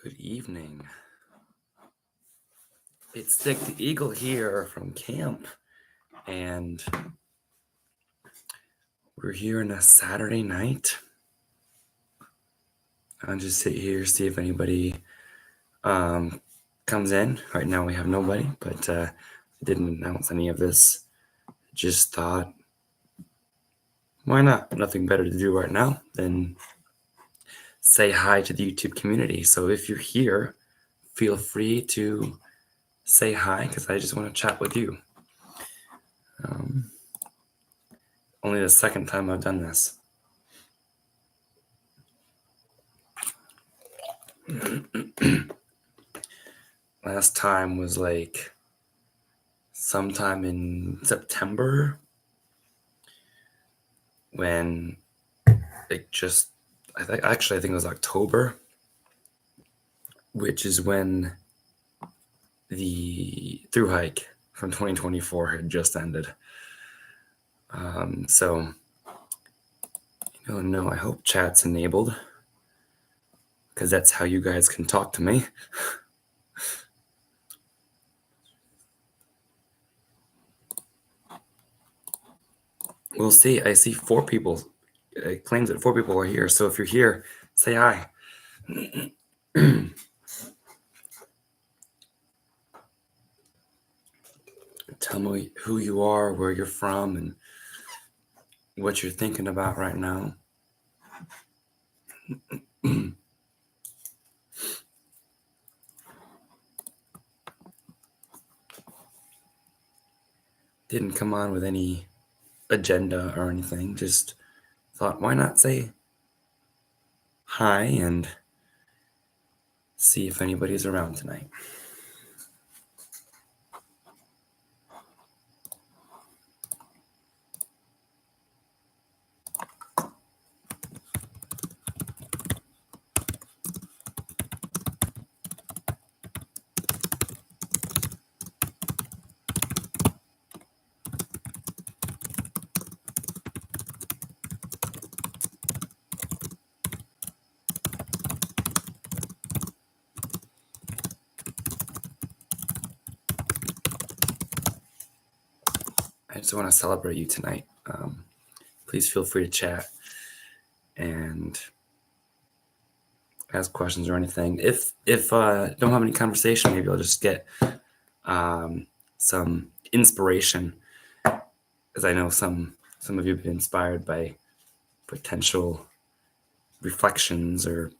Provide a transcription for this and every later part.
Good evening. It's Dick the Eagle here from camp, and we're here on a Saturday night. I'll just sit here, see if anybody comes in. Right now we have nobody, but I didn't announce any of this. Just thought, why not? Nothing better to do right now than say hi to the YouTube community. So if you're here, feel free to say hi, because I just want to chat with you. Only the second time I've done this. Last time was like sometime in September, when I think it was October, which is when the thru hike from 2024 had just ended. So I hope chat's enabled, because that's how you guys can talk to me. We'll see. I see 4 people. It claims that 4 people are here. So if you're here, say hi. Tell me who you are, where you're from, and what you're thinking about right now. Didn't come on with any agenda or anything. Just thought, why not say hi and see if anybody's around tonight. I just want to celebrate you tonight. Please feel free to chat and ask questions or anything. If don't have any conversation, maybe I'll just get some inspiration, because I know some of you have been inspired by potential reflections or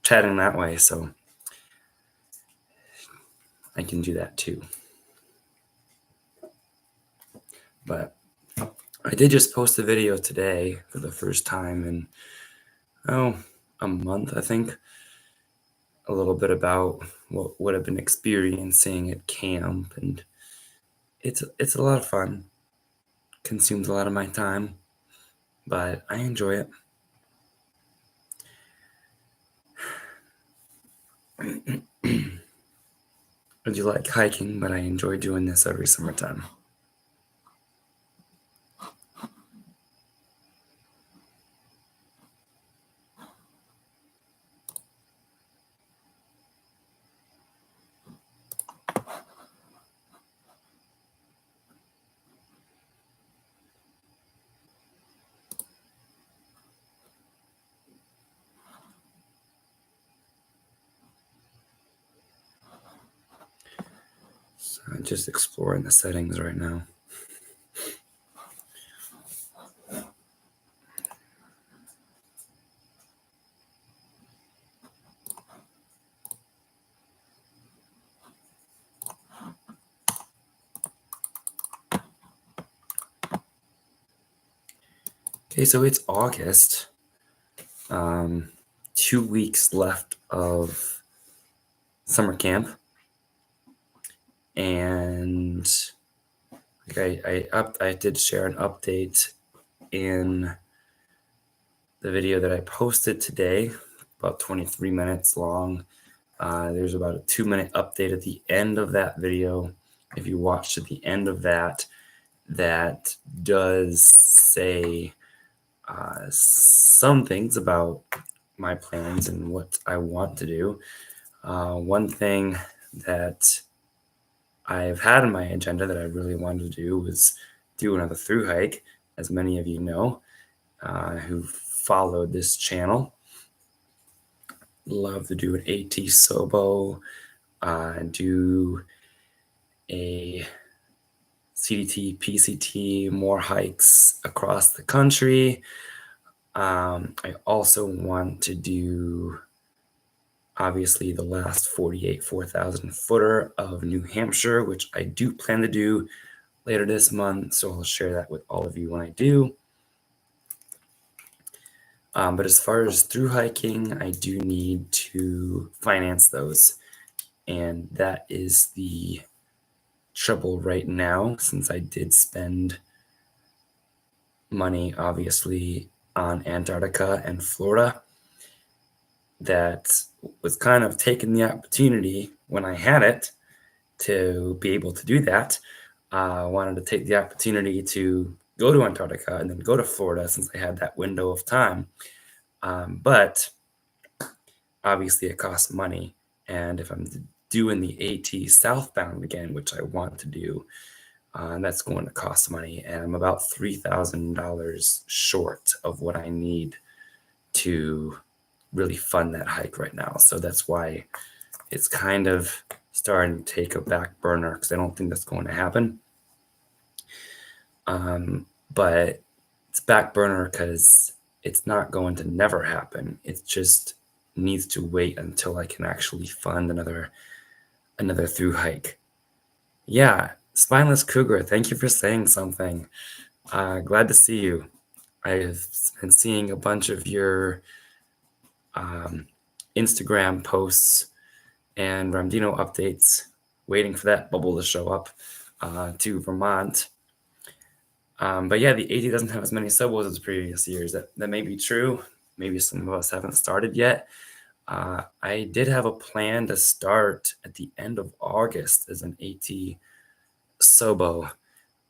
chatting that way. So I can do that too. But I did just post a video today for the first time in a month, I think. A little bit about what I've been experiencing at camp, and it's a lot of fun. Consumes a lot of my time, but I enjoy it. I do like hiking, but I enjoy doing this every summertime. So I'm just exploring the settings right now. Okay, so it's August. 2 weeks left of summer camp, and I did share an update in the video that I posted today, about 23 minutes long. There's about a 2-minute update at the end of that video. If you watched at the end of that, that does say some things about my plans and what I want to do. One thing that I've had on my agenda that I really wanted to do was do another through hike, as many of you know who followed this channel. Love to do an AT Sobo, do a CDT, PCT, more hikes across the country. I also want to do, obviously, the last 48 4,000 footer of New Hampshire, which I do plan to do later this month. So I'll share that with all of you when I do. But as far as through hiking, I do need to finance those. And that is the trouble right now, since I did spend money, obviously, on Antarctica and Florida. That was kind of taking the opportunity when I had it to be able to do that. I wanted to take the opportunity to go to Antarctica and then go to Florida since I had that window of time. But obviously it costs money. And if I'm doing the AT southbound again, which I want to do, that's going to cost money. And I'm about $3,000 short of what I need to really fund that hike right now. So that's why it's kind of starting to take a back burner, because I don't think that's going to happen. But it's back burner because it's not going to never happen. It just needs to wait until I can actually fund another through hike. Yeah, Spineless Cougar, thank you for saying something. Glad to see you. I've been seeing a bunch of your Instagram posts and Ramdino updates, waiting for that bubble to show up to Vermont. But yeah, the AT doesn't have as many subwos as previous years. That may be true. Maybe some of us haven't started yet. I did have a plan to start at the end of August as an AT Sobo.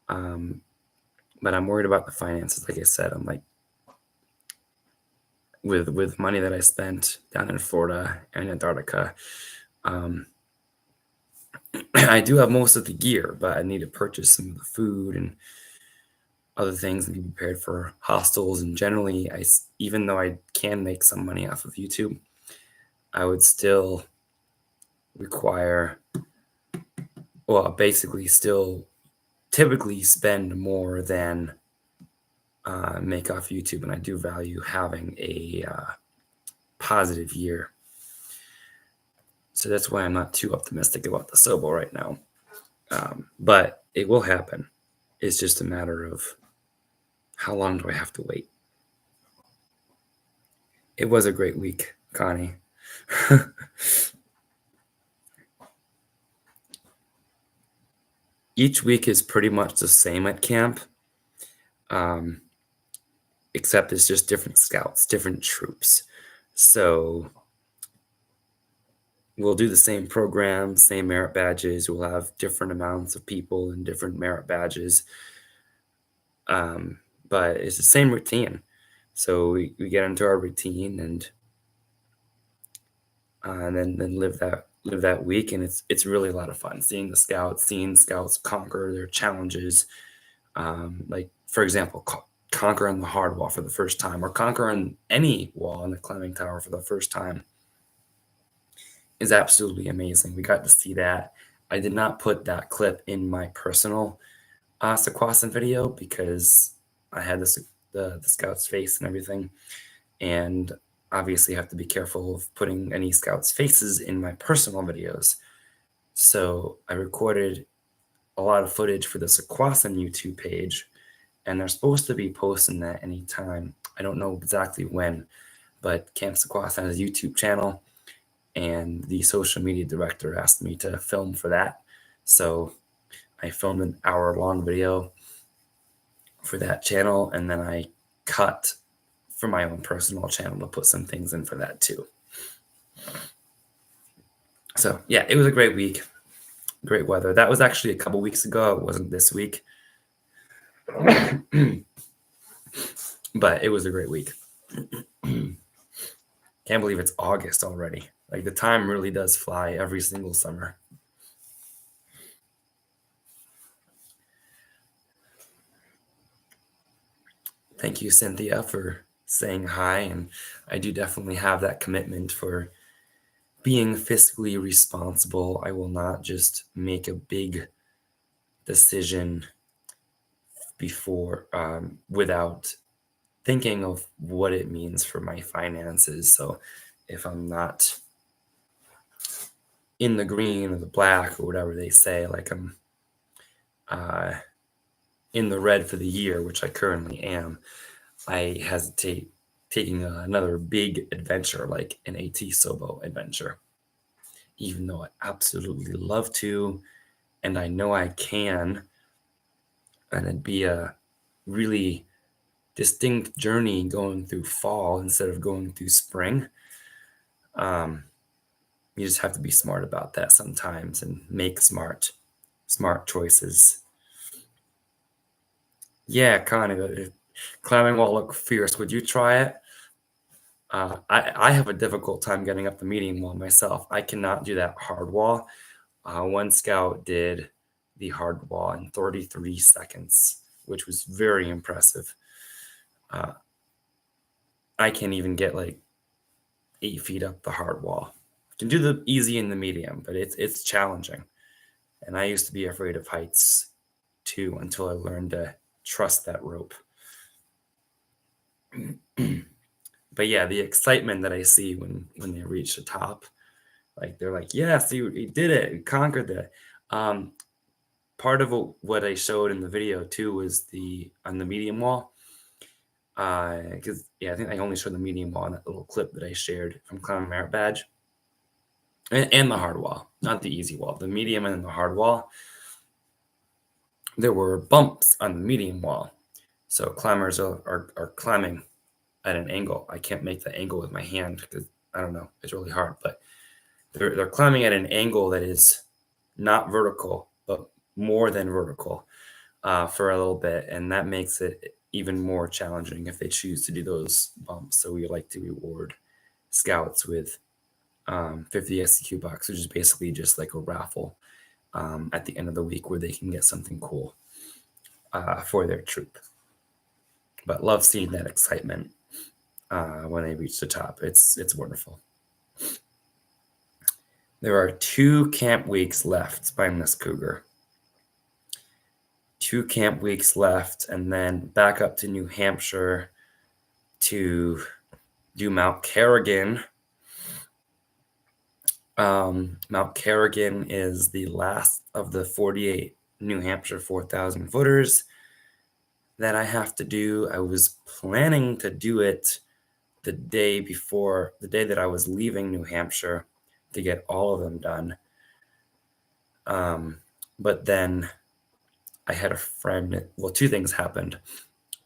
But I'm worried about the finances. Like I said, I'm like, with money that I spent down in Florida and Antarctica, I do have most of the gear, but I need to purchase some of the food and other things and be prepared for hostels. And generally, even though I can make some money off of YouTube, I would still require, well, basically still typically spend more than make off YouTube. And I do value having a positive year. So that's why I'm not too optimistic about the Sobo right now. But it will happen. It's just a matter of how long do I have to wait? It was a great week, Connie. Each week is pretty much the same at camp, except it's just different scouts, different troops. So we'll do the same program, same merit badges. We'll have different amounts of people and different merit badges. But it's the same routine. So we get into our routine and then live that week, and it's really a lot of fun seeing scouts conquer their challenges. Like, for example, conquering the hard wall for the first time, or conquering any wall in the climbing tower for the first time, is absolutely amazing. We got to see that. I did not put that clip in my personal Sequoian video because I had the scout's face and everything, and obviously have to be careful of putting any scouts' faces in my personal videos. So I recorded a lot of footage for the Sequoian YouTube page, and they're supposed to be posting that anytime. I don't know exactly when, but Camp Sequoian has a YouTube channel, and the social media director asked me to film for that. So I filmed an hour-long video for that channel, and then I cut for my own personal channel to put some things in for that too. So yeah, it was a great week. Great weather. That was actually a couple weeks ago. It wasn't this week. But it was a great week. Can't believe it's August already. Like, the time really does fly every single summer. Thank you, Cynthia, for saying hi. And I do definitely have that commitment for being fiscally responsible. I will not just make a big decision before without thinking of what it means for my finances. So if I'm not in the green or the black or whatever they say, like I'm uh, in the red for the year, which I currently am, I hesitate taking another big adventure like an AT Sobo adventure, even though I absolutely love to, and I know I can, and it'd be a really distinct journey going through fall instead of going through spring. Um, you just have to be smart about that sometimes and make smart choices. Yeah, kind of. Climbing wall look fierce. Would you try it? I have a difficult time getting up the median wall myself. I cannot do that hard wall. One scout did the hard wall in 33 seconds, which was very impressive. I can't even get like 8 feet up the hard wall. I can do the easy and the medium, but it's challenging. And I used to be afraid of heights too until I learned to trust that rope. But yeah, the excitement that I see when they reach the top, like they're like, "Yes, you did it, you conquered that." Part of what I showed in the video too was the on the medium wall. Because yeah, I think I only showed the medium wall in that little clip that I shared from Climb Merit Badge, and the hard wall, not the easy wall, the medium and the hard wall. There were bumps on the medium wall, so climbers are climbing at an angle. I can't make the angle with my hand because I don't know, it's really hard, but they're climbing at an angle that is not vertical, but more than vertical for a little bit, and that makes it even more challenging if they choose to do those bumps. So we like to reward scouts with 50 SCQ bucks, which is basically just like a raffle at the end of the week where they can get something cool for their troop. But love seeing that excitement when they reach the top. It's wonderful. There are 2 camp weeks left by Miss Cougar. 2 camp weeks left, and then back up to New Hampshire to do Mount Carrigain. Mount Carrigain is the last of the 48 New Hampshire 4,000 footers that I have to do. I was planning to do it the day that I was leaving New Hampshire to get all of them done. But then I had a friend, well, 2 things happened.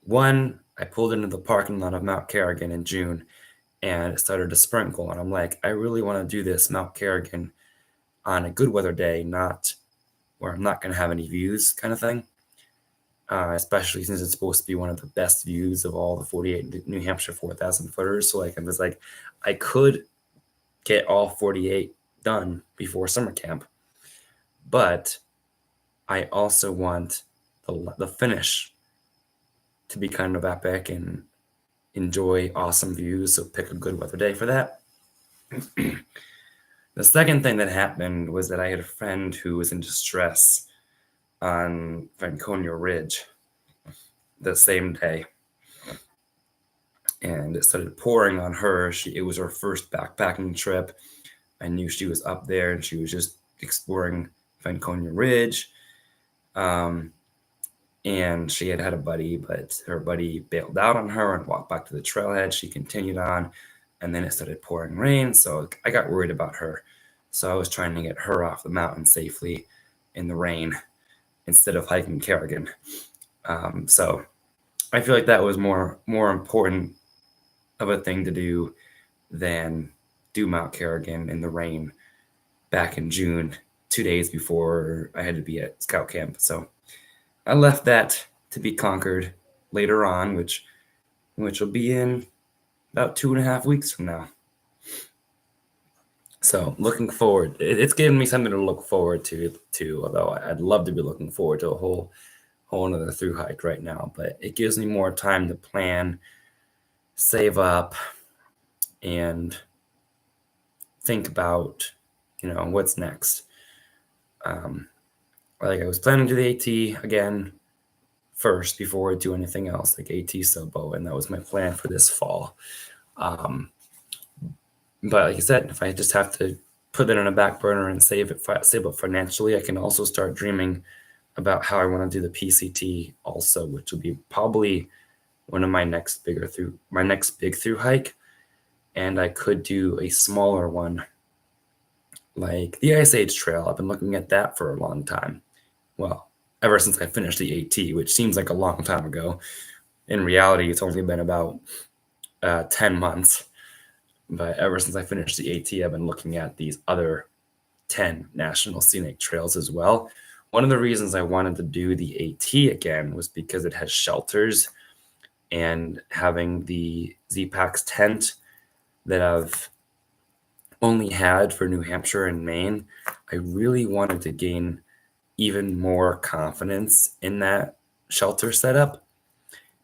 One, I pulled into the parking lot of Mount Carrigain in June and it started to sprinkle. And I'm like, I really want to do this Mount Carrigain on a good weather day, not where I'm not going to have any views kind of thing. Especially since it's supposed to be one of the best views of all the 48 New Hampshire 4,000 footers. So like, I was like, I could get all 48 done before summer camp, but I also want the finish to be kind of epic and enjoy awesome views. So pick a good weather day for that. The second thing that happened was that I had a friend who was in distress on Franconia Ridge the same day. And it started pouring on her. It was her first backpacking trip. I knew she was up there and she was just exploring Franconia Ridge. And she had a buddy, but her buddy bailed out on her and walked back to the trailhead. She continued on, and then it started pouring rain. So I got worried about her. So I was trying to get her off the mountain safely in the rain instead of hiking Carrigain. So I feel like that was more important of a thing to do than do Mount Carrigain in the rain back in June, 2 days before I had to be at scout camp. So I left that to be conquered later on, which will be in about 2.5 weeks from now. So looking forward, it's given me something to look forward to. Although I'd love to be looking forward to a whole another through hike right now, but it gives me more time to plan, save up, and think about, what's next. Like I was planning to do the AT again first before I do anything else, like AT Sobo, and that was my plan for this fall. But like I said, if I just have to put it on a back burner and save up financially, I can also start dreaming about how I want to do the PCT also, which will be probably one of my next big through hike. And I could do a smaller one like the Ice Age Trail. I've been looking at that for a long time. Well, ever since I finished the AT, which seems like a long time ago. In reality, it's only been about 10 months. But ever since I finished the AT, I've been looking at these other 10 national scenic trails as well. One of the reasons I wanted to do the AT again was because it has shelters, and having the Z-Packs tent that I've only had for New Hampshire and Maine, I really wanted to gain even more confidence in that shelter setup,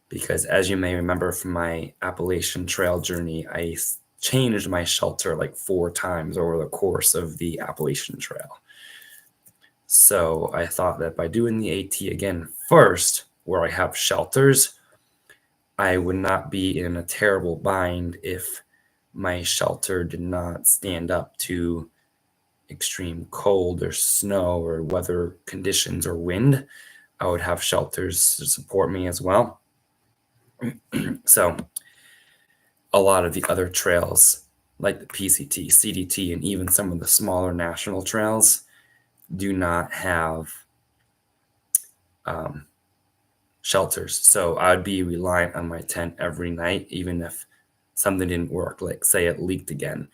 because as you may remember from my Appalachian Trail journey, I changed my shelter like 4 times over the course of the Appalachian Trail. So I thought that by doing the AT again first, where I have shelters, I would not be in a terrible bind if my shelter did not stand up to extreme cold or snow or weather conditions or wind. I would have shelters to support me as well. So a lot of the other trails, like the PCT, CDT, and even some of the smaller national trails, do not have shelters. So I'd be reliant on my tent every night, even if something didn't work, like say it leaked again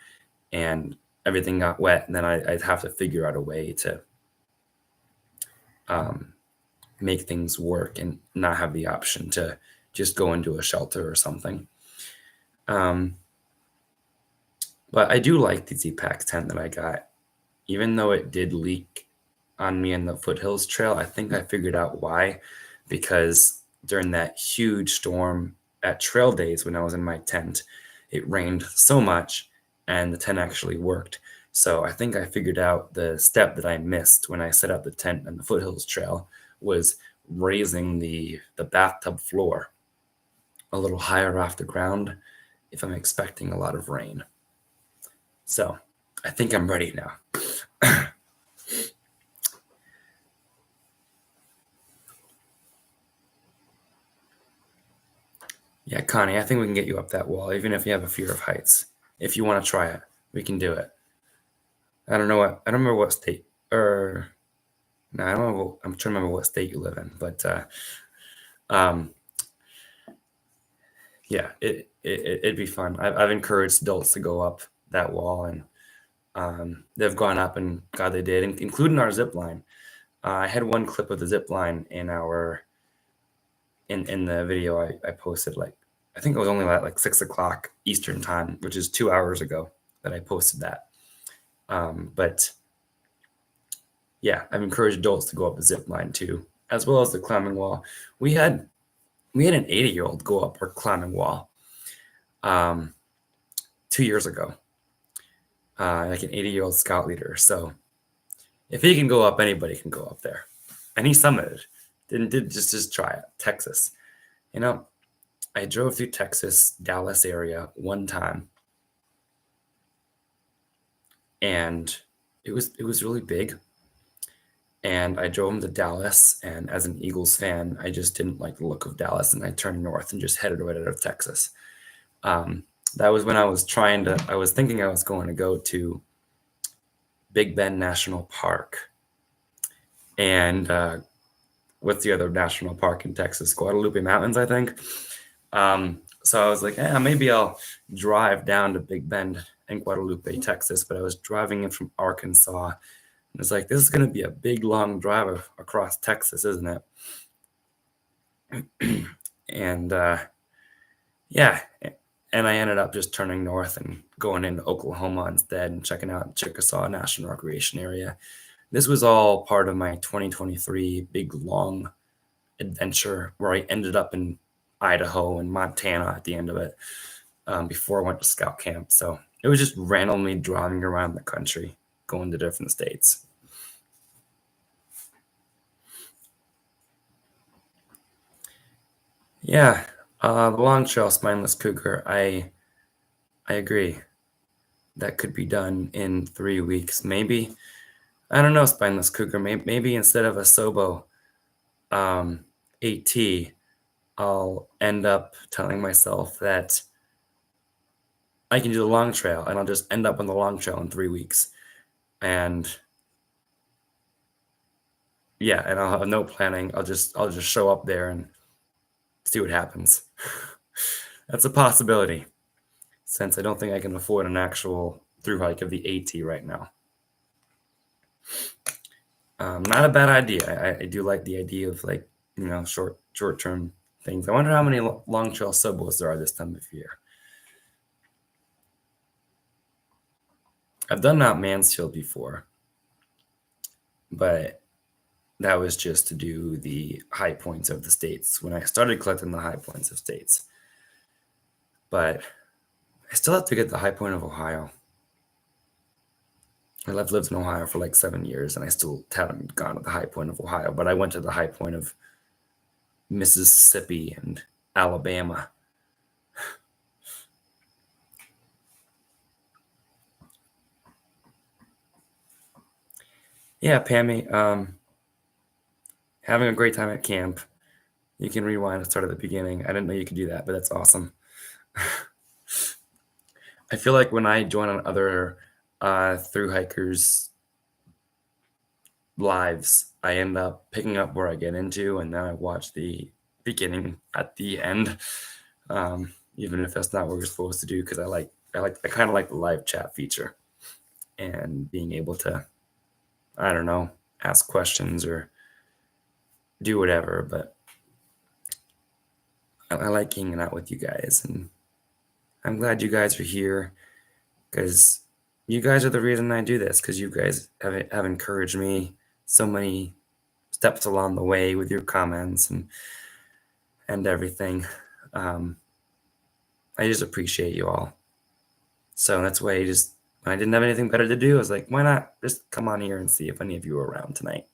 and everything got wet, and then I'd have to figure out a way to make things work and not have the option to just go into a shelter or something. But I do like the Z-Pack tent that I got. Even though it did leak on me in the Foothills Trail, I think I figured out why. Because during that huge storm at Trail Days when I was in my tent, it rained so much and the tent actually worked. So I think I figured out the step that I missed when I set up the tent on the Foothills Trail was raising the bathtub floor a little higher off the ground if I'm expecting a lot of rain. So I think I'm ready now. Yeah, Connie, I think we can get you up that wall, even if you have a fear of heights. If you want to try it, we can do it. I don't remember what state, or no, I don't know. I'm trying to remember what state you live in, but yeah, it'd be fun. I've encouraged adults to go up that wall, and they've gone up, and God, they did, including our zip line. I had one clip of the zip line in the video I posted. Like, I think it was only like 6:00 Eastern time, which is 2 hours ago that I posted that. But yeah, I've encouraged adults to go up the zip line too, as well as the climbing wall. We had an 80-year-old go up our climbing wall 2 years ago, like an 80-year-old scout leader. So if he can go up, anybody can go up there. And he summited. Did just try it. Texas. I drove through Texas, Dallas area one time, and it was really big. And I drove him to Dallas, and as an Eagles fan, I just didn't like the look of Dallas, and I turned north and just headed right out of Texas. That was when I was thinking I was going to go to Big Bend National Park. And what's the other national park in Texas? Guadalupe Mountains, I think. So I was like, maybe I'll drive down to Big Bend in Guadalupe, Texas. But I was driving in from Arkansas. And it's like, this is going to be a big, long drive across Texas, isn't it? And yeah, And I ended up just turning north and going into Oklahoma instead and checking out Chickasaw National Recreation Area. This was all part of my 2023 big long adventure where I ended up in Idaho and Montana at the end of it, before I went to scout camp. So it was just randomly driving around the country, going to different states. Yeah, the long trail spineless cougar. I agree. That could be done in 3 weeks, maybe. I don't know, spineless cougar. Maybe instead of a Sobo, 8T, I'll end up telling myself that I can do the long trail, and I'll just end up on the long trail in 3 weeks. And yeah, and I'll have no planning. I'll just show up there and see what happens. That's a possibility, since I don't think I can afford an actual through hike of the AT right now. Not a bad idea. I do like the idea of, like, short term things. I wonder how many long trail Sobos there are this time of year. I've done Mount Mansfield before, but that was just to do the high points of the states when I started collecting the high points of states. But I still have to get the high point of Ohio. I've lived in Ohio for like 7 years, and I still haven't gone to the high point of Ohio, but I went to the high point of Mississippi and Alabama. Yeah, Pammy, having a great time at camp. You can rewind and start at the beginning. I didn't know you could do that, but that's awesome. I feel like when I join on other through hikers lives, I end up picking up where I get into, and then I watch the beginning at the end, even if that's not what we're supposed to do, because I kind of like the live chat feature and being able to, I don't know, ask questions or do whatever. But I like hanging out with you guys, and I'm glad you guys are here, because you guys are the reason I do this, because you guys have encouraged me so many steps along the way with your comments and everything. I just appreciate you all. So that's why when I didn't have anything better to do, I was like, why not just come on here and see if any of you are around tonight.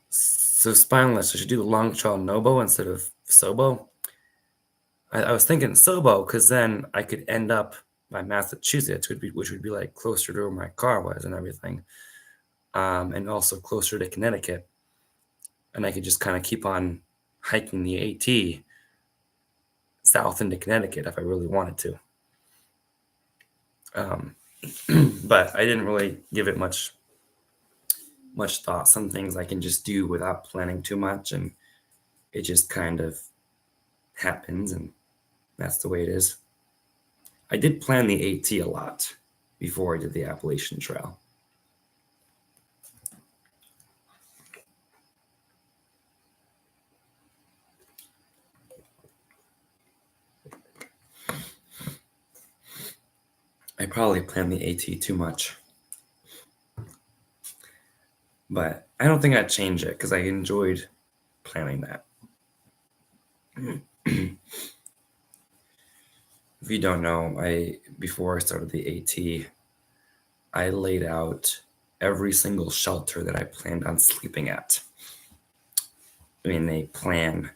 So spineless, I should do the long trail Nobo instead of Sobo. I was thinking Sobo, because then I could end up by Massachusetts, which would be like closer to where my car was and everything, and also closer to Connecticut. And I could just kind of keep on hiking the AT south into Connecticut if I really wanted to. But I didn't really give it much thought. Some things I can just do without planning too much, and it just kind of happens, and that's the way it is. I did plan the AT a lot before I did the Appalachian Trail. I probably planned the AT too much, but I don't think I'd change it, because I enjoyed planning that. If you don't know, before I started the AT, I laid out every single shelter that I planned on sleeping at. I mean, a plan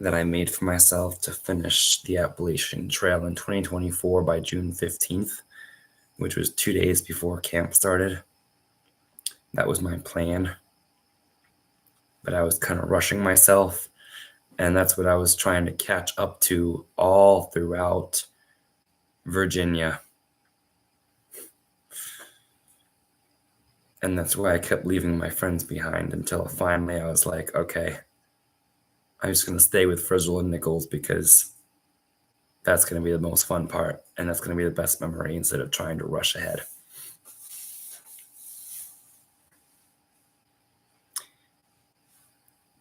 that I made for myself to finish the Appalachian Trail in 2024 by June 15th, which was 2 days before camp started. That was my plan. But I was kind of rushing myself, and that's what I was trying to catch up to all throughout Virginia. And that's why I kept leaving my friends behind, until finally I was like, okay, I'm just going to stay with Frizzle and Nichols, because that's going to be the most fun part, and that's going to be the best memory, instead of trying to rush ahead.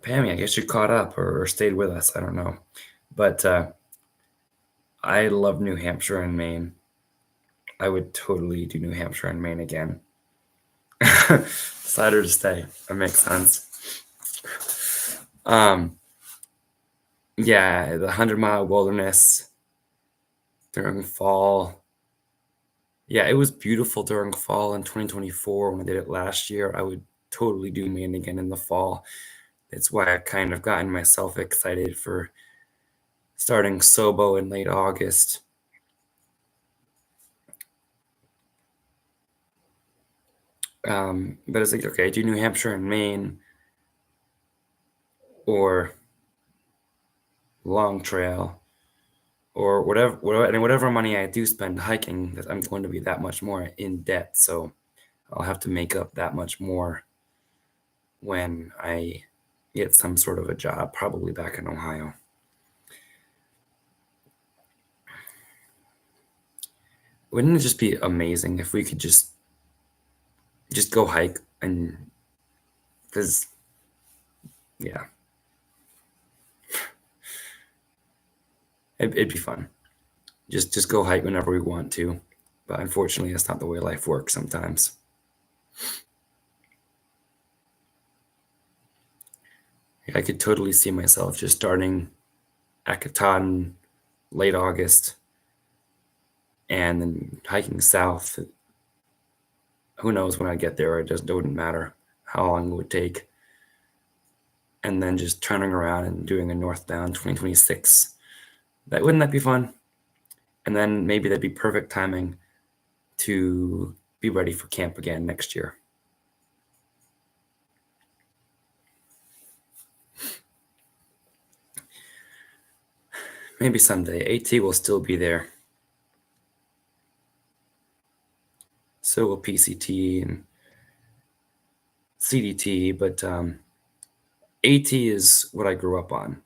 Pammy, I guess you caught up or stayed with us. I don't know. But I love New Hampshire and Maine. I would totally do New Hampshire and Maine again. Decided to stay. That makes sense. Yeah, the 100-mile wilderness during fall. Yeah, it was beautiful during fall in 2024 when I did it last year. I would totally do Maine again in the fall. It's why I kind of gotten myself excited for starting Sobo in late August. But it's like, okay, do New Hampshire and Maine or Long Trail or whatever money I do spend hiking, that I'm going to be that much more in debt. So I'll have to make up that much more when I get some sort of a job, probably back in Ohio. Wouldn't it just be amazing if we could just go hike? And because yeah, it'd be fun. Just go hike whenever we want to. But unfortunately, that's not the way life works sometimes. I could totally see myself just starting at Katahdin late August and then hiking south. Who knows when I get there? It wouldn't matter how long it would take. And then just turning around and doing a northbound 2026. Wouldn't that be fun? And then maybe that'd be perfect timing to be ready for camp again next year. Maybe someday. AT will still be there. So will PCT and CDT, but AT is what I grew up on.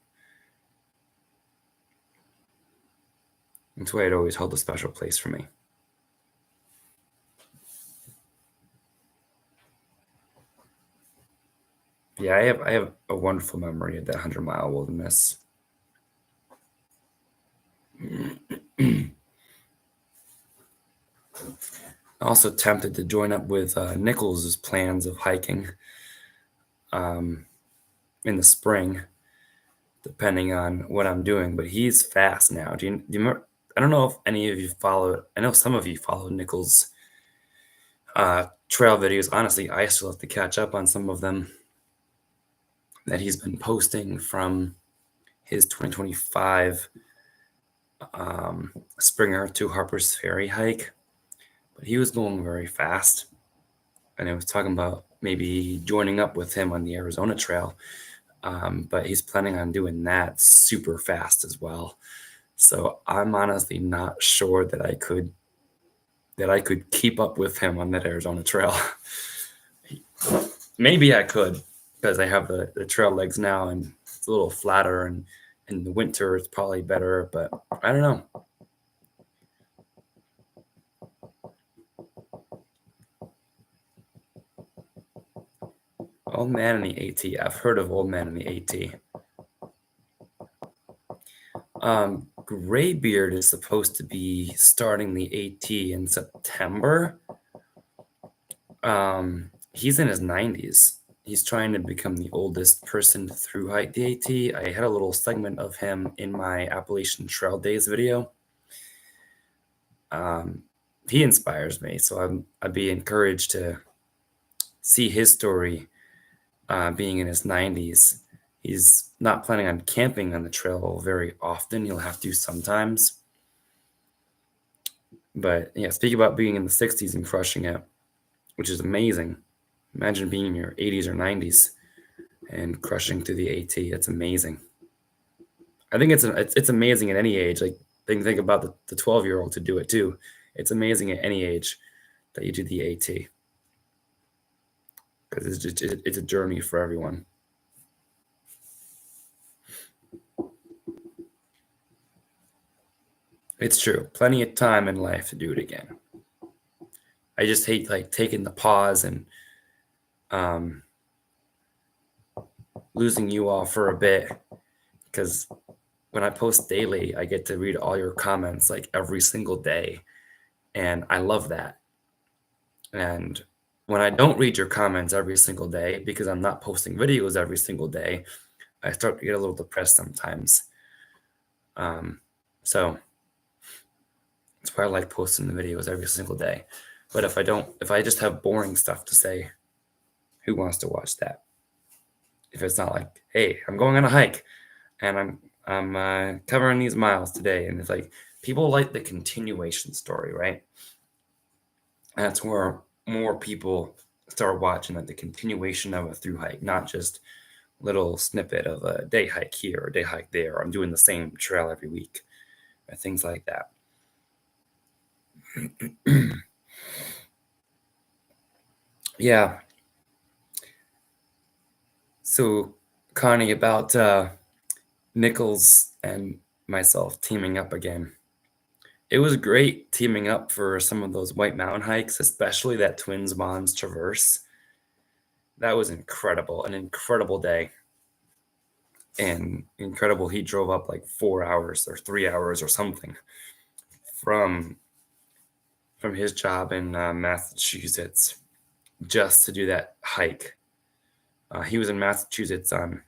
That's why it always held a special place for me. Yeah, I have a wonderful memory of that 100-mile wilderness. Also tempted to join up with Nichols' plans of hiking in the spring, depending on what I'm doing. But he's fast now. Do you remember? I don't know if any of you follow. I know some of you follow Nichols' trail videos. Honestly, I still have to catch up on some of them that he's been posting from his 2025 Springer to Harper's Ferry hike. But he was going very fast. And I was talking about maybe joining up with him on the Arizona Trail. But he's planning on doing that super fast as well. So I'm honestly not sure that I could keep up with him on that Arizona Trail. Maybe I could because I have the trail legs now and it's a little flatter, and in the winter it's probably better, but I don't know. Old Man in the AT. I've heard of Old Man in the AT. Graybeard is supposed to be starting the AT in September. He's in his 90s. He's trying to become the oldest person to through hike the AT. I had a little segment of him in my Appalachian Trail Days video. He inspires me, so I'd be encouraged to see his story being in his 90s. He's not planning on camping on the trail very often. He'll have to sometimes. But yeah, speak about being in the 60s and crushing it, which is amazing. Imagine being in your 80s or 90s and crushing through the AT. It's amazing. I think it's amazing at any age. Like think about the 12-year-old to do it too. It's amazing at any age that you do the AT because it's a journey for everyone. It's true. Plenty of time in life to do it again. I just hate like taking the pause and losing you all for a bit, because when I post daily, I get to read all your comments like every single day, and I love that. And when I don't read your comments every single day because I'm not posting videos every single day, I start to get a little depressed sometimes. So that's why I like posting the videos every single day. But if I just have boring stuff to say, who wants to watch that? If it's not like, hey, I'm going on a hike and I'm covering these miles today, and it's like people like the continuation story, right? That's where more people start watching, like the continuation of a through hike, not just little snippet of a day hike here or day hike there. I'm doing the same trail every week, or things like that. Yeah. So, Connie, about Nichols and myself teaming up again. It was great teaming up for some of those White Mountain hikes, especially that Twins Bonds Traverse. That was incredible, an incredible day. And incredible, he drove up like 4 hours or 3 hours or something from his job in Massachusetts just to do that hike. He was in Massachusetts on,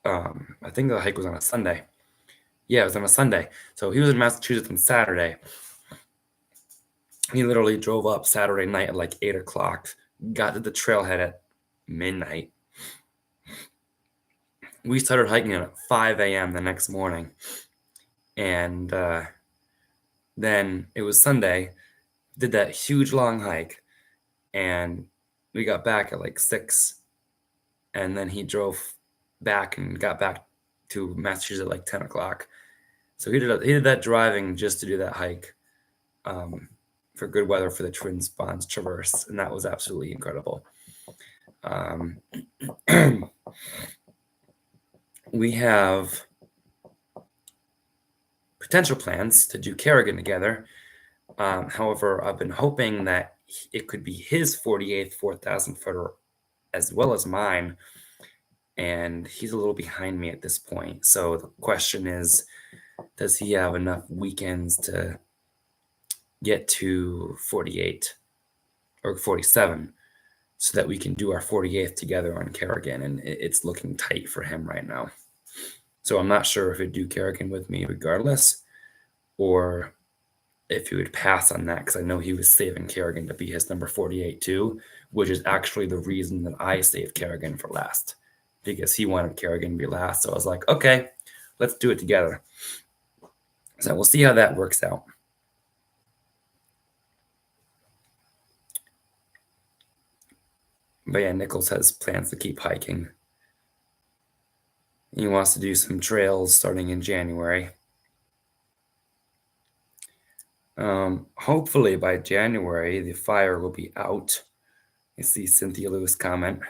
I think the hike was on a Sunday. Yeah, it was on a Sunday. So he was in Massachusetts on Saturday. He literally drove up Saturday night at like 8 o'clock, got to the trailhead at midnight. We started hiking at 5 a.m. the next morning. And then it was Sunday, did that huge long hike, and we got back at like 6. And then he drove back and got back to Massachusetts at like 10 o'clock. So he did that driving just to do that hike for good weather for the Twins Bonds Traverse, and that was absolutely incredible. We have potential plans to do Carrigain together. However, I've been hoping that it could be his 48th 4,000 footer as well as mine, and he's a little behind me at this point. So the question is, does he have enough weekends to get to 48 or 47 so that we can do our 48th together on Carrigain? And it's looking tight for him right now. So I'm not sure if he'd do Carrigain with me regardless, or if he would pass on that, because I know he was saving Carrigain to be his number 48 too, which is actually the reason that I saved Carrigain for last, because he wanted Carrigain to be last. So I was like, okay, let's do it together. So we'll see how that works out. But yeah, Nichols has plans to keep hiking. He wants to do some trails starting in January. Hopefully by January, the fire will be out. You see Cynthia Lewis comment.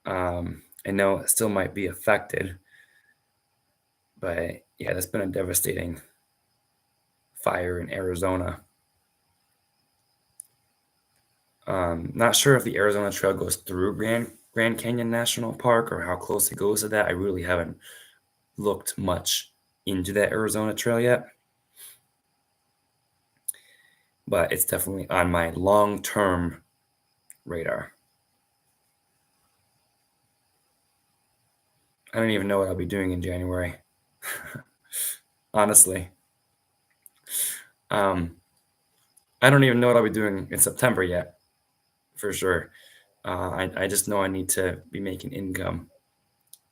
I know it still might be affected, but yeah, that's been a devastating fire in Arizona. Not sure if the Arizona Trail goes through Grand Canyon National Park or how close it goes to that. I really haven't looked much into that Arizona Trail yet, but it's definitely on my long-term radar. I don't even know what I'll be doing in January. Honestly. I don't even know what I'll be doing in September yet, for sure. I just know I need to be making income.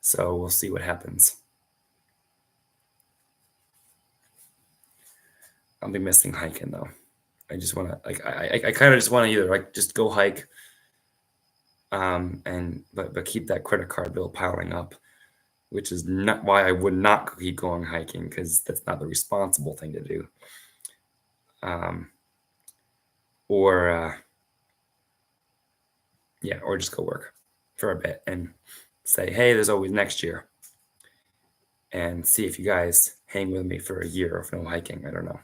So we'll see what happens. I'll be missing hiking though. I just want to I kind of just want to either like just go hike, but keep that credit card bill piling up, which is not why I would not keep going hiking, because that's not the responsible thing to do. Or just go work for a bit and say, hey, there's always next year, and see if you guys hang with me for a year of no hiking. I don't know.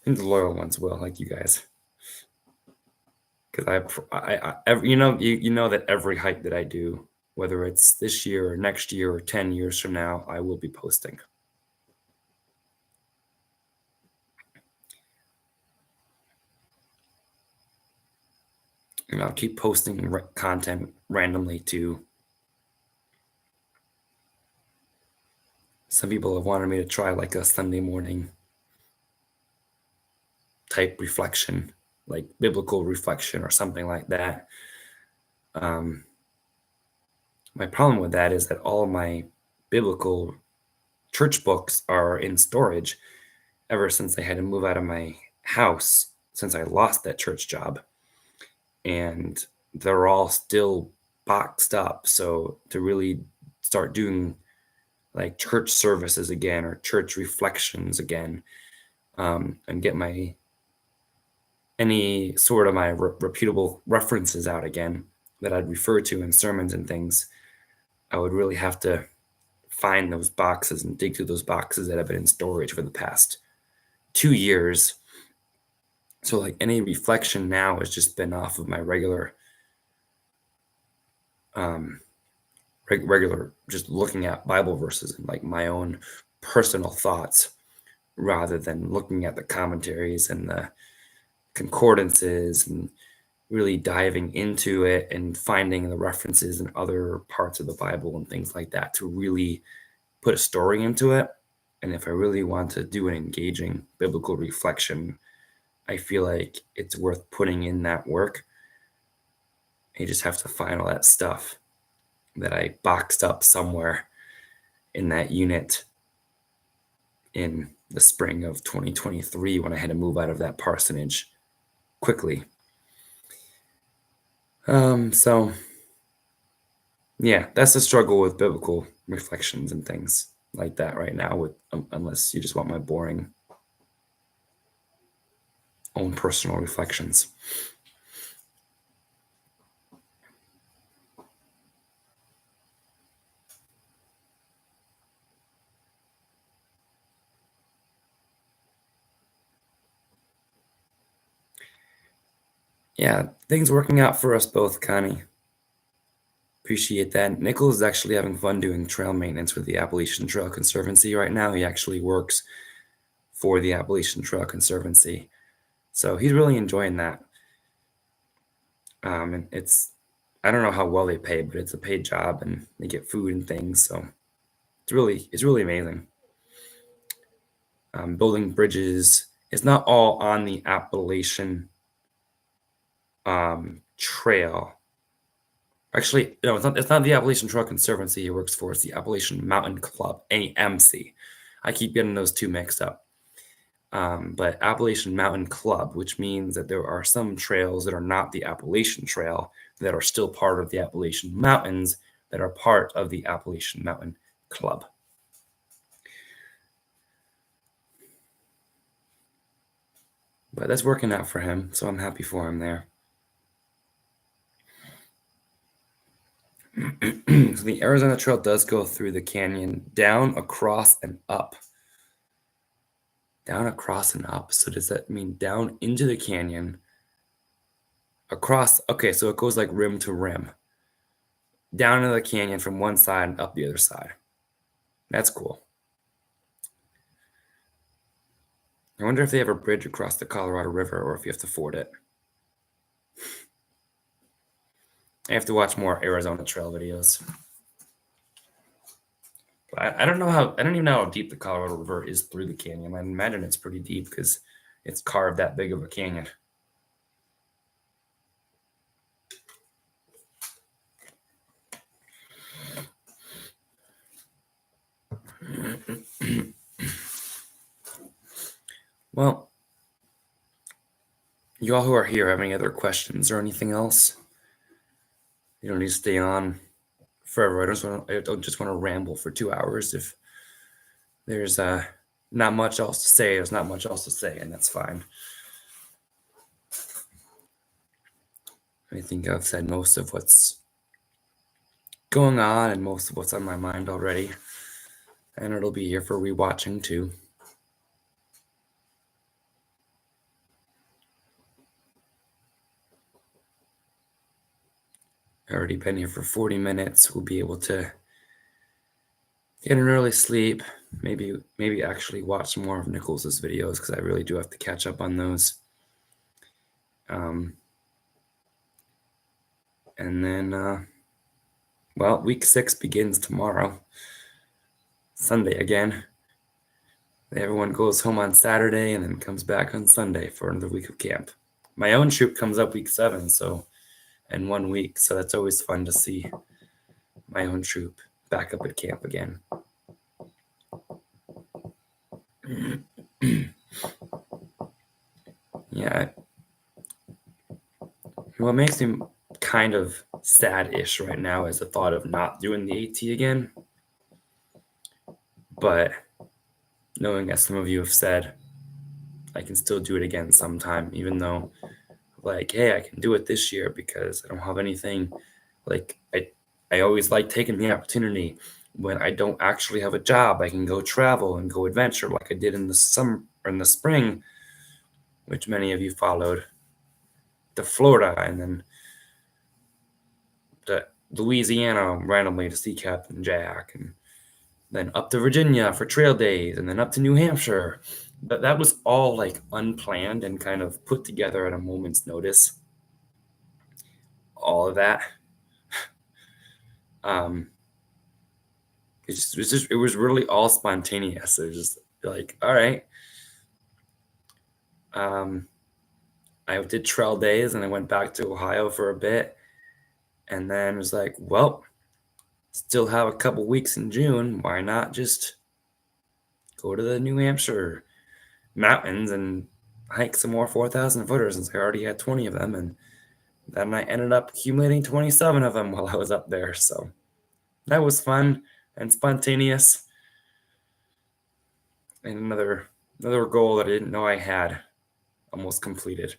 I think the loyal ones will, like you guys. Because you know that every hike that I do, whether it's this year or next year or 10 years from now, I will be posting. And I'll keep posting content randomly too. Some people have wanted me to try like a Sunday morning type reflection, like biblical reflection or something like that. Um, my problem with that is that all of my biblical church books are in storage ever since I had to move out of my house since I lost that church job. And they're all still boxed up. So to really start doing like church services again or church reflections again, and get any sort of my reputable references out again that I'd refer to in sermons and things, I would really have to find those boxes and dig through those boxes that have been in storage for the past 2 years. So like any reflection now has just been off of my regular regular just looking at Bible verses and like my own personal thoughts rather than looking at the commentaries and the concordances and really diving into it and finding the references in other parts of the Bible and things like that to really put a story into it. And if I really want to do an engaging biblical reflection, I feel like it's worth putting in that work. You just have to find all that stuff that I boxed up somewhere in that unit in the spring of 2023 when I had to move out of that parsonage quickly. So yeah, that's the struggle with biblical reflections and things like that right now, with unless you just want my boring own personal reflections. Yeah, things working out for us both, Connie. Appreciate that. Nichols is actually having fun doing trail maintenance with the Appalachian Trail Conservancy right now. He actually works for the Appalachian Trail Conservancy, so he's really enjoying that. And I don't know how well they pay, but it's a paid job and they get food and things, so it's really amazing. Building bridges. It's not all on the Appalachian Trail. Actually, no, it's not the Appalachian Trail Conservancy he works for. It's the Appalachian Mountain Club, AMC. I keep getting those two mixed up. But Appalachian Mountain Club, which means that there are some trails that are not the Appalachian Trail that are still part of the Appalachian Mountains that are part of the Appalachian Mountain Club. But that's working out for him, so I'm happy for him there. So the Arizona Trail does go through the canyon, down, across, and up. Down, across, and up. So does that mean down into the canyon, across? Okay, so it goes like rim to rim. Down into the canyon from one side and up the other side. That's cool. I wonder if they have a bridge across the Colorado River or if you have to ford it. I have to watch more Arizona Trail videos. I don't even know how deep the Colorado River is through the canyon. I imagine it's pretty deep because it's carved that big of a canyon. Well, you all who are here have any other questions or anything else? You don't need to stay on forever. I don't just want to ramble for 2 hours. If there's not much else to say, there's not much else to say, and that's fine. I think I've said most of what's going on and most of what's on my mind already, and it'll be here for rewatching too. already been here for 40 minutes. We'll be able to get an early sleep. Maybe actually watch some more of Nicholas's videos, because I really do have to catch up on those. And then, well, week 6 begins tomorrow, Sunday again. Everyone goes home on Saturday and then comes back on Sunday for another week of camp. My own troop comes up week 7, so in 1 week, so that's always fun to see my own troop back up at camp again. Yeah. What makes me kind of sad-ish right now is the thought of not doing the AT again. But knowing, as some of you have said, I can still do it again sometime, even though, like, hey, I can do it this year because I don't have anything. Like, I always like taking the opportunity when I don't actually have a job. I can go travel and go adventure like I did in the summer or in the spring, which many of you followed, to Florida, and then to Louisiana randomly to see Captain Jack, and then up to Virginia for trail days, and then up to New Hampshire. But that was all like unplanned and kind of put together at a moment's notice. All of that. It was really all spontaneous. It was just like, all right. I did trail days and I went back to Ohio for a bit, and then it was like, well, still have a couple weeks in June. Why not just go to the New Hampshire mountains and hike some more 4,000 footers, since I already had 20 of them, and then I ended up accumulating 27 of them while I was up there. So that was fun and spontaneous, and another goal that I didn't know I had almost completed.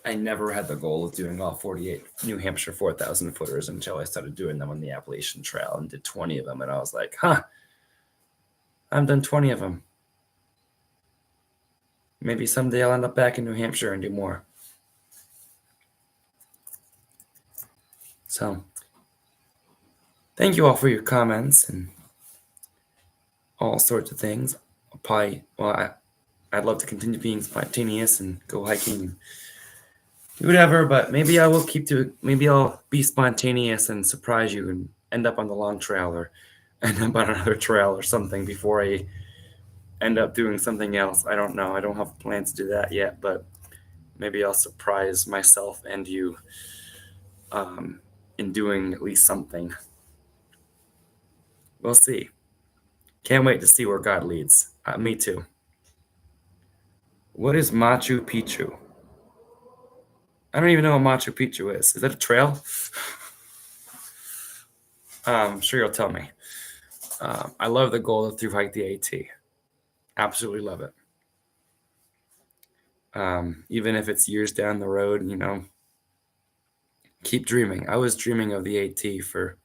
I never had the goal of doing all 48 New Hampshire 4,000 footers until I started doing them on the Appalachian Trail and did 20 of them, and I was like, I've done 20 of them. Maybe someday I'll end up back in New Hampshire and do more. So, thank you all for your comments and all sorts of things. I'd love to continue being spontaneous and go hiking and do whatever, but maybe I will maybe I'll be spontaneous and surprise you and end up on the long trail or end up on another trail or something before I end up doing something else. I don't know. I don't have plans to do that yet, but maybe I'll surprise myself and you in doing at least something. We'll see. Can't wait to see where God leads. Me too. What is Machu Picchu? I don't even know what Machu Picchu is. Is that a trail? I'm sure you'll tell me. I love the goal to through hike the AT. Absolutely love it. Even if it's years down the road, keep dreaming. I was dreaming of the AT for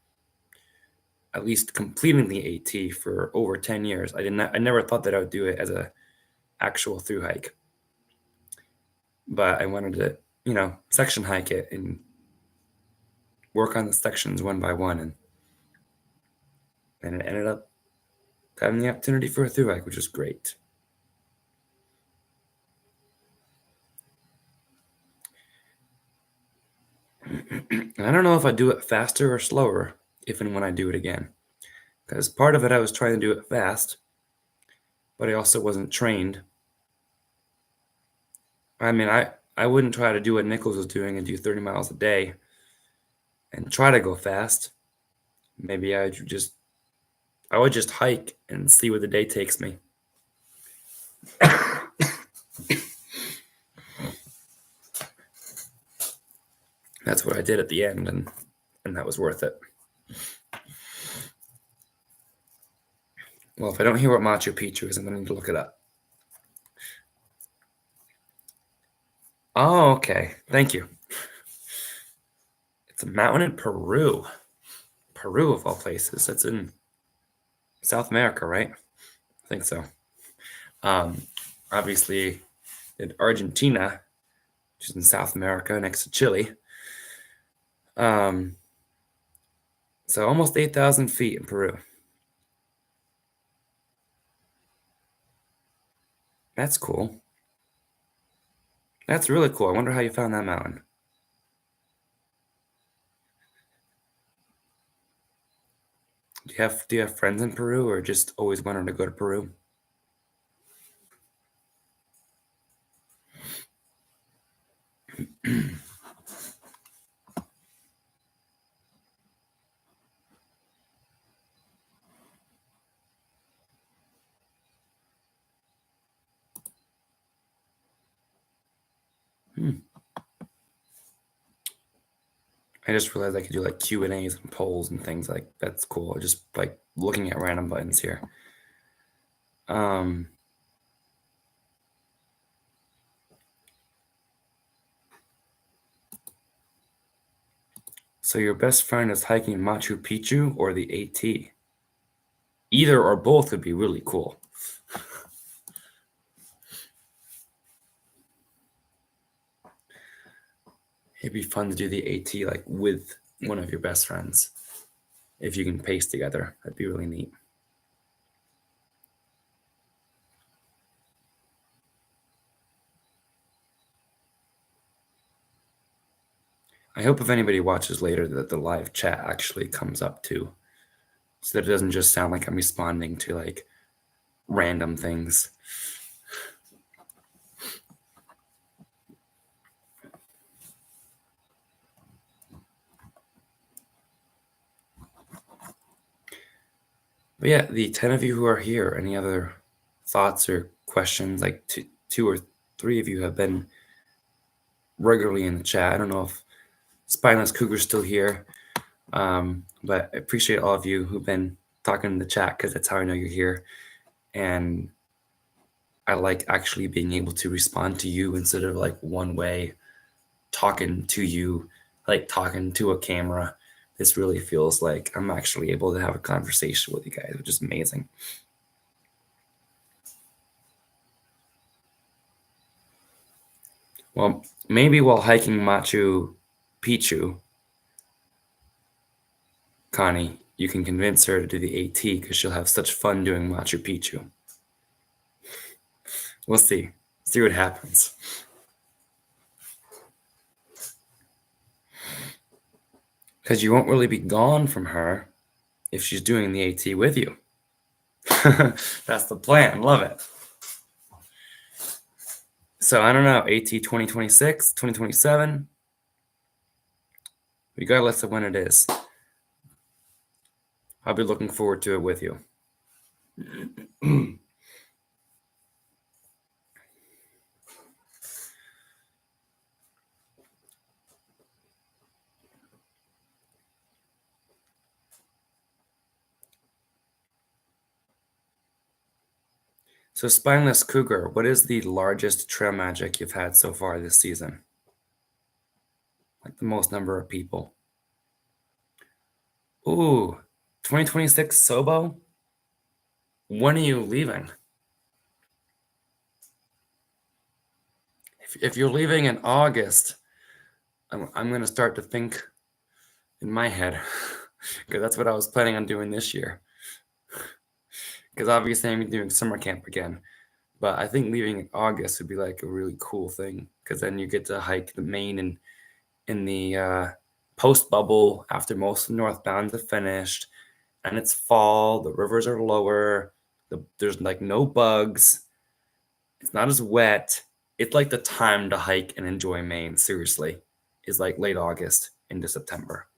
at least completing the AT for over 10 years. I never thought that I would do it as a actual through hike. But I wanted to, section hike it and work on the sections one by one, and it ended up having the opportunity for a through hike, which was great. I don't know if I do it faster or slower if and when I do it again, because part of it I was trying to do it fast, but I also wasn't trained. I mean, I wouldn't try to do what Nichols was doing and do 30 miles a day and try to go fast. Maybe I would just hike and see where the day takes me. That's what I did at the end, and that was worth it. Well, if I don't hear what Machu Picchu is, I'm going to need to look it up. Oh, okay. Thank you. It's a mountain in Peru. Peru, of all places. That's in South America, right? I think so. Obviously, in Argentina, which is in South America next to Chile. So almost 8,000 feet in Peru. That's cool. That's really cool. I wonder how you found that mountain. Do you have friends in Peru, or just always wanted to go to Peru? Hmm. I just realized I could do like Q&As and polls and things like that's cool. Just like looking at random buttons here. Um, so your best friend is hiking Machu Picchu or the AT? Either or both would be really cool. It'd be fun to do the AT like with one of your best friends. If you can pace together, that'd be really neat. I hope if anybody watches later that the live chat actually comes up too, so that it doesn't just sound like I'm responding to like random things. But yeah, the 10 of you who are here, any other thoughts or questions? Like two or three of you have been regularly in the chat. I don't know if Spineless Cougar's still here, but I appreciate all of you who've been talking in the chat because that's how I know you're here. And I like actually being able to respond to you instead of like one way talking to you, like talking to a camera. This really feels like I'm actually able to have a conversation with you guys, which is amazing. Well, maybe while hiking Machu Picchu, Connie, you can convince her to do the AT because she'll have such fun doing Machu Picchu. We'll see. See what happens. Because you won't really be gone from her if she's doing the AT with you. That's the plan. Love it. So I don't know, AT 2026, 2027. Regardless of when it is, I'll be looking forward to it with you. So Spineless Cougar, what is the largest trail magic you've had so far this season? Like the most number of people. Ooh, 2026 Sobo? When are you leaving? If you're leaving in August, I'm going to start to think in my head, because that's what I was planning on doing this year. Because obviously I'm doing summer camp again. But I think leaving in August would be like a really cool thing, because then you get to hike the main and in the post bubble after most of the northbounds are finished, and it's fall. The rivers are lower. There's like no bugs. It's not as wet. It's like the time to hike and enjoy Maine. Seriously, is like late August into September.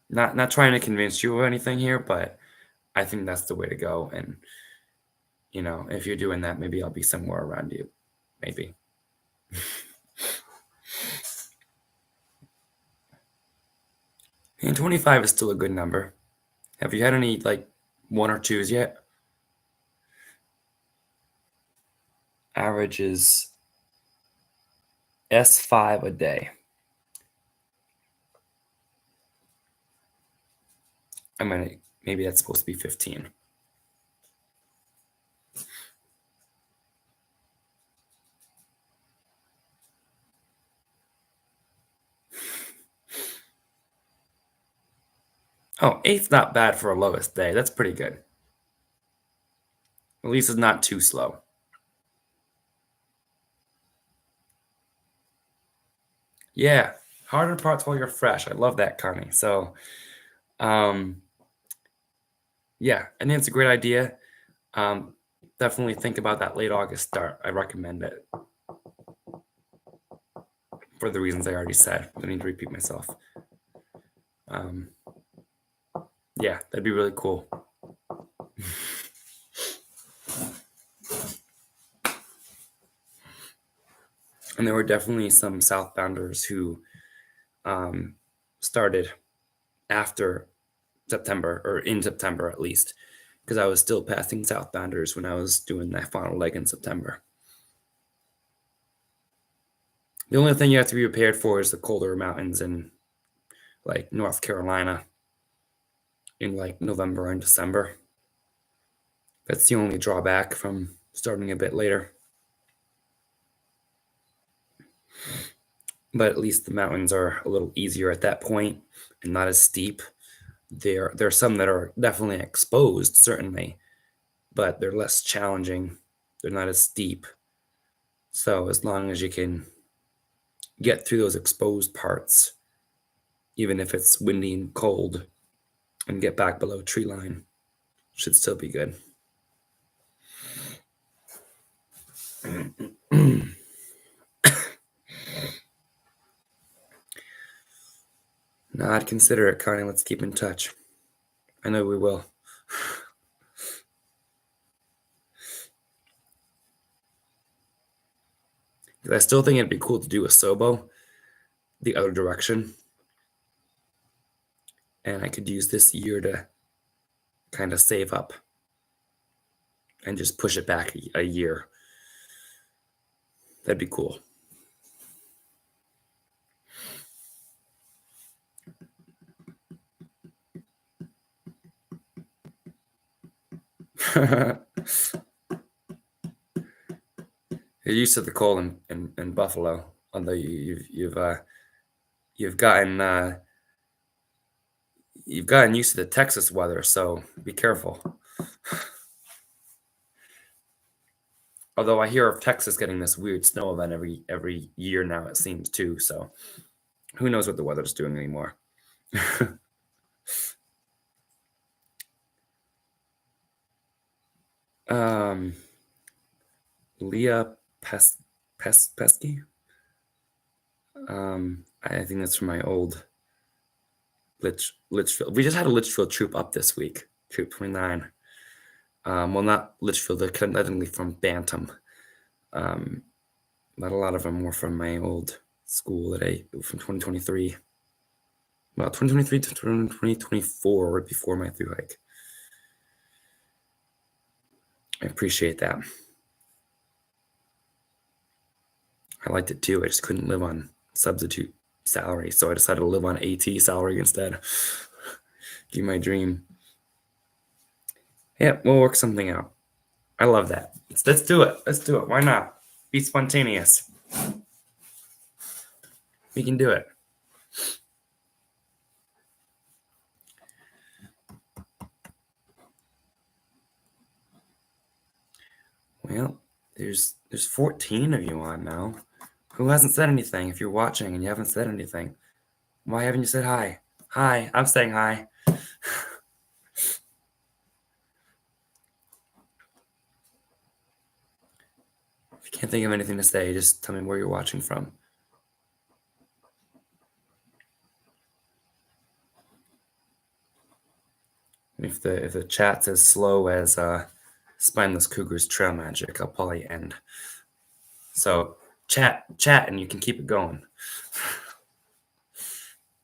Not trying to convince you of anything here, but I think that's the way to go. And if you're doing that, maybe I'll be somewhere around you. Maybe. And 25 is still a good number. Have you had any like one or twos yet? Average is S5 a day. I mean, maybe that's supposed to be 15. Oh, eighth's not bad for a lowest day. That's pretty good. At least it's not too slow. Yeah, harder parts while you're fresh. I love that, Connie. So, um, yeah, I think it's a great idea. Um, Definitely think about that late August start. I recommend it for the reasons I already said. I need to repeat myself. Um, yeah, that'd be really cool. And there were definitely some southbounders who started after September, or in September at least, because I was still passing southbounders when I was doing that final leg in September. The only thing you have to be prepared for is the colder mountains in like North Carolina in like November and December. That's the only drawback from starting a bit later. But at least the mountains are a little easier at that point and not as steep. There are some that are definitely exposed, certainly, but they're less challenging. They're not as steep. So as long as you can get through those exposed parts, even if it's windy and cold, and get back below tree line, should still be good. No, I'd consider it, Connie. Let's keep in touch. I know we will. 'Cause I still think it'd be cool to do a Sobo the other direction. And I could use this year to kind of save up and just push it back a year. That'd be cool. You're used to the cold in Buffalo, although you've gotten used to the Texas weather, so be careful. Although I hear of Texas getting this weird snow event every year now, it seems too. So who knows what the weather's doing anymore? um, Leah Pesky. I think that's from my old Litchfield. We just had a Litchfield troop up this week, Troop 29. Well, not Litchfield, they're technically from Bantam. But a lot of them were from my old school from 2023. Well, 2023 to 2024, right before my through hike. I appreciate that. I liked it too. I just couldn't live on substitute salary, so I decided to live on AT salary instead. Give my dream. Yeah, we'll work something out. I love that. Let's do it. Let's do it. Why not? Be spontaneous. We can do it. Well, there's 14 of you on now. Who hasn't said anything? If you're watching and you haven't said anything, why haven't you said hi? Hi, I'm saying hi. If you can't think of anything to say, just tell me where you're watching from. If the chat's as slow as Spineless Cougar's Trail Magic, I'll probably end. So chat, and you can keep it going.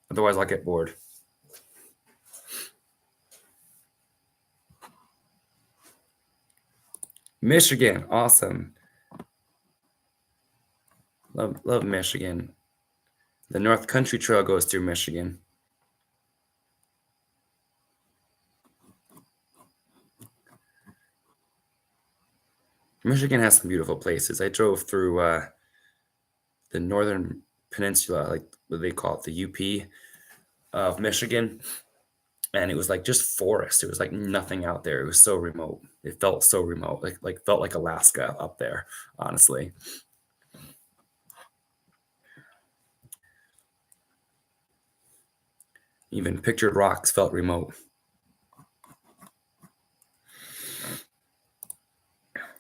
Otherwise, I'll get bored. Michigan, awesome. Love Michigan. The North Country Trail goes through Michigan. Michigan has some beautiful places. I drove through the northern peninsula, like what they call it, the UP of Michigan. and it was like just forest. It was like nothing out there. It was so remote. It felt so remote, like felt like Alaska up there, honestly. Even pictured rocks felt remote.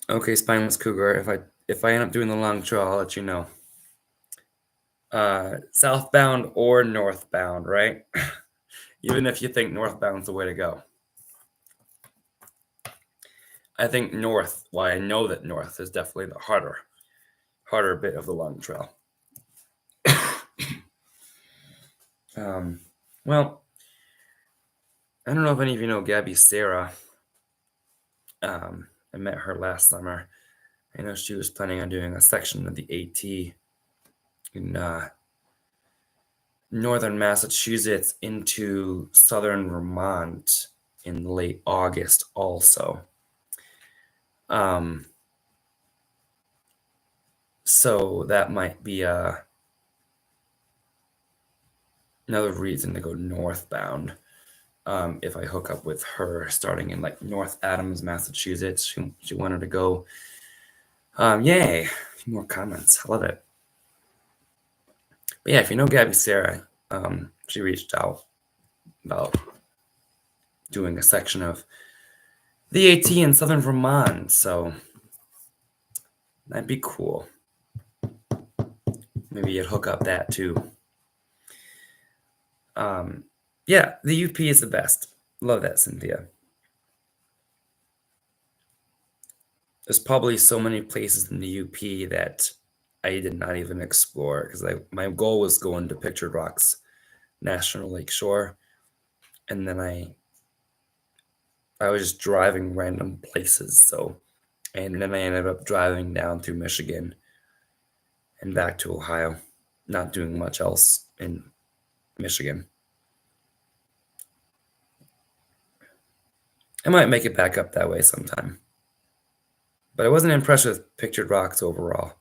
Okay, spineless cougar. If I end up doing the long trail, I'll let you know. Southbound or northbound, right? Even if you think northbound's the way to go. I think north. Well, I know that north is definitely the harder bit of the long trail. Well, I don't know if any of you know Gabby Sarah. I met her last summer. I know she was planning on doing a section of the AT in northern Massachusetts into southern Vermont in late August also. So that might be another reason to go northbound. If I hook up with her starting in like North Adams, Massachusetts, she wanted to go. Yay! More comments. I love it. But yeah, if you know Gabby Sarah, she reached out about doing a section of the AT in southern Vermont, so that'd be cool. Maybe you'd hook up that too. Yeah, the UP is the best. Love that, Cynthia. There's probably so many places in the UP that I did not even explore because my goal was going to Pictured Rocks National Lake Shore, and then I was just driving random places. So, and then I ended up driving down through Michigan and back to Ohio, not doing much else in Michigan. I might make it back up that way sometime. But I wasn't impressed with Pictured Rocks overall.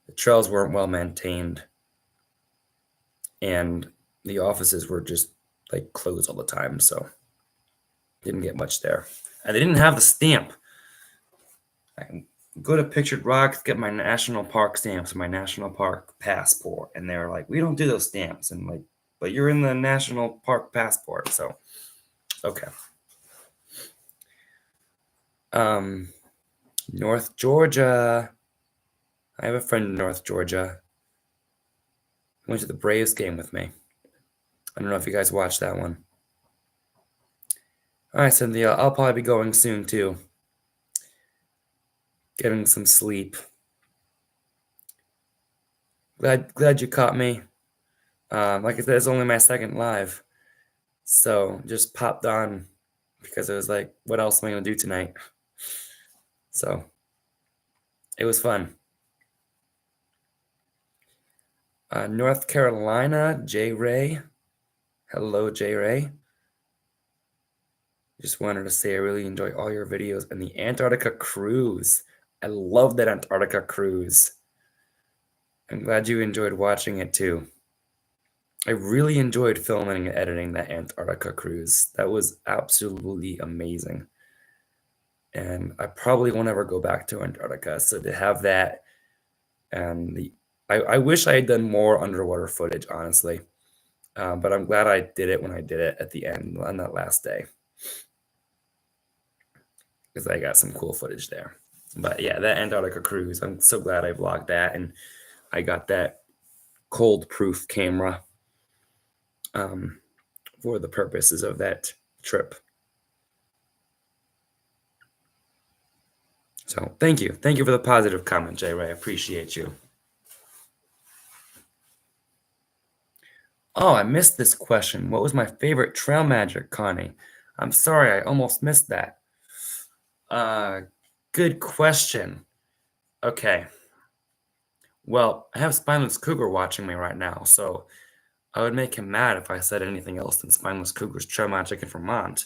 The trails weren't well maintained, and the offices were just like closed all the time, so didn't get much there. And they didn't have the stamp. I can go to Pictured Rocks, get my national park stamps, my national park passport, and they were like, "We don't do those stamps," and like, "But you're in the national park passport," so okay. North Georgia. I have a friend in North Georgia. He went to the Braves game with me. I don't know if you guys watched that one. All right, Cynthia, I'll probably be going soon too. Getting some sleep. Glad you caught me. Like I said, it's only my second live, so just popped on because it was like, what else am I gonna do tonight? So it was fun. North Carolina, J Ray. Hello, J Ray. Just wanted to say I really enjoy all your videos and the Antarctica cruise. I love that Antarctica cruise. I'm glad you enjoyed watching it too. I really enjoyed filming and editing that Antarctica cruise. That was absolutely amazing. And I probably won't ever go back to Antarctica. So to have that and I wish I had done more underwater footage, honestly. But I'm glad I did it when I did it at the end on that last day. Because I got some cool footage there. But yeah, that Antarctica cruise, I'm so glad I vlogged that. And I got that cold proof camera for the purposes of that trip. So thank you. Thank you for the positive comment, J Ray. I appreciate you. Oh, I missed this question. What was my favorite trail magic, Connie? I'm sorry, I almost missed that. Good question. Okay. Well, I have Spineless Cougar watching me right now, so I would make him mad if I said anything else than Spineless Cougar's trail magic in Vermont.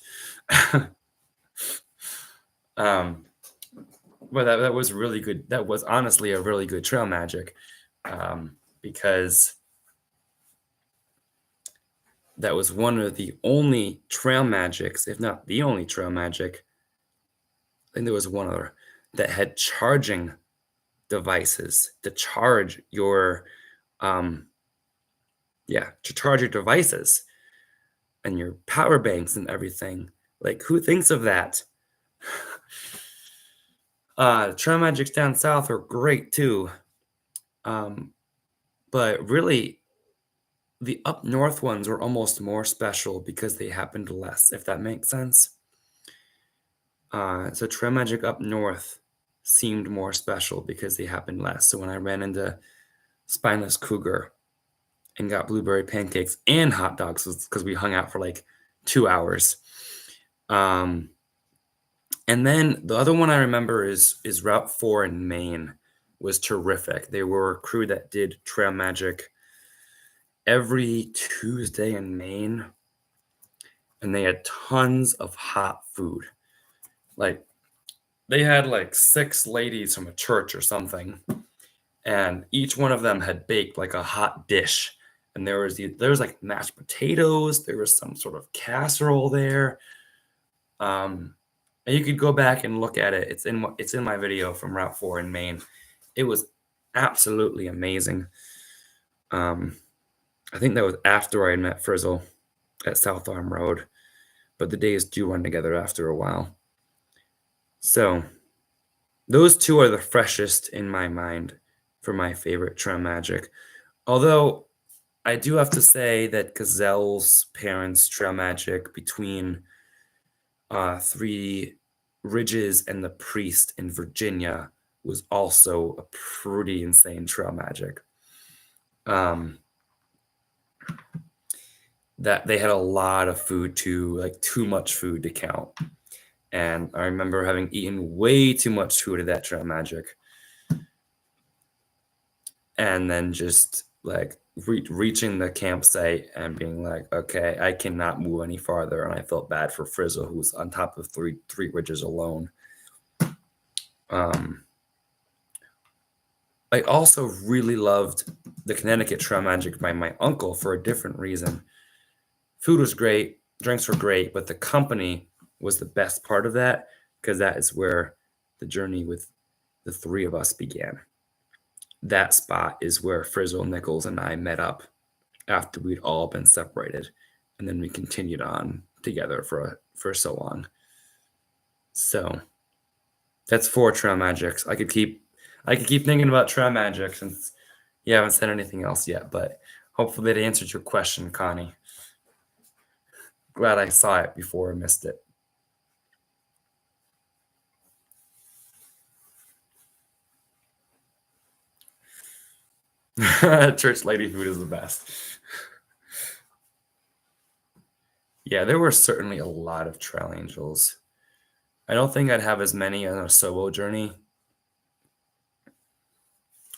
Well, that was really good. That was honestly a really good trail magic, because that was one of the only trail magics, if not the only trail magic. I think there was one other that had charging devices to charge your um to charge your devices and your power banks and everything. Like, who thinks of that? Trail magics down south are great too. Um, but really, the up north ones were almost more special because they happened less, if that makes sense. So trail magic up north seemed more special because they happened less. So when I ran into spineless cougar and got blueberry pancakes and hot dogs, because we hung out for like 2 hours. Um, and then the other one I remember is Route 4 in Maine was terrific. They were a crew that did trail magic every Tuesday in Maine, and they had tons of hot food. Like, they had like 6 ladies from a church or something, and each one of them had baked like a hot dish. And there was like mashed potatoes, there was some sort of casserole there. And you could go back and look at it. It's in my video from Route 4 in Maine. It was absolutely amazing. I think that was after I had met Frizzle at South Arm Road, but the days do run together after a while. So those two are the freshest in my mind for my favorite trail magic. Although I do have to say that Gazelle's parents' trail magic between Three Ridges and the Priest in Virginia was also a pretty insane trail magic. That they had a lot of food too, like too much food to count. And I remember having eaten way too much food at that trail magic. And then just like reaching the campsite and being like, okay, I cannot move any farther. And I felt bad for Frizzle, who was on top of three ridges alone. I also really loved the Connecticut Trail Magic by my uncle for a different reason. Food was great, drinks were great, but the company was the best part of that, because that is where the journey with the three of us began. That spot is where Frizzle, Nichols, and I met up after we'd all been separated, and then we continued on together for so long. So that's 4 trail magics. I could keep thinking about trail magic since you haven't said anything else yet, but hopefully it answered your question, Connie. Glad I saw it before I missed it. Church lady food is the best. Yeah, there were certainly a lot of trail angels. I don't think I'd have as many on a solo journey.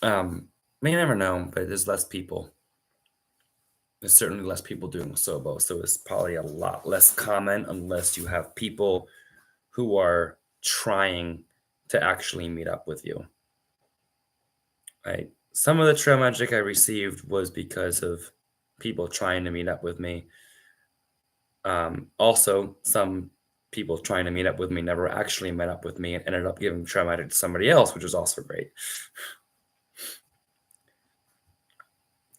May never know, but there's less people. There's certainly less people doing solo, so it's probably a lot less common unless you have people who are trying to actually meet up with you. Right? Some of the trail magic I received was because of people trying to meet up with me. Also, some people trying to meet up with me never actually met up with me and ended up giving trail magic to somebody else, which was also great.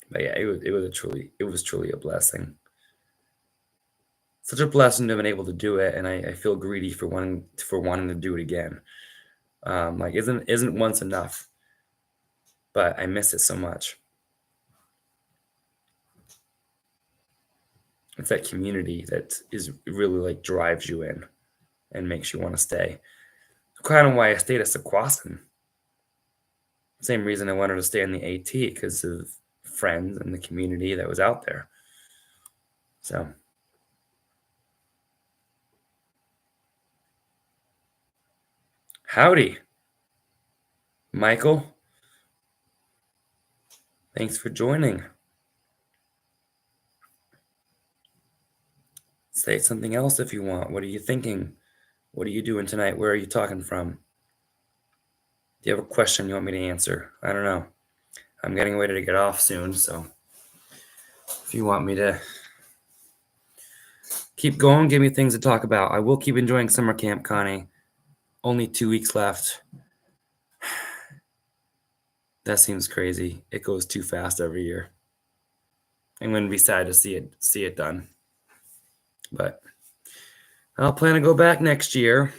But yeah, it was truly a blessing. Such a blessing to have been able to do it, and I feel greedy for wanting to do it again. Like isn't once enough, but I miss it so much. It's that community that is really like drives you in and makes you want to stay. Kind of why I stayed at Sequasin. Same reason I wanted to stay in the AT, because of friends and the community that was out there. So howdy, Michael. Thanks for joining. Say something else if you want. What are you thinking? What are you doing tonight? Where are you talking from? Do you have a question you want me to answer? I don't know. I'm getting ready to get off soon, so if you want me to keep going. Give me things to talk about. I will keep enjoying summer camp, Connie. Only 2 weeks left. That seems crazy. It goes too fast every year. I'm going to be sad to see it done. But I'll plan to go back next year.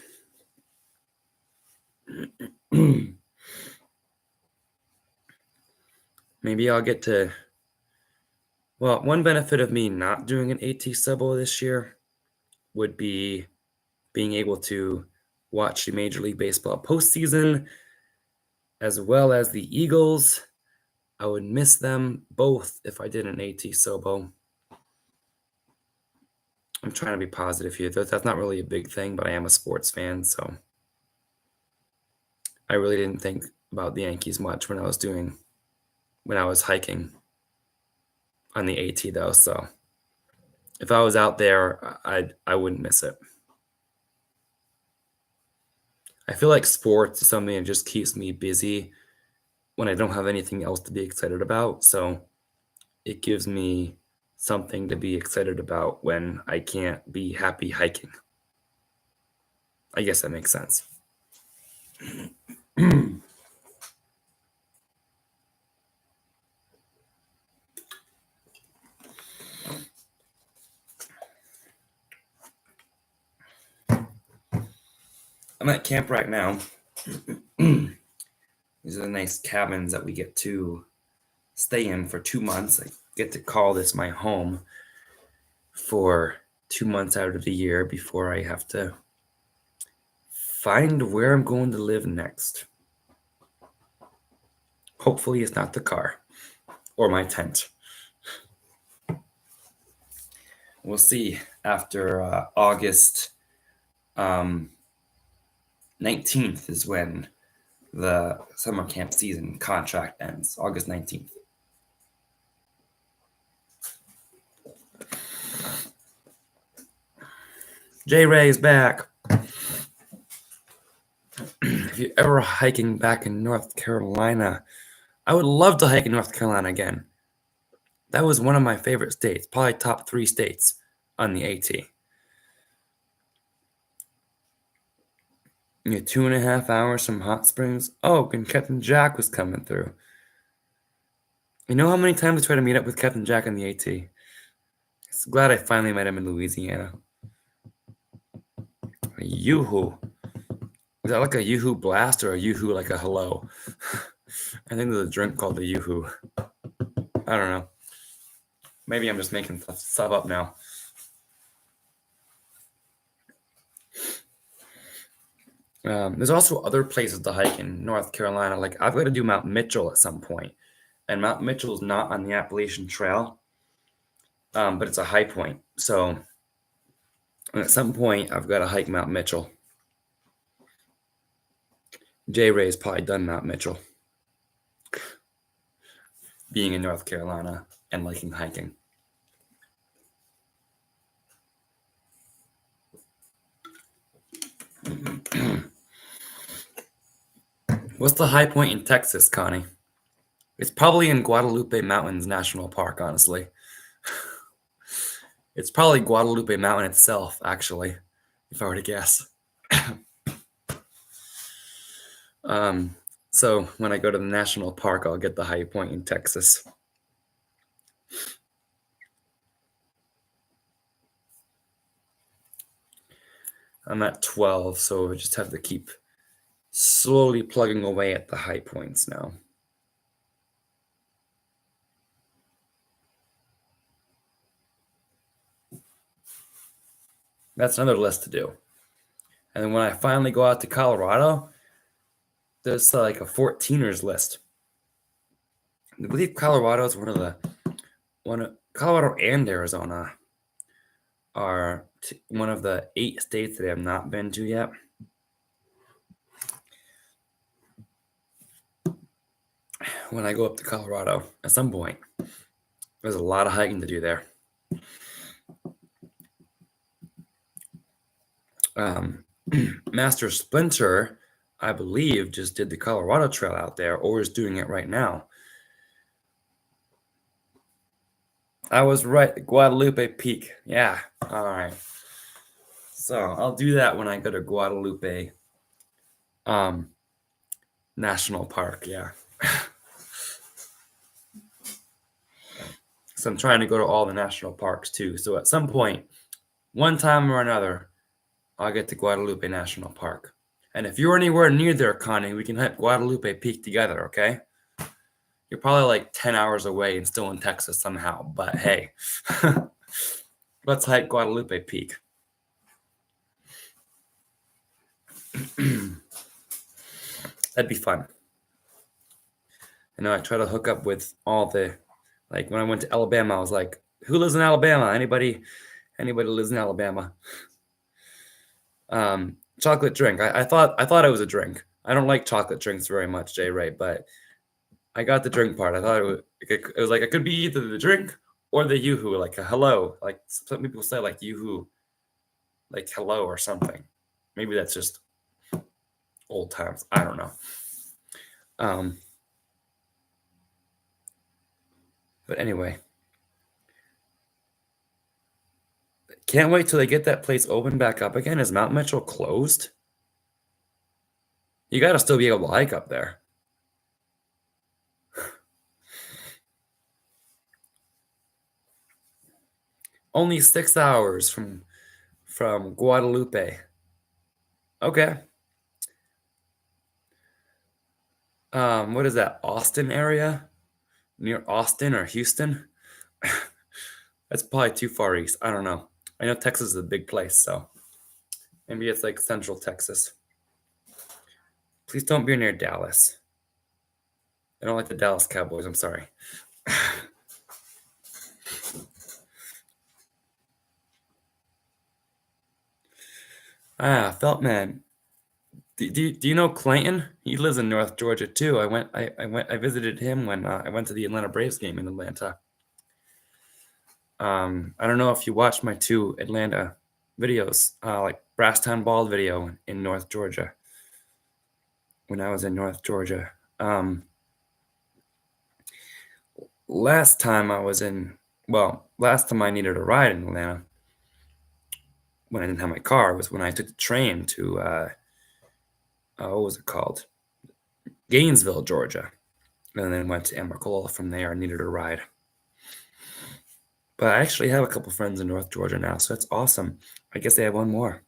Maybe I'll get to... Well, one benefit of me not doing an AT Subo this year would be being able to watch the Major League Baseball postseason, as well as the Eagles. I would miss them both if I did an AT Subo. I'm trying to be positive here. That's not really a big thing, but I am a sports fan, so I really didn't think about the Yankees much when I was hiking on the AT though. So if I was out there, I wouldn't miss it. I feel like sports is something that just keeps me busy when I don't have anything else to be excited about. So it gives me something to be excited about when I can't be happy hiking. I guess that makes sense. I'm at camp right now. These are the nice cabins that we get to stay in for 2 months. I get to call this my home for 2 months out of the year before I have to find where I'm going to live next. Hopefully it's not the car or my tent. We'll see after August 19th is when the summer camp season contract ends. August 19th. J Ray is back. If you're ever hiking back in North Carolina, I would love to hike in North Carolina again. That was one of my favorite states, probably top 3 states on the AT. You're 2.5 hours from Hot Springs. Oh, and Captain Jack was coming through. You know how many times I tried to meet up with Captain Jack on the AT? I'm glad I finally met him in Louisiana. A Yoo-hoo. Is that like a Yoo-hoo blast or a Yoo-hoo like a hello? I think there's a drink called the Yoo-hoo. I don't know. Maybe I'm just making stuff up now. There's also other places to hike in North Carolina. Like I've got to do Mount Mitchell at some point. And Mount Mitchell is not on the Appalachian Trail, but it's a high point. So at some point, I've got to hike Mount Mitchell. J Ray's probably done Mount Mitchell, being in North Carolina and liking hiking. What's the high point in Texas, Connie? It's probably in Guadalupe Mountains National Park, honestly. It's probably Guadalupe Mountain itself, actually, if I were to guess. So when I go to the national park, I'll get the high point in Texas. I'm at 12, so I just have to keep slowly plugging away at the high points now. That's another list to do. And then when I finally go out to Colorado, there's like a 14ers list. I believe Colorado is Colorado and Arizona are one of the 8 states that I have not been to yet. When I go up to Colorado at some point, there's a lot of hiking to do there. Master Splinter, I believe, just did the Colorado Trail out there, or is doing it right now. I was right. Guadalupe Peak. Yeah. All right. So I'll do that when I go to Guadalupe um, National Park. Yeah. So I'm trying to go to all the national parks too. So at some point, one time or another, I'll get to Guadalupe National Park. And if you're anywhere near there, Connie, we can hit Guadalupe Peak together, okay? You're probably like 10 hours away and still in Texas somehow, but hey, let's hike Guadalupe Peak. That'd be fun. I know I try to hook up with all the, like when I went to Alabama, I was like, who lives in Alabama? Anybody lives in Alabama? Chocolate drink. I thought it was a drink. I don't like chocolate drinks very much, Jay Ray, but I got the drink part. I thought it was like it could be either the drink or the yoo-hoo, like a hello. Like some people say like yoo-hoo, like hello or something. Maybe that's just old times. I don't know. But anyway, can't wait till they get that place open back up again. Is Mount Mitchell closed? You got to still be able to hike up there. Only 6 hours from Guadalupe. Okay. What is that? Austin area? Near Austin or Houston? That's probably too far east. I don't know. I know Texas is a big place, so maybe it's like Central Texas. Please don't be near Dallas. I don't like the Dallas Cowboys. I'm sorry. Feltman. Do you know Clayton? He lives in North Georgia too. I visited him when I went to the Atlanta Braves game in Atlanta. I don't know if you watched my 2 Atlanta videos, like Brasstown Ball video in North Georgia. When I was in North Georgia, last time I needed a ride in Atlanta when I didn't have my car was when I took the train to what was it called? Gainesville, Georgia, and then went to Amarillo from there. I needed a ride. But I actually have a couple friends in North Georgia now, so that's awesome. I guess they have one more.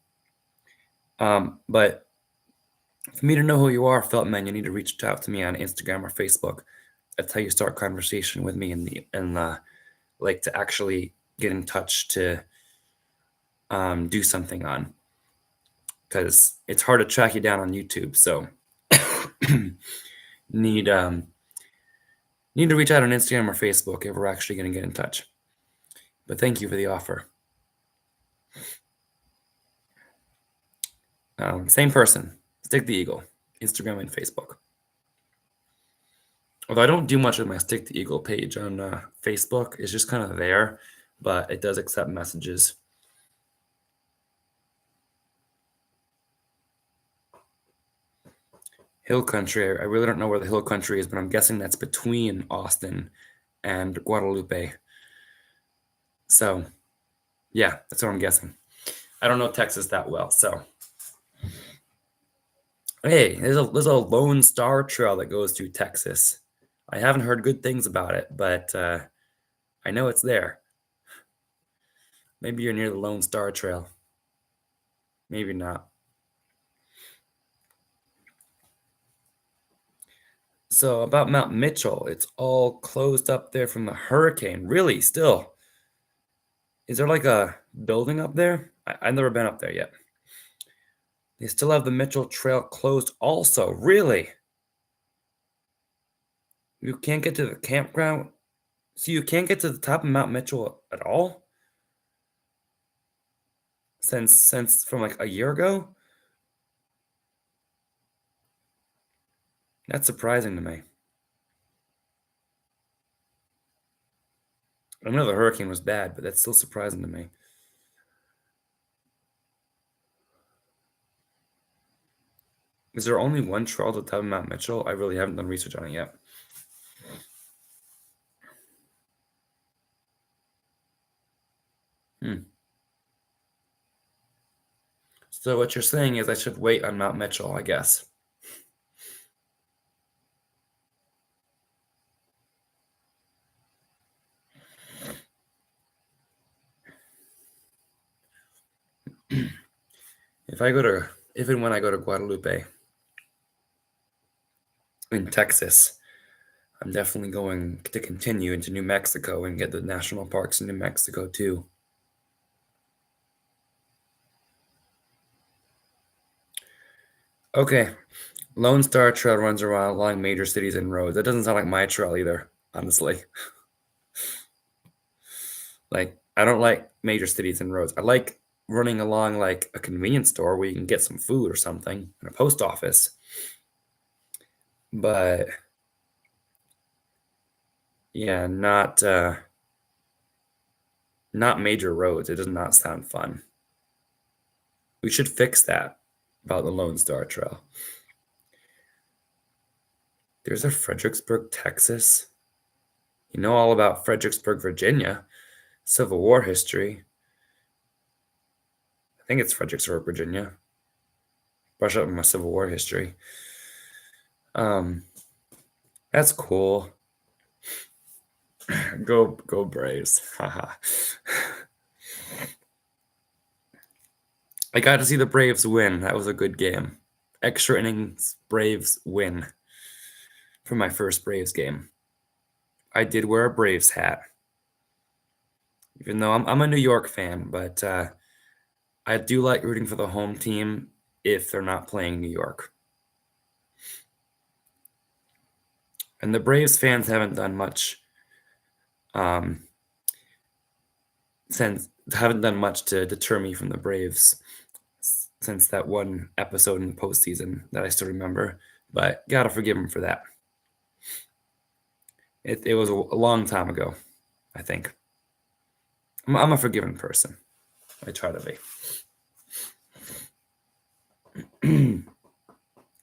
But for me to know who you are, Feltman, you need to reach out to me on Instagram or Facebook. That's how you start conversation with me and like to actually get in touch to do something on, because it's hard to track you down on YouTube. So need to reach out on Instagram or Facebook if we're actually going to get in touch. But thank you for the offer. Same person, Stick the Eagle, Instagram and Facebook. Although I don't do much with my Stick the Eagle page on Facebook. It's just kind of there, but it does accept messages. Hill Country. I really don't know where the Hill Country is, but I'm guessing that's between Austin and Guadalupe. So, yeah, that's what I'm guessing. I don't know Texas that well, so. Hey, there's a Lone Star Trail that goes through Texas. I haven't heard good things about it, but I know it's there. Maybe you're near the Lone Star Trail. Maybe not. So about Mount Mitchell, it's all closed up there from the hurricane. Really, still? Is there like a building up there? I've never been up there yet. They still have the Mitchell Trail closed also. Really? You can't get to the campground? So you can't get to the top of Mount Mitchell at all? Since from like a year ago? That's surprising to me. I know the hurricane was bad, but that's still surprising to me. Is there only one trail to the top of Mount Mitchell? I really haven't done research on it yet. So what you're saying is I should wait on Mount Mitchell, I guess. If and when I go to Guadalupe in Texas, I'm definitely going to continue into New Mexico and get the national parks in New Mexico too. Okay, Lone Star Trail runs around along major cities and roads. That doesn't sound like my trail either, honestly. Like, I don't like major cities and roads. I like running along like a convenience store where you can get some food or something, and a post office. But yeah, not major roads. It does not sound fun. We should fix that about the Lone Star Trail. There's a Fredericksburg, Texas. You know all about Fredericksburg, Virginia. Civil War history. I think it's Fredericksburg, Virginia. Brush up on my Civil War history. That's cool. Go Braves. Haha. I got to see the Braves win. That was a good game. Extra innings Braves win for my first Braves game. I did wear a Braves hat. Even though I'm a New York fan, but I do like rooting for the home team if they're not playing New York. And the Braves fans haven't done much to deter me from the Braves since that one episode in the postseason that I still remember. But gotta forgive them for that. It was a long time ago, I think. I'm a forgiving person. I try to be.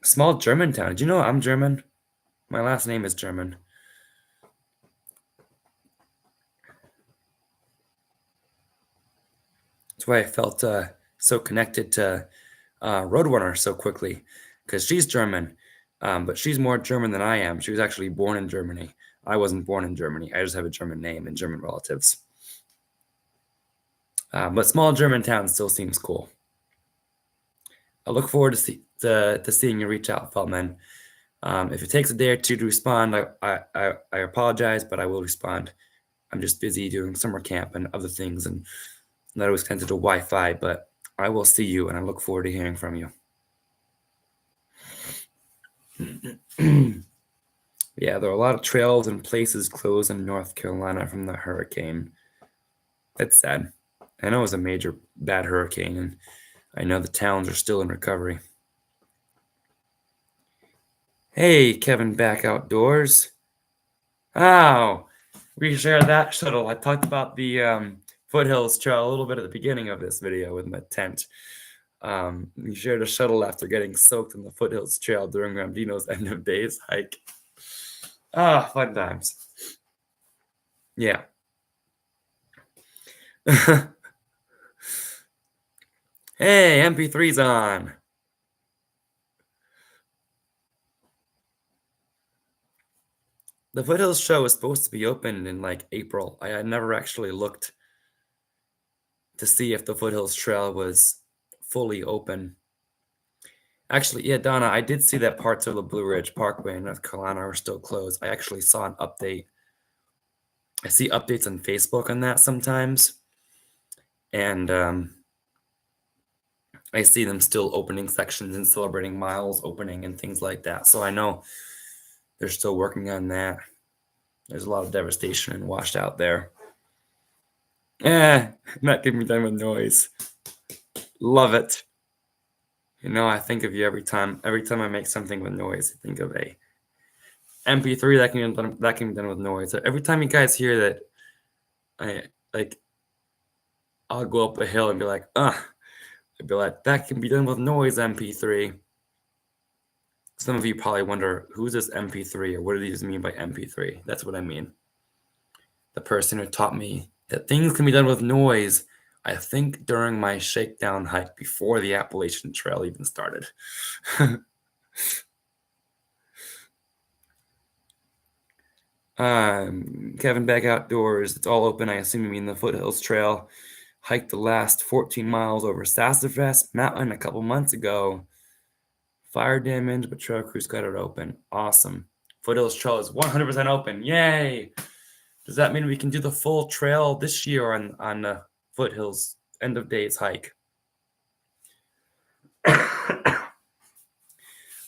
Small German town. Did you know I'm German? My last name is German. That's why I felt so connected to Roadrunner so quickly, because she's German, but she's more German than I am. She was actually born in Germany. I wasn't born in Germany. I just have a German name and German relatives. But small German town still seems cool. I look forward to seeing you reach out, Feldman. If it takes a day or two to respond, I apologize, but I will respond. I'm just busy doing summer camp and other things, and not always connected to Wi-Fi, but I will see you, and I look forward to hearing from you. Yeah, there are a lot of trails and places closed in North Carolina from the hurricane. That's sad. I know it was a major bad hurricane, and I know the towns are still in recovery. Hey, Kevin back outdoors. Oh, we shared that shuttle. I talked about the Foothills Trail a little bit at the beginning of this video with my tent. We shared a shuttle after getting soaked in the Foothills Trail during Ramdino's end of days hike. Ah, fun times. Yeah. Hey, MP3's on. The Foothills show was supposed to be open in like April. I had never actually looked to see if the Foothills Trail was fully open. Actually, yeah, Donna, I did see that parts of the Blue Ridge Parkway in North Carolina are still closed. I actually saw an update. I see updates on Facebook on that sometimes. And I see them still opening sections and celebrating miles opening and things like that. So I know they're still working on that. There's a lot of devastation and washed out there. Not getting me done with noise. Love it. You know, I think of you every time. Every time I make something with noise, I think of a MP3 that can be done with noise. So every time you guys hear that, I'll go up a hill and be like, I'd be like, that can be done with noise, MP3. Some of you probably wonder, who's this MP3 or what do these mean by MP3? That's what I mean. The person who taught me that things can be done with noise. I think during my shakedown hike before the Appalachian Trail even started. Kevin Beck Outdoors. It's all open. I assume you mean the Foothills Trail. Hiked the last 14 miles over Sassafras Mountain a couple months ago. Fire damage, but trail crews got it open. Awesome. Foothills Trail is 100% open. Yay! Does that mean we can do the full trail this year on the Foothills end of days hike?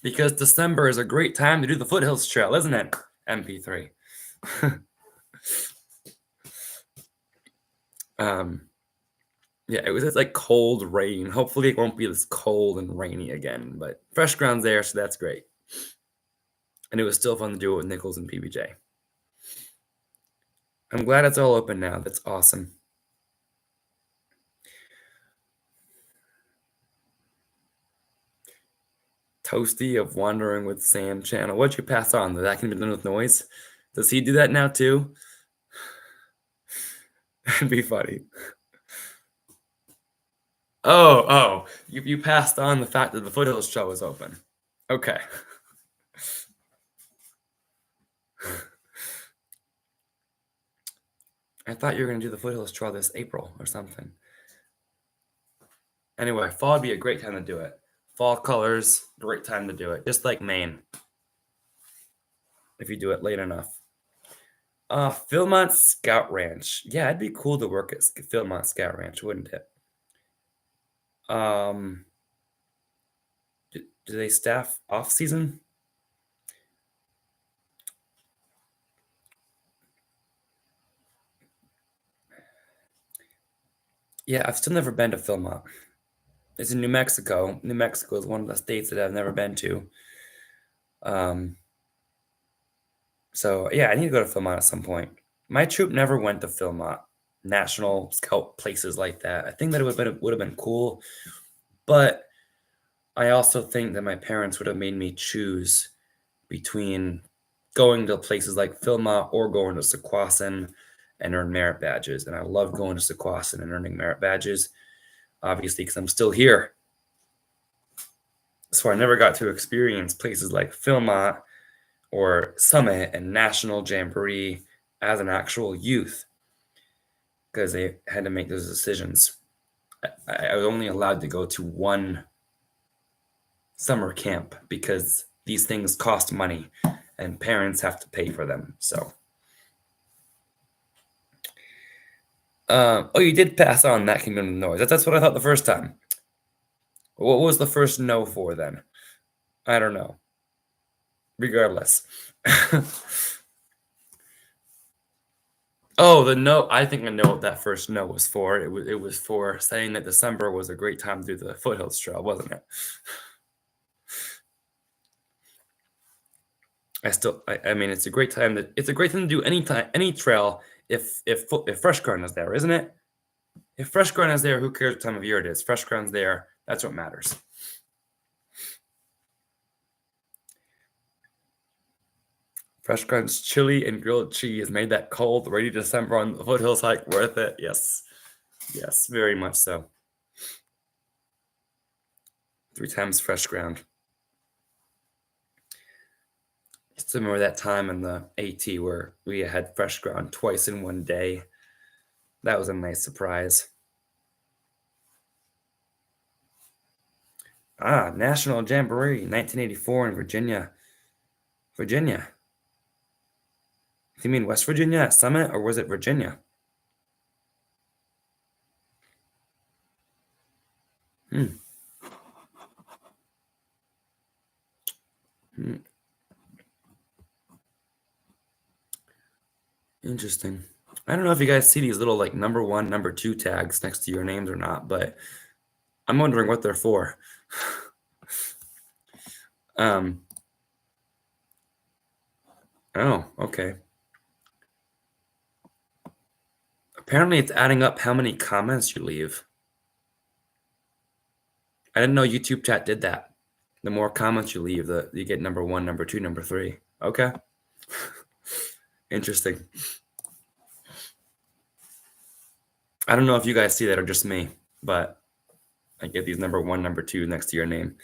Because December is a great time to do the Foothills Trail, isn't it? MP3. Yeah, it was like cold rain. Hopefully it won't be this cold and rainy again, but fresh ground's there, so that's great. And it was still fun to do it with Nichols and PBJ. I'm glad it's all open now. That's awesome. Toasty of Wandering with Sam channel. What'd you pass on? That can be done with noise? Does he do that now too? That'd be funny. Oh, you passed on the fact that the Foothills Trail was open. Okay. I thought you were going to do the Foothills Trail this April or something. Anyway, fall would be a great time to do it. Fall colors, great time to do it. Just like Maine, if you do it late enough. Philmont Scout Ranch. Yeah, it'd be cool to work at Philmont Scout Ranch, wouldn't it? Do they staff off season? Yeah, I've still never been to Philmont. It's in New Mexico. New Mexico is one of the states that I've never been to. So yeah, I need to go to Philmont at some point. My troop never went to Philmont, national scout places like that. I think that it would have been cool, but I also think that my parents would have made me choose between going to places like Philmont or going to Sequoia and earn merit badges. And I love going to Sequoia and earning merit badges, obviously, because I'm still here. So I never got to experience places like Philmont or Summit and National Jamboree as an actual youth because they had to make those decisions. I was only allowed to go to one summer camp because these things cost money and parents have to pay for them. So, you did pass on that Kingdom of Noise. That's what I thought the first time. What was the first no for then? I don't know. Regardless. Oh, the no. I think I know what that first no was for. It was for saying that December was a great time to do the Foothills Trail, wasn't it? I mean, it's a great time to do any trail if fresh ground is there, isn't it? If fresh ground is there, who cares what time of year it is? Fresh ground's there. That's what matters. Fresh ground's chili and grilled cheese made that cold, rainy December on the Foothills hike worth it. Yes, very much so. 3 times fresh ground. I still remember that time in the AT where we had fresh ground twice in one day. That was a nice surprise. National Jamboree, 1984 in Virginia. Virginia. Do you mean West Virginia at Summit, or was it Virginia? Interesting. I don't know if you guys see these little like number 1, number 2 tags next to your names or not, but I'm wondering what they're for. Oh, okay. Apparently it's adding up how many comments you leave. I didn't know YouTube chat did that. The more comments you leave, you get number 1, number 2, number 3. Okay. Interesting. I don't know if you guys see that or just me, but I get these number 1, number 2 next to your name.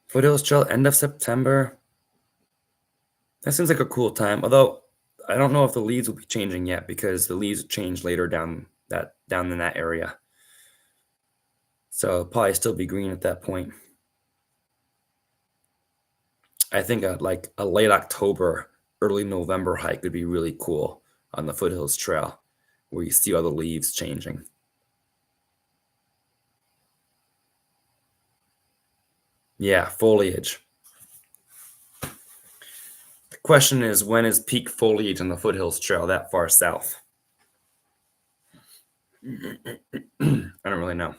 Foothills Trail, end of September. That seems like a cool time. Although I don't know if the leaves will be changing yet because the leaves change later down in that area. So it'll probably still be green at that point. I think like a late October, early November hike would be really cool on the Foothills Trail, where you see all the leaves changing. Yeah, foliage. The question is, when is peak foliage on the Foothills Trail that far south? I don't really know.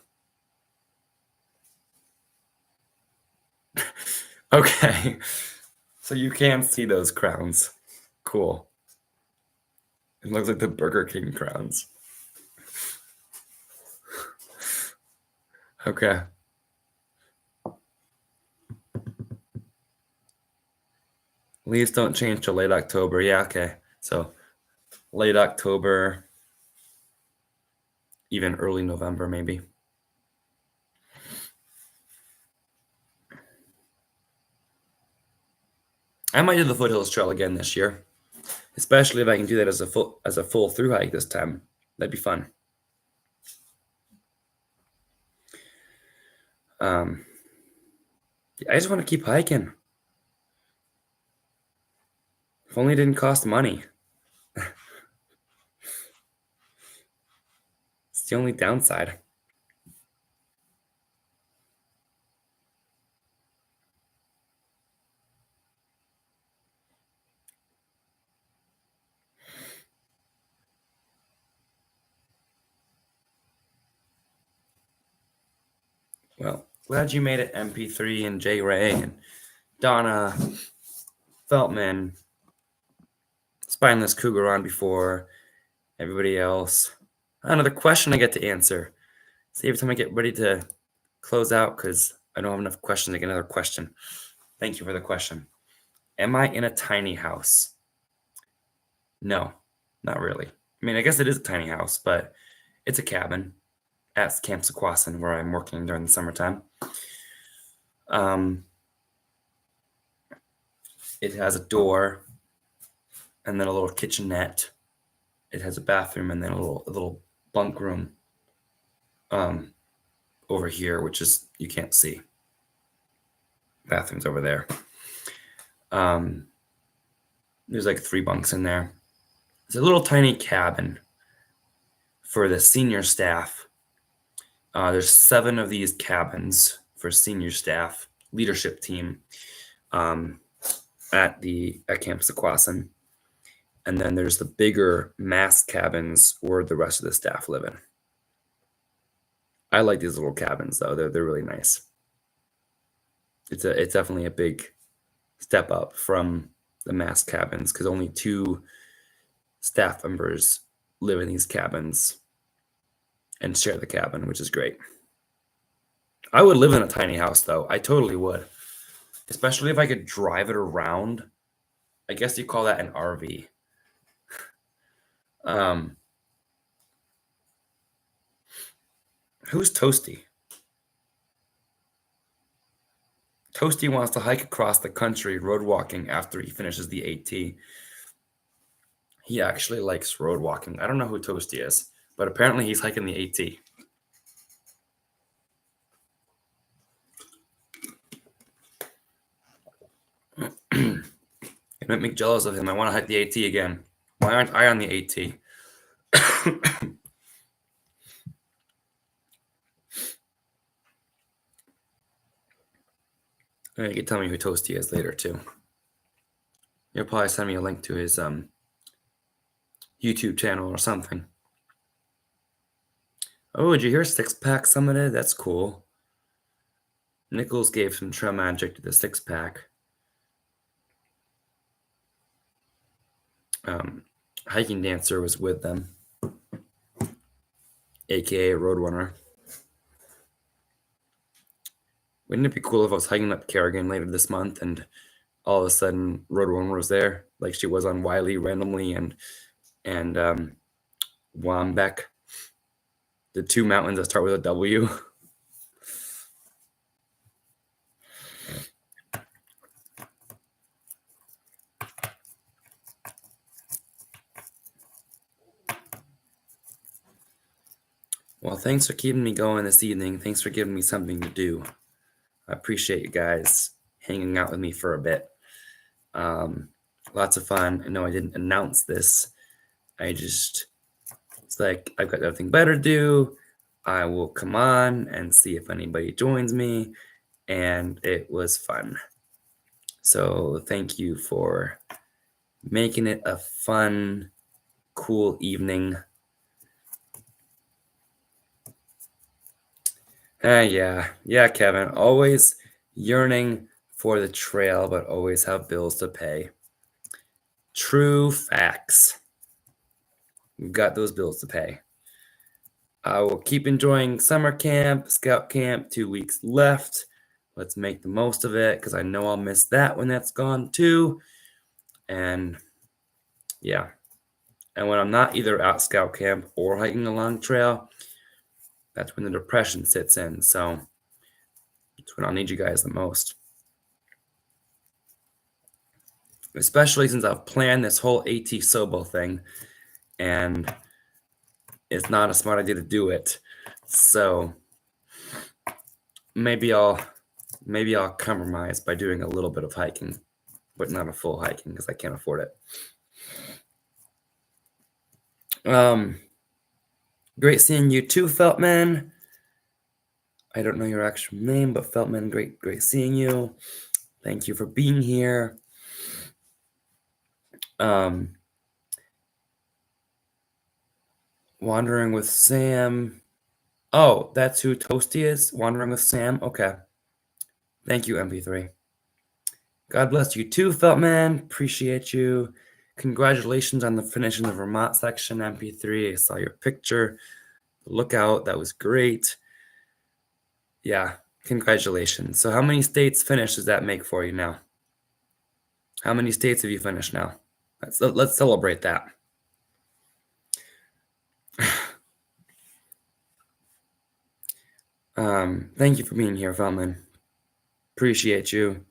Okay, so you can see those crowns. Cool. It looks like the Burger King crowns. Okay. Leaves don't change till late October. Yeah, okay. So late October, even early November, maybe. I might do the Foothills Trail again this year, especially if I can do that as a full through hike this time. That'd be fun. I just want to keep hiking. If only it didn't cost money. It's the only downside. Well, glad you made it, MP3 and J Ray and Donna Feltman. Spineless Cougar on before everybody else. Another question I get to answer. See, every time I get ready to close out because I don't have enough questions, I get another question. Thank you for the question. Am I in a tiny house? No, not really. I mean, I guess it is a tiny house, but it's a cabin at Camp Sequoia where I'm working during the summertime. It has a door and then a little kitchenette. It has a bathroom and then a little bunk room over here, which is you can't see. Bathroom's over there. There's like 3 bunks in there. It's a little tiny cabin for the senior staff. There's 7 of these cabins for senior staff leadership team at Camp Sequoia. And then there's the bigger mass cabins where the rest of the staff live in. I like these little cabins though; they're really nice. It's definitely a big step up from the mass cabins because only 2 staff members live in these cabins and share the cabin, which is great. I would live in a tiny house though. I totally would, especially if I could drive it around. I guess you call that an RV. Who's Toasty? Toasty wants to hike across the country road walking after he finishes the AT. He actually likes road walking. I don't know who Toasty is, but apparently he's hiking the AT. It might make me jealous of him. I want to hike the AT again. Why aren't I on the AT? You can tell me who Toasty is later too. You'll probably send me a link to his YouTube channel or something. Oh, did you hear Six Pack summited? That's cool. Nichols gave some trail magic to the Six Pack. Hiking Dancer was with them, aka Roadrunner. Wouldn't it be cool if I was hiking up Carrigain later this month and all of a sudden Roadrunner was there? like she was on Wiley randomly and Wambeck, the two mountains that start with a W. Well, thanks for keeping me going this evening. Thanks for giving me something to do. I appreciate you guys hanging out with me for a bit. Lots of fun. I know I didn't announce this. It's like, I've got nothing better to do. I will come on and see if anybody joins me. And it was fun. So thank you for making it a fun, cool evening. Yeah, Kevin. Always yearning for the trail, but always have bills to pay. True facts. We've got those bills to pay. I will keep enjoying summer camp, scout camp, 2 weeks left. Let's make the most of it because I know I'll miss that when that's gone too. And yeah. And when I'm not either at scout camp or hiking along trail, that's when the depression sits in. So it's when I'll need you guys the most. Especially since I've planned this whole AT Sobo thing and it's not a smart idea to do it. So maybe I'll compromise by doing a little bit of hiking, but not a full hiking because I can't afford it. Great seeing you too, Feltman. I don't know your actual name, but Feltman, great seeing you. Thank you for being here. Wandering with Sam. Oh, that's who Toasty is? Wandering with Sam? Okay. Thank you, MP3. God bless you too, Feltman. Appreciate you. Congratulations on the finishing the Vermont section, MP3. I saw your picture. Look out. That was great. Yeah, congratulations. So how many states finished does that make for you now? How many states have you finished now? Let's celebrate that. Thank you for being here, Feldman. Appreciate you.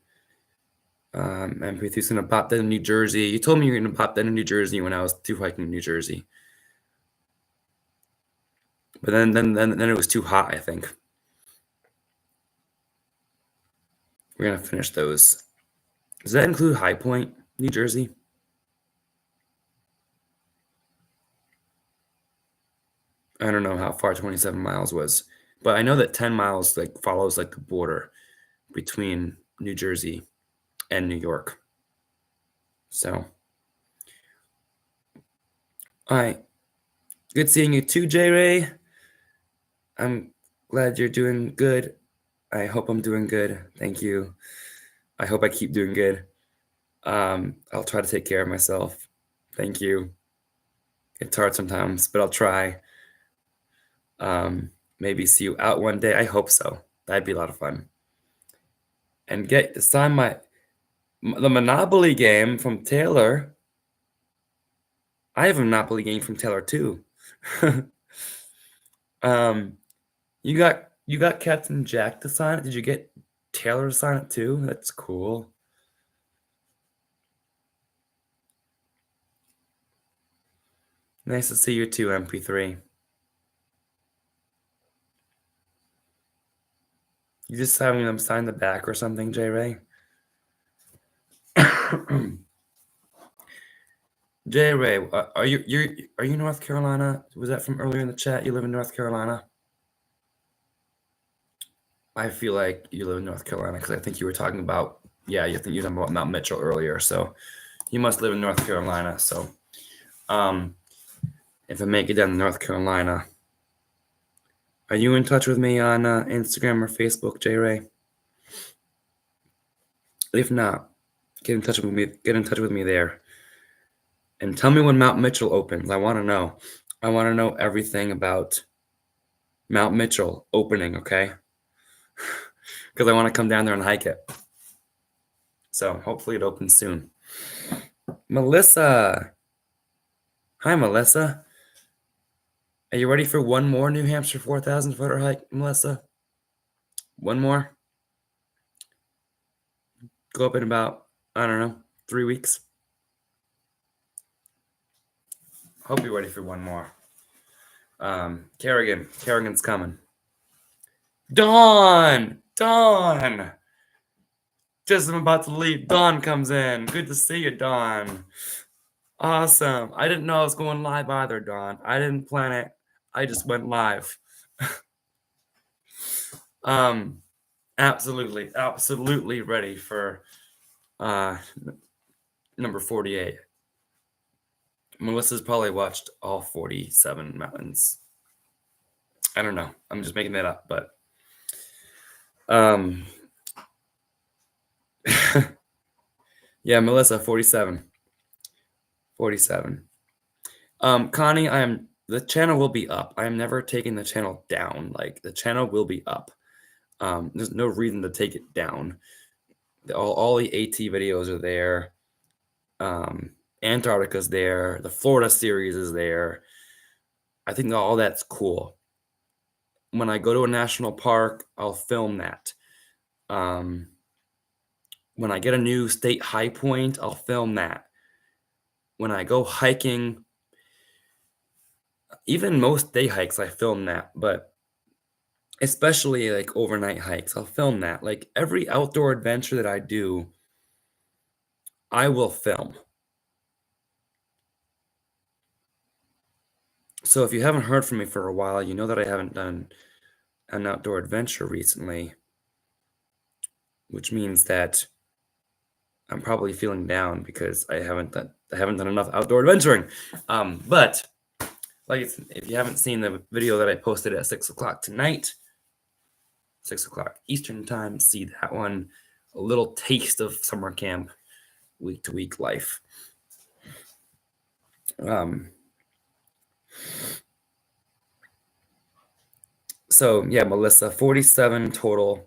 MP3's gonna pop that in New Jersey. You told me you were gonna pop that in New Jersey when I was through hiking in New Jersey. But then it was too hot, I think. We're gonna finish those. Does that include High Point, New Jersey? I don't know how far 27 miles was, but I know that 10 miles like follows like the border between New Jersey and New York. So, all right. Good seeing you too, J Ray. I'm glad you're doing good. I hope I'm doing good. Thank you. I hope I keep doing good. I'll try to take care of myself. Thank you. It's hard sometimes, but I'll try. Maybe see you out one day. I hope so. That'd be a lot of fun. And get to sign the Monopoly game from Taylor. I have a Monopoly game from Taylor too. You got Captain Jack to sign it. Did you get Taylor to sign it too? That's cool. Nice to see you too, MP3. You just having them sign the back or something, J Ray? J Ray, are you North Carolina? Was that from earlier in the chat? You live in North Carolina? I feel like you live in North Carolina because I think you were talking about you were talking about Mount Mitchell earlier. So you must live in North Carolina. So if I make it down to North Carolina, are you in touch with me on Instagram or Facebook, J Ray? If not, get in touch with me. Get in touch with me there, and tell me when Mount Mitchell opens. I want to know. I want to know everything about Mount Mitchell opening. Okay, because I want to come down there and hike it. So hopefully it opens soon. Melissa. Hi, Melissa. Are you ready for one more New Hampshire 4,000 footer hike, Melissa? One more? Go up in about, I don't know, 3 weeks. Hope you're ready for one more. Carrigain's coming. Dawn! Just I'm about to leave. Dawn comes in. Good to see you, Dawn. Awesome. I didn't know I was going live either, Dawn. I didn't plan it. I just went live. Absolutely ready for number 48. Melissa's probably watched all 47 mountains. I don't know. I'm just making that up, but yeah, Melissa, 47. Connie, the channel will be up. I am never taking the channel down. Like, the channel will be up. There's no reason to take it down. All the AT videos are there. Antarctica's there. The Florida series is there. I think all that's cool. When I go to a national park, I'll film that. When I get a new state high point, I'll film that. When I go hiking, even most day hikes, I film that, but especially like overnight hikes, I'll film that. Like every outdoor adventure that I do, I will film. So if you haven't heard from me for a while, you know that I haven't done an outdoor adventure recently, which means that I'm probably feeling down because I haven't done enough outdoor adventuring. But like, if you haven't seen the video that I posted at 6 o'clock tonight, 6 o'clock Eastern time, see that one. A little taste of summer camp, week to week life. So yeah, Melissa, 47 total,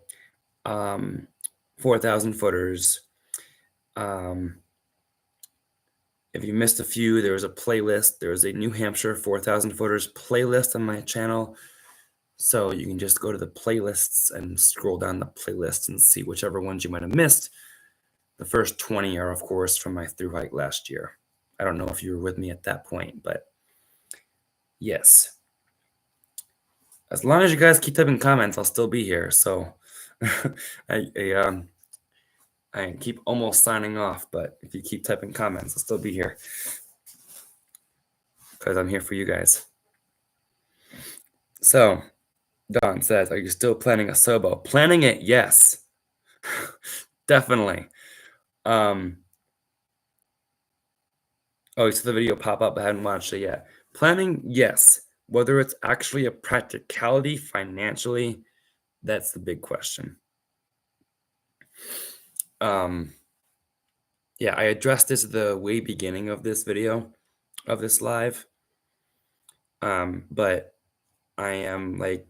4,000 footers. If you missed a few, there was a playlist. There was a New Hampshire 4,000 footers playlist on my channel. So you can just go to the playlists and scroll down the playlist and see whichever ones you might have missed. The first 20 are, of course, from my thru hike last year. I don't know if you were with me at that point, but yes. As long as you guys keep typing comments, I'll still be here. So I keep almost signing off, but if you keep typing comments, I'll still be here because I'm here for you guys. So Don says, are you still planning a Sobo? Planning it, yes. Definitely. Oh, you saw the video pop up. I haven't watched it yet. Planning, yes. Whether it's actually a practicality financially, that's the big question. Yeah, I addressed this at the way beginning of this video, of this live. But I am like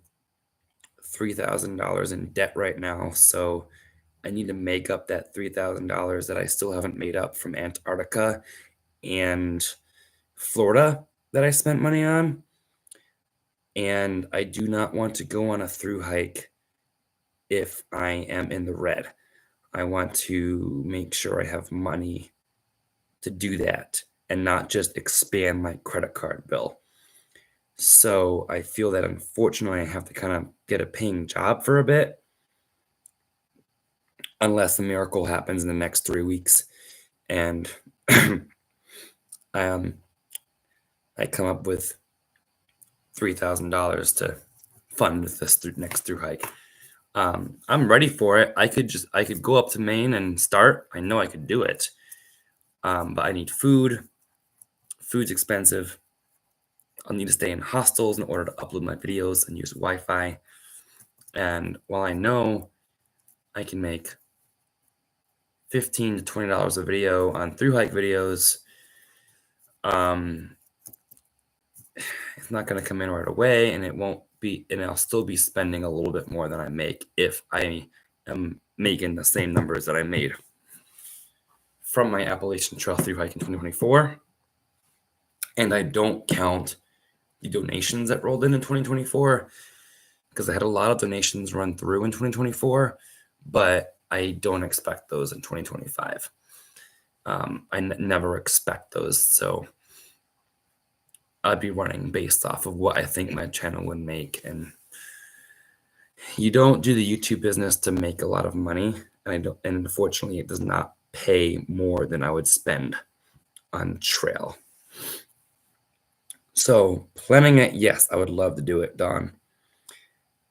$3,000 in debt right now, so I need to make up that $3,000 that I still haven't made up from Antarctica and Florida that I spent money on. And I do not want to go on a thru hike if I am in the red. I want to make sure I have money to do that and not just expand my credit card bill. So I feel that unfortunately I have to kind of get a paying job for a bit, unless a miracle happens in the next 3 weeks and I come up with $3,000 to fund this next thru hike. I'm ready for it. I could go up to Maine and start. I know I could do it. But I need food. Food's expensive. I'll need to stay in hostels in order to upload my videos and use Wi-Fi. And while I know I can make $15 to $20 a video on thru hike videos, it's not going to come in right away, and I'll still be spending a little bit more than I make if I am making the same numbers that I made from my Appalachian Trail through hike in 2024. And I don't count the donations that rolled in 2024 because I had a lot of donations run through in 2024, but I don't expect those in 2025. I never expect those. So I'd be running based off of what I think my channel would make. And you don't do the YouTube business to make a lot of money. And unfortunately, it does not pay more than I would spend on trail. So planning it, yes, I would love to do it, Don.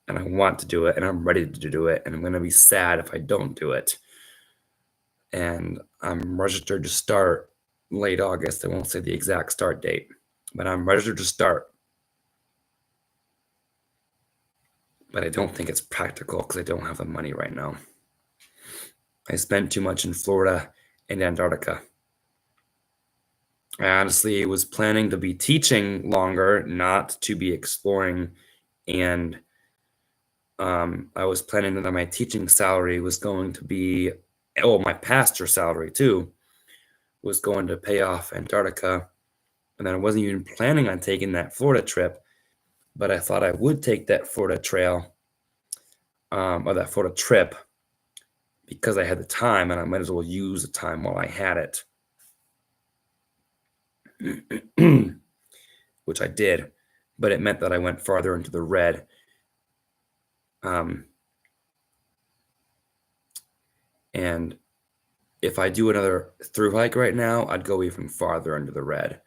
And I want to do it, and I'm ready to do it. And I'm going to be sad if I don't do it. And I'm registered to start late August. I won't say the exact start date, but I'm registered to start. But I don't think it's practical because I don't have the money right now. I spent too much in Florida and Antarctica. I honestly was planning to be teaching longer, not to be exploring. And I was planning that my teaching salary was going to be, my pastor salary too, was going to pay off Antarctica. And then I wasn't even planning on taking that Florida trip, but I thought I would take that Florida trail, or that Florida trip, because I had the time and I might as well use the time while I had it. Which I did, but it meant that I went farther into the red. And if I do another through hike right now, I'd go even farther into the red.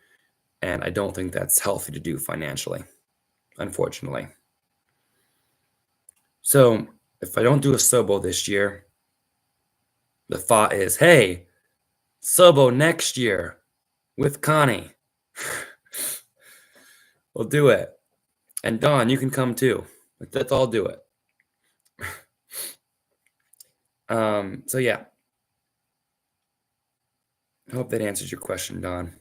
And I don't think that's healthy to do financially, unfortunately. So if I don't do a Sobo this year, the thought is, hey, Sobo next year with Connie. We'll do it. And Dawn, you can come too. Let's all do it. So yeah. I hope that answers your question, Dawn.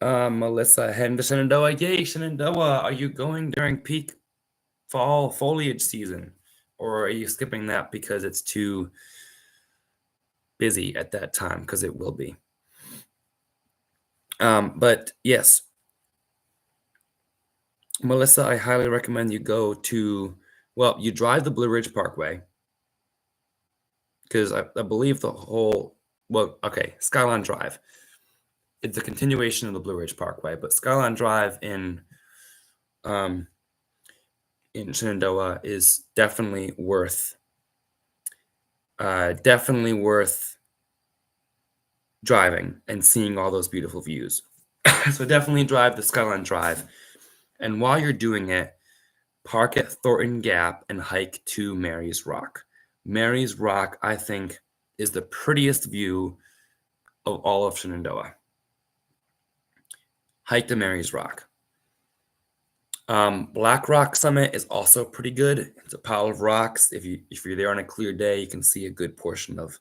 Melissa, heading to Shenandoah. Yay, Shenandoah. Are you going during peak fall foliage season? Or are you skipping that because it's too busy at that time? Because it will be. But yes, Melissa, I highly recommend you go to, you drive the Blue Ridge Parkway. Because I believe the whole, Skyline Drive. It's a continuation of the Blue Ridge Parkway, but Skyline Drive in Shenandoah is definitely worth driving and seeing all those beautiful views. So definitely drive the Skyline Drive. And while you're doing it, park at Thornton Gap and hike to Mary's Rock. Mary's Rock, I think, is the prettiest view of all of Shenandoah. Hike to Mary's Rock. Black Rock Summit is also pretty good. It's a pile of rocks. If you're there on a clear day, you can see a good portion of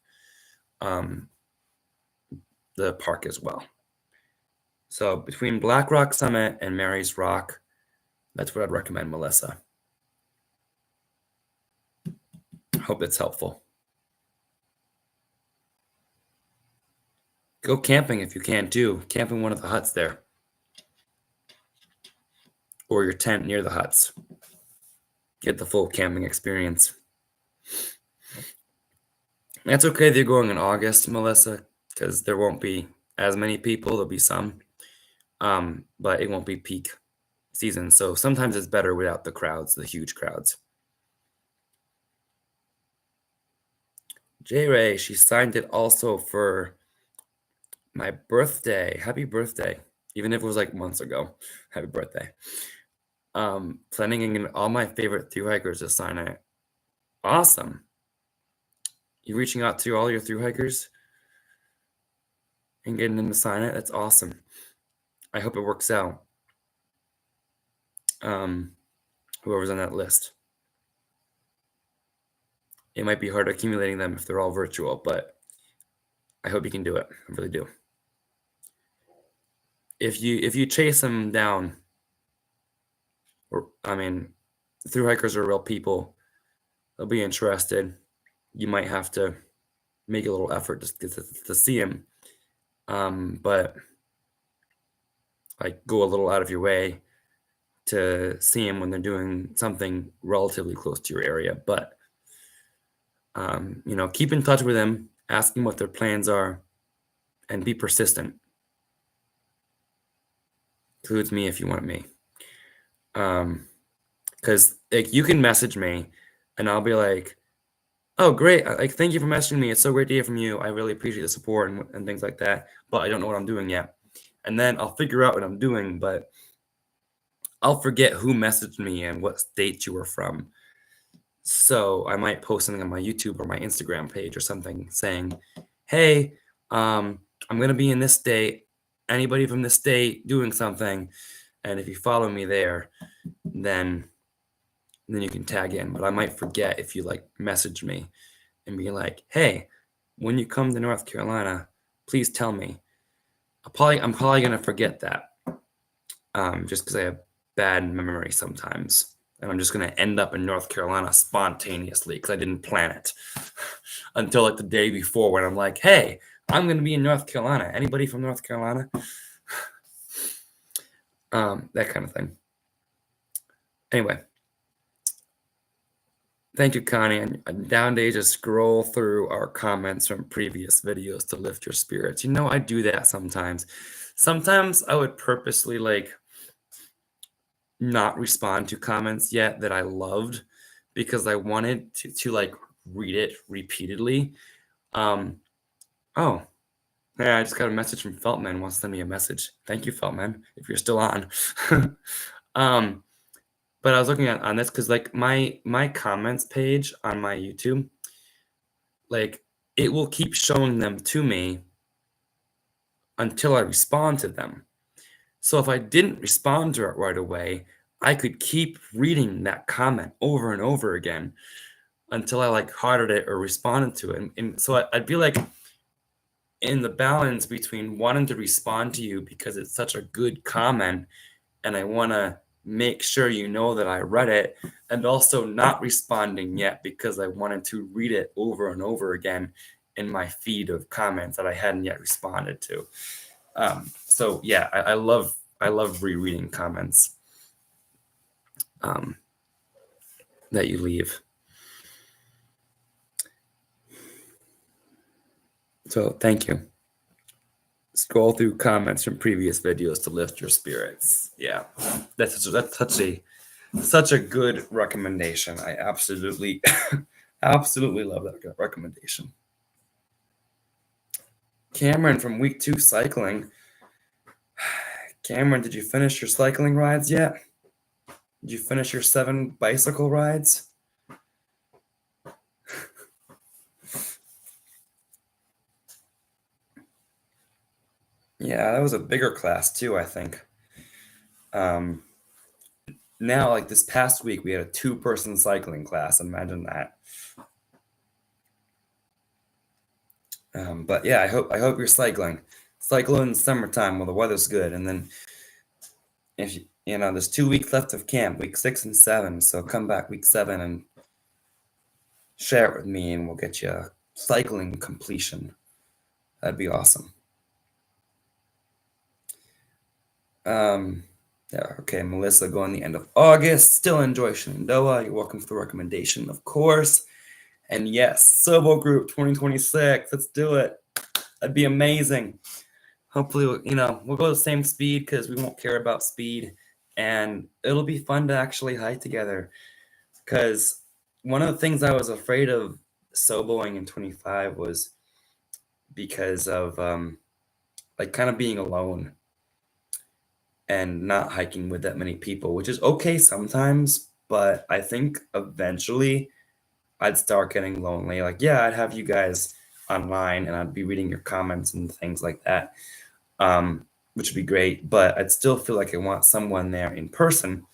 the park as well. So between Black Rock Summit and Mary's Rock, that's what I'd recommend, Melissa. Hope it's helpful. Go camping if you can too. Camp in one of the huts there. Or your tent near the huts. Get the full camping experience. That's okay if you're going in August, Melissa, because there won't be as many people. There'll be some. But it won't be peak season. So sometimes it's better without the crowds, the huge crowds. J Ray, she signed it also for my birthday. Happy birthday. Even if it was like months ago. Happy birthday. Planning on getting all my favorite thru hikers to sign it. Awesome. You reaching out to all your thru hikers and getting them to sign it? That's awesome. I hope it works out. Whoever's on that list. It might be hard accumulating them if they're all virtual, but I hope you can do it. I really do. If you chase them down, thru hikers are real people. They'll be interested. You might have to make a little effort to see them. But like go a little out of your way to see them when they're doing something relatively close to your area. But keep in touch with them, ask them what their plans are, and be persistent. Includes me if you want me. Because like you can message me, and I'll be like, "Oh, great! Like, thank you for messaging me. It's so great to hear from you. I really appreciate the support and things like that." But I don't know what I'm doing yet, and then I'll figure out what I'm doing, but I'll forget who messaged me and what state you were from. So I might post something on my YouTube or my Instagram page or something saying, "Hey, I'm gonna be in this state. Anybody from this state doing something?" And if you follow me there, then you can tag in. But I might forget if you like message me and be like, "Hey, when you come to North Carolina, please tell me." I'm probably gonna forget that, just because I have bad memory sometimes. And I'm just going to end up in North Carolina spontaneously because I didn't plan it until like the day before when I'm like, "Hey, I'm going to be in North Carolina. Anybody from North Carolina?" That kind of thing. Anyway, thank you, Connie. I'm down to just scroll through our comments from previous videos to lift your spirits. I do that sometimes. Sometimes I would purposely like not respond to comments yet that I loved because I wanted to like read it repeatedly. Oh, yeah, I just got a message from Feltman. Wants to send me a message. Thank you, Feltman, if you're still on. But I was looking on this because like my comments page on my YouTube, like it will keep showing them to me until I respond to them. So if I didn't respond to it right away, I could keep reading that comment over and over again until I like hearted it or responded to it. And so I'd be like in the balance between wanting to respond to you because it's such a good comment and I want to make sure you know that I read it, and also not responding yet because I wanted to read it over and over again in my feed of comments that I hadn't yet responded to. So yeah, I love rereading comments that you leave. So thank you. Scroll through comments from previous videos to lift your spirits. Yeah, that's such a good recommendation. I absolutely absolutely love that recommendation. Cameron from week 2 cycling. Cameron, did you finish your cycling rides yet? Did you finish your 7 bicycle rides? Yeah, that was a bigger class too, I think. Now, like this past week, we had a 2-person cycling class. Imagine that. But yeah, I hope you're cycling. Cycle in the summertime while the weather's good, and then if there's 2 weeks left of camp, week 6 and 7. So come back week 7 and share it with me, and we'll get you a cycling completion. That'd be awesome. Yeah, okay, Melissa, going the end of August. Still enjoy Shenandoah. You're welcome for the recommendation, of course. And yes, Sobo Group 2026. Let's do it. That'd be amazing. Hopefully, we'll go the same speed because we won't care about speed. And it'll be fun to actually hike together. Because one of the things I was afraid of Soboing in 25 was because of like kind of being alone and not hiking with that many people, which is okay sometimes, but I think eventually I'd start getting lonely. Like, yeah, I'd have you guys online and I'd be reading your comments and things like that, which would be great, but I'd still feel like I want someone there in person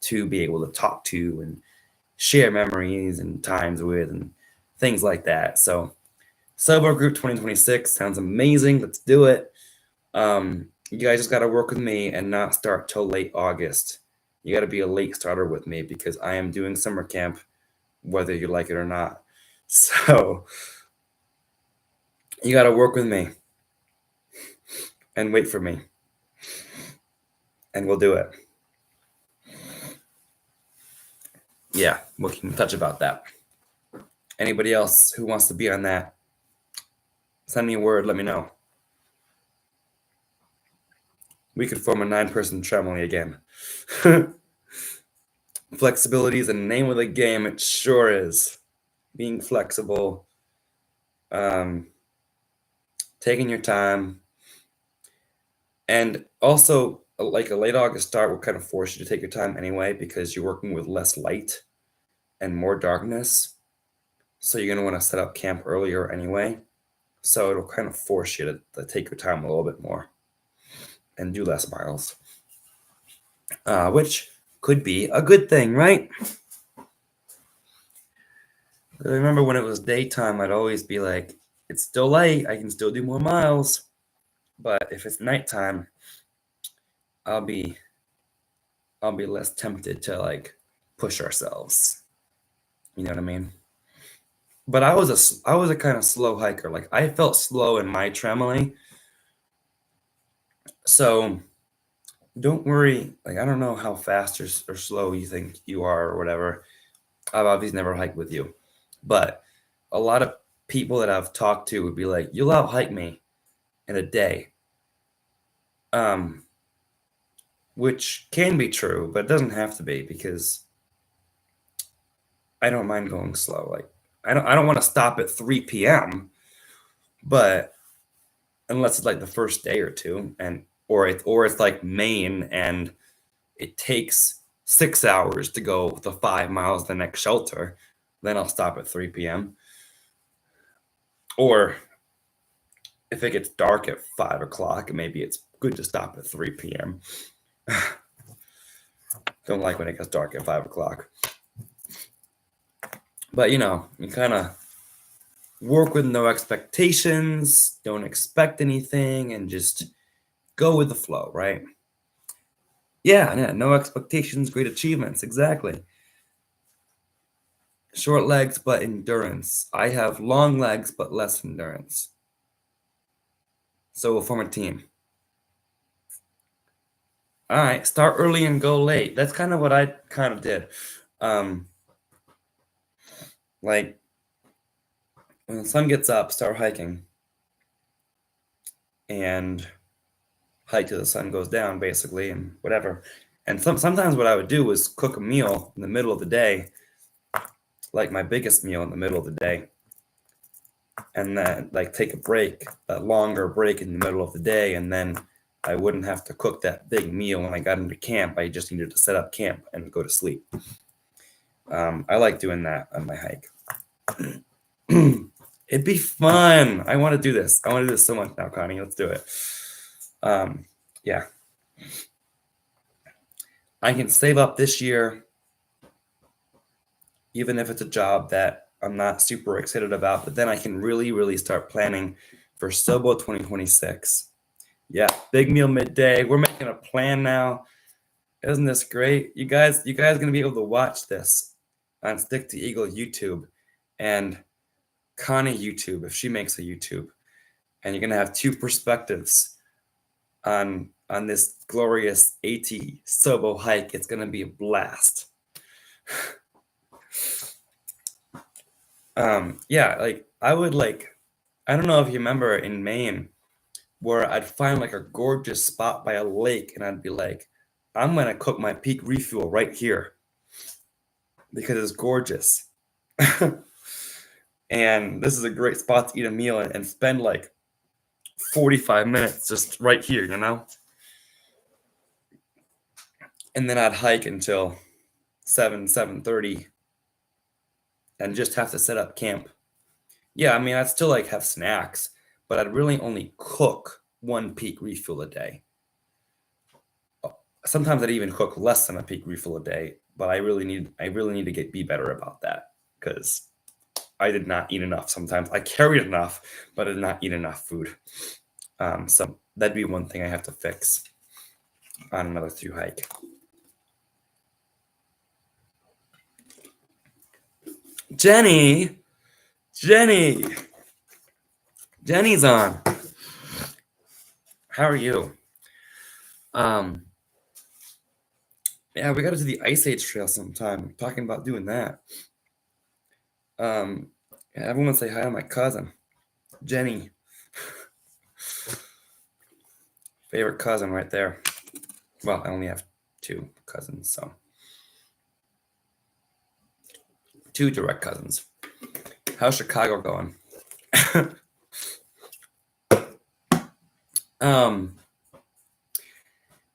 to be able to talk to and share memories and times with and things like that. So Sober Group 2026 sounds amazing. Let's do it. You guys just got to work with me and not start till late August. You got to be a late starter with me because I am doing summer camp, whether you like it or not. So You got to work with me and wait for me, and we'll do it. Yeah, we'll keep in touch about that. Anybody else who wants to be on that, send me a word, let me know. We could form a 9-person family again. Flexibility is the name of the game. It sure is. Being flexible, taking your time, and also like a late August start will kind of force you to take your time anyway because you're working with less light and more darkness. So you're going to want to set up camp earlier anyway. So it'll kind of force you to take your time a little bit more and do less miles, which could be a good thing, right? I remember when it was daytime, I'd always be like, it's still light, I can still do more miles. But if it's nighttime, I'll be less tempted to like push ourselves. You know what I mean? But I was a kind of slow hiker. Like I felt slow in my tremolo. So don't worry. Like I don't know how fast or slow you think you are or whatever. I've obviously never hiked with you, but a lot of people that I've talked to would be like, "You'll out hike me in a day," which can be true, but it doesn't have to be because I don't mind going slow. Like I don't want to stop at 3 p.m., but unless it's like the first day or two, and or it's like Maine and it takes 6 hours to go the 5 miles to the next shelter, then I'll stop at 3 p.m. Or if it gets dark at 5 o'clock, maybe it's good to stop at 3 p.m. Don't like when it gets dark at 5 o'clock. But you kind of work with no expectations, don't expect anything, and just go with the flow, right? Yeah, no expectations, great achievements, exactly. Short legs, but endurance. I have long legs, but less endurance. So we'll form a team. All right, start early and go late. That's kind of what I kind of did. Like when the sun gets up, start hiking and hike till the sun goes down, basically, and whatever. And sometimes what I would do was cook a meal in the middle of the day, like my biggest meal in the middle of the day, and then like take a break, a longer break in the middle of the day, and then I wouldn't have to cook that big meal when I got into camp. I just needed to set up camp and go to sleep. I like doing that on my hike. It'd be fun. I want to do this. I want to do this so much now, Connie. Let's do it. Yeah. I can save up this year, even if it's a job that I'm not super excited about, but then I can really, really start planning for Sobo 2026. Yeah, big meal midday. We're making a plan now. Isn't this great? You guys gonna be able to watch this on Stick to Eagle YouTube and Connie YouTube if she makes a YouTube. And you're gonna have two perspectives on this glorious AT Sobo hike. It's gonna be a blast. Yeah, like I would I don't know if you remember in Maine where I'd find like a gorgeous spot by a lake and I'd be like, I'm gonna cook my peak refuel right here because it's gorgeous. And this is a great spot to eat a meal and spend like 45 minutes just right here, And then I'd hike until 7:30 and just have to set up camp. Yeah, I mean, I'd still like have snacks, but I'd really only cook one peak refuel a day. Sometimes I'd even cook less than a peak refuel a day, but I really need to be better about that because I did not eat enough. Sometimes I carried enough, but I did not eat enough food. So that'd be one thing I have to fix on another through hike. Jenny, Jenny's on. How are you? Yeah, we got to do the Ice Age Trail sometime. I'm talking about doing that. Yeah, everyone say hi to my cousin, Jenny. Favorite cousin right there. Well, I only have 2 cousins, so 2 direct cousins. How's Chicago going?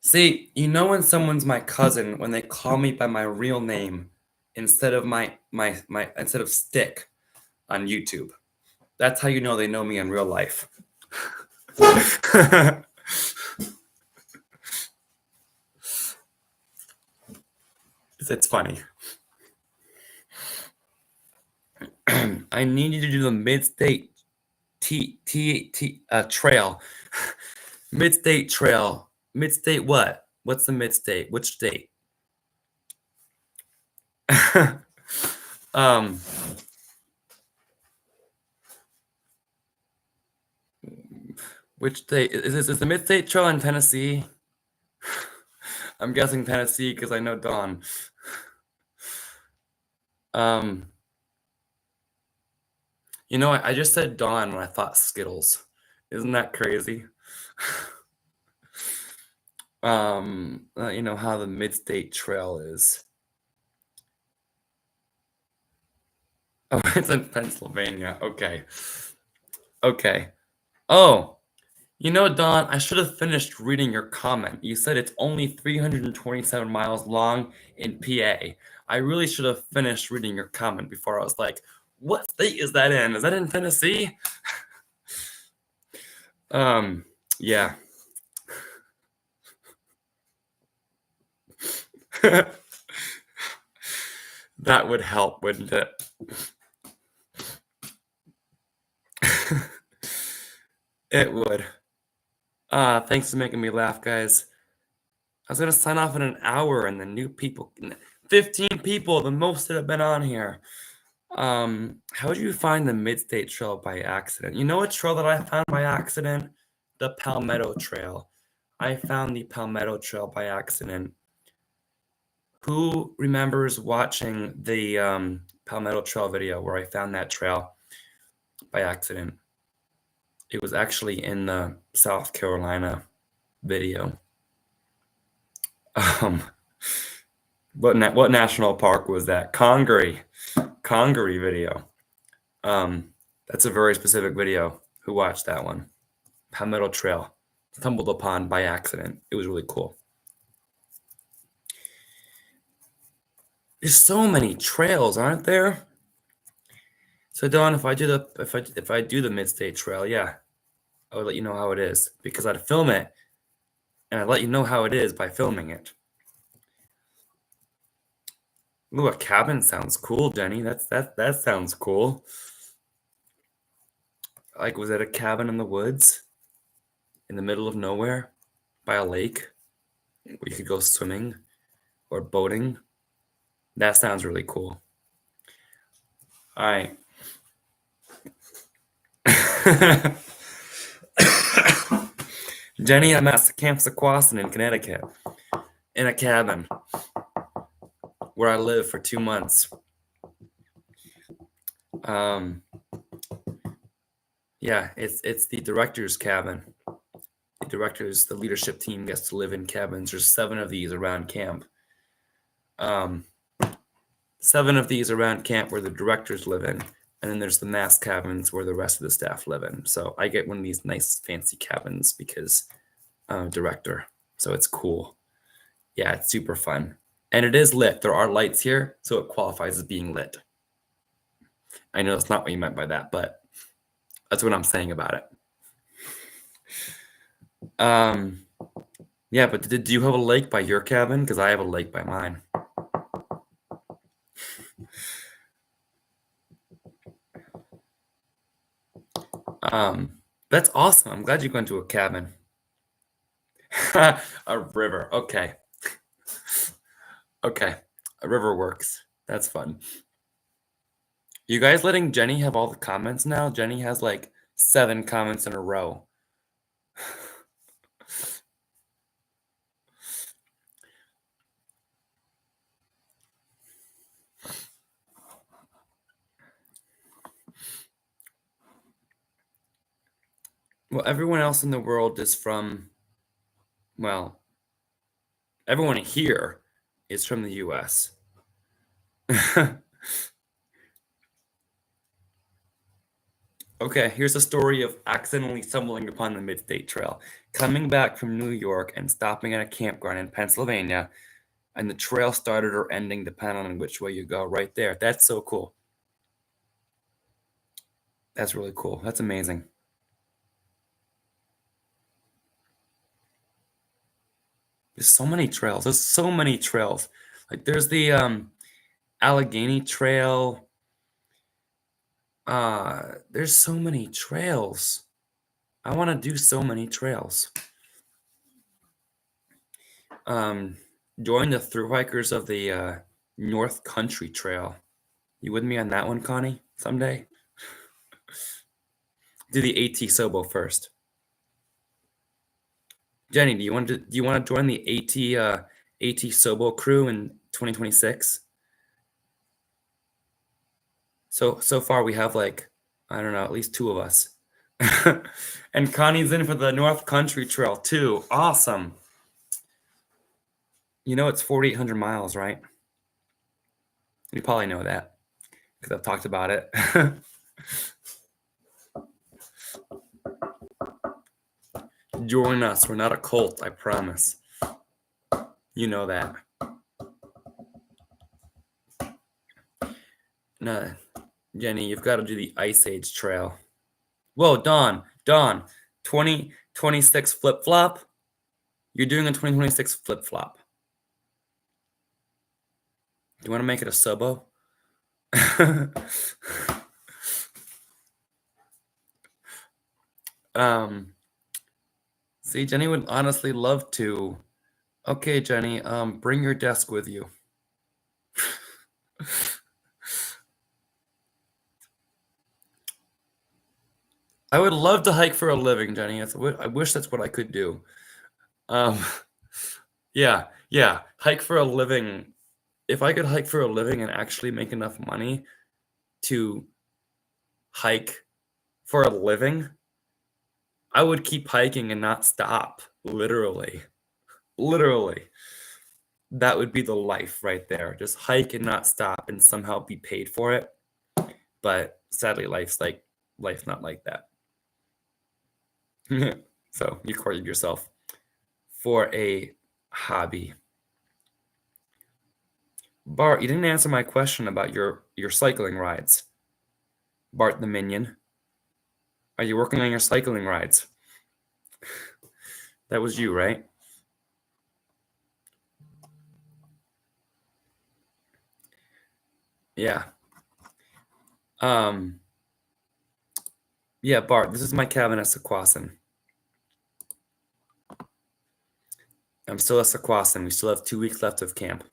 See, you know when someone's my cousin when they call me by my real name instead of my instead of Stick on YouTube. That's how you know they know me in real life. It's funny. I need you to do the mid-state trail. Mid-state trail. Mid-state what? What's the mid-state? Which state? Which state? Is the mid-state trail in Tennessee? I'm guessing Tennessee because I know Dawn. You know, I just said Dawn when I thought Skittles. Isn't that crazy? You know how the mid-state trail is. Oh, it's in Pennsylvania. Okay. Oh, you know, Don, I should have finished reading your comment. You said it's only 327 miles long in PA. I really should have finished reading your comment before I was like, what state is that in? Is that in Tennessee? Yeah. That would help, wouldn't it? It would. Thanks for making me laugh, guys. I was going to sign off in an hour, and the new people, 15 people, the most that have been on here. How did you find the Mid-State Trail by accident? You know a trail that I found by accident? The Palmetto Trail. I found the Palmetto Trail by accident. Who remembers watching the Palmetto Trail video where I found that trail by accident? It was actually in the South Carolina video. What national park was that? Congaree video. That's a very specific video. Who watched that one? Palmetto Trail. Stumbled upon by accident. It was really cool. There's so many trails, aren't there? So Don, if I do the Mid-State Trail, yeah, I would let you know how it is because I'd film it and I'd let you know how it is by filming it. Ooh, a cabin sounds cool, Jenny. That sounds cool. Like, was it a cabin in the woods, in the middle of nowhere, by a lake, where you could go swimming or boating? That sounds really cool. All right. Jenny, I'm at Camp Sequoia in Connecticut, in a cabin, where I live for 2 months. Yeah, it's the director's cabin. The leadership team gets to live in cabins. There's 7 of these around camp. 7 of these around camp where the directors live in, and then there's the mass cabins where the rest of the staff live in. So I get one of these nice fancy cabins because I'm a director. So it's cool. Yeah, it's super fun. And it is lit. There are lights here, so it qualifies as being lit. I know that's not what you meant by that, but that's what I'm saying about it. Yeah, but do you have a lake by your cabin? Because I have a lake by mine. That's awesome. I'm glad you went to a cabin. A river. Okay. Okay. A river works. That's fun. You guys letting Jenny have all the comments now? Jenny has like 7 comments in a row. Well, everyone else in the world is from, well, everyone here is from the US. Okay, here's a story of accidentally stumbling upon the Mid-State Trail. Coming back from New York and stopping at a campground in Pennsylvania, and the trail started or ending depending on which way you go right there. That's so cool. That's really cool. That's amazing. There's so many trails. There's so many trails. Like there's the Allegheny Trail. There's so many trails. I want to do so many trails. Join the thru hikers of the North Country Trail. You with me on that one, Connie? Someday? Do the AT Sobo first. Jenny, do you want to join the AT Sobo crew in 2026? So far we have like, I don't know, at least 2 of us. And Connie's in for the North Country Trail too. Awesome. You know it's 4,800 miles, right? You probably know that because I've talked about it. Join us. We're not a cult, I promise. You know that. No, Jenny, you've got to do the Ice Age Trail. Whoa, Dawn, 2026 flip-flop? You're doing a 2026 flip-flop. Do you want to make it a Sobo? See, Jenny would honestly love to. Okay, Jenny, bring your desk with you. I would love to hike for a living, Jenny. I wish that's what I could do. Yeah, hike for a living. If I could hike for a living and actually make enough money to hike for a living, I would keep hiking and not stop. Literally. That would be the life right there. Just hike and not stop and somehow be paid for it. But sadly, life's not like that. So you courted yourself for a hobby. Bart, you didn't answer my question about your cycling rides. Bart the Minion. Are you working on your cycling rides? That was you, right? Yeah. Yeah, Bart, this is my cabin at Sequoia. I'm still at Sequoia. We still have 2 weeks left of camp.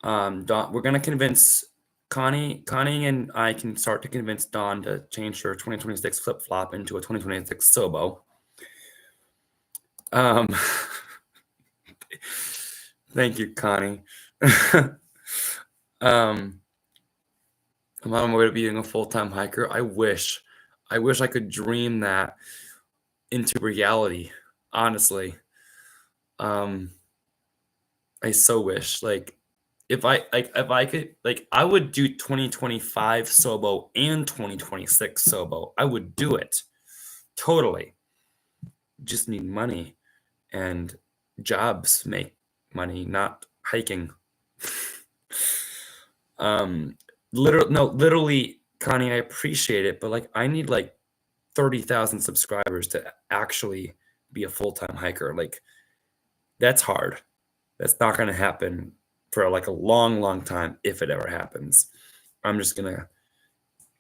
Dawn, we're gonna convince Connie and I can start to convince Dawn to change her 2026 flip-flop into a 2026 Sobo. Thank you, Connie. I'm on my way to being a full-time hiker. I wish I could dream that into reality, honestly. I so wish, like, if I could, like, I would do 2025 Sobo and 2026 Sobo. I would do it. Totally. Just need money, and jobs make money, not hiking. Literally, Connie, I appreciate it, but like I need like 30,000 subscribers to actually be a full-time hiker. Like that's hard. That's not going to happen for like a long time if it ever happens. I'm just going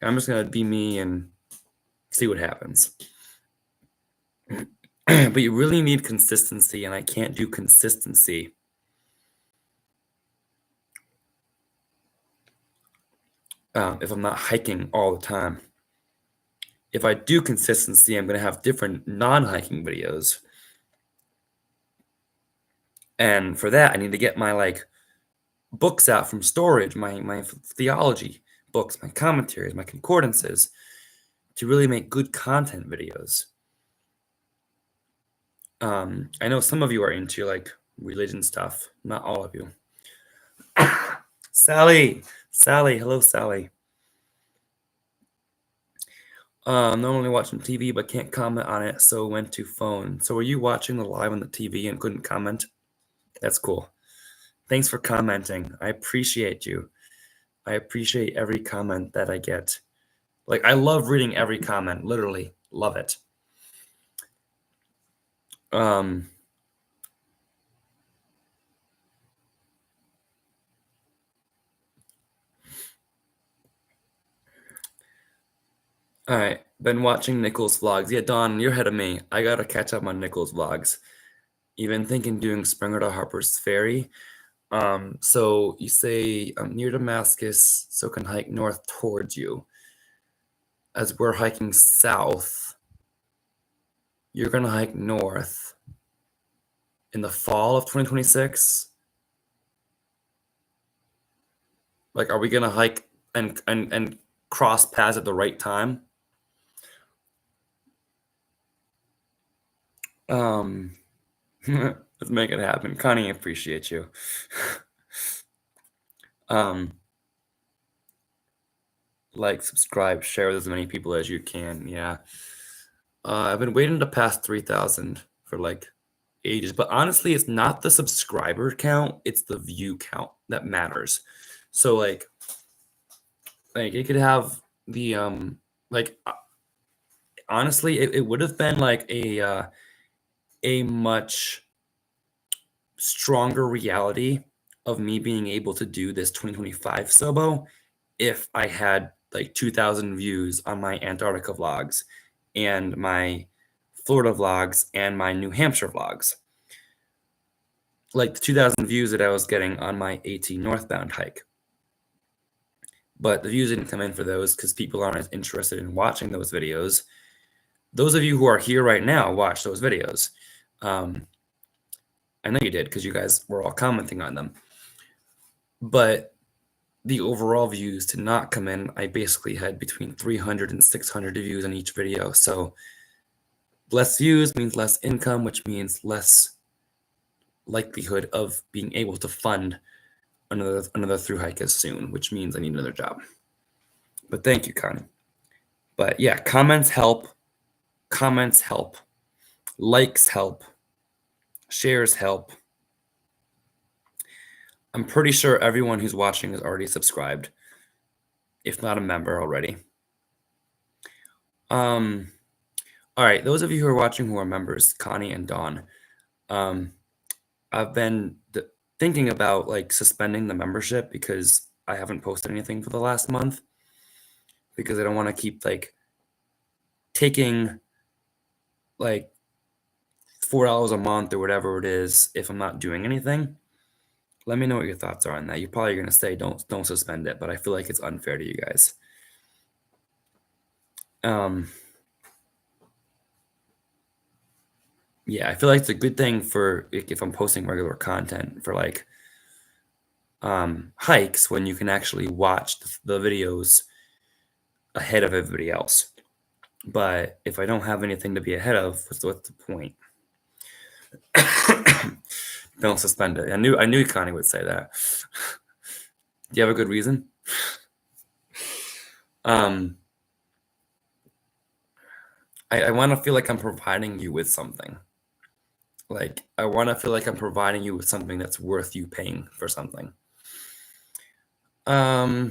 to be me and see what happens. But you really need consistency, and I can't do consistency. if I'm not hiking all the time. If I do consistency, I'm going to have different non-hiking videos. And for that, I need to get my like books out from storage, my theology books, my commentaries, my concordances, to really make good content videos. I know some of you are into like religion stuff, not all of you. Sally, hello, Sally. Normally watching TV, but can't comment on it, so went to phone. So were you watching the live on the TV and couldn't comment? That's cool. Thanks for commenting. I appreciate you. I appreciate every comment that I get. Like, I love reading every comment, literally. Love it. Um, all right. Been watching Nichols vlogs. Yeah, Don, you're ahead of me. I gotta catch up on Nichols vlogs. Even thinking doing Springer to Harper's Ferry. So you say I'm near Damascus, so can hike north towards you. As we're hiking south, you're gonna hike north in the fall of 2026. Like, are we gonna hike and cross paths at the right time? Let's make it happen. Connie, I appreciate you. um, like, subscribe, share with as many people as you can. Yeah. I've been waiting to pass 3,000 for like ages, but honestly, it's not the subscriber count, it's the view count that matters. So like it could have the like honestly, it would have been like a much stronger reality of me being able to do this 2025 Sobo if I had like 2,000 views on my Antarctica vlogs and my Florida vlogs and my New Hampshire vlogs. Like the 2,000 views that I was getting on my AT northbound hike. But the views didn't come in for those because people aren't as interested in watching those videos. Those of you who are here right now watch those videos. I know you did because you guys were all commenting on them. But the overall views did not come in. I basically had between 300 and 600 views on each video. So less views means less income, which means less likelihood of being able to fund another through hike as soon, which means I need another job. But thank you, Connie. But yeah, comments help. Comments help. Likes help. Shares help. I'm pretty sure everyone who's watching is already subscribed, if not a member already. All right, those of you who are watching who are members, Connie and Dawn, I've been thinking about like suspending the membership because I haven't posted anything for the last month because I don't want to keep like taking like $4 a month or whatever it is if I'm not doing anything. Let me know what your thoughts are on that. You're probably gonna say don't suspend it, but I feel like it's unfair to you guys. Yeah, I feel like it's a good thing for if I'm posting regular content for like hikes when you can actually watch the videos ahead of everybody else. But if I don't have anything to be ahead of, what's the point? Don't suspend it. I knew Connie would say that. Do you have a good reason? I want to feel like I'm providing you with something. Like, I want to feel like I'm providing you with something that's worth you paying for something. I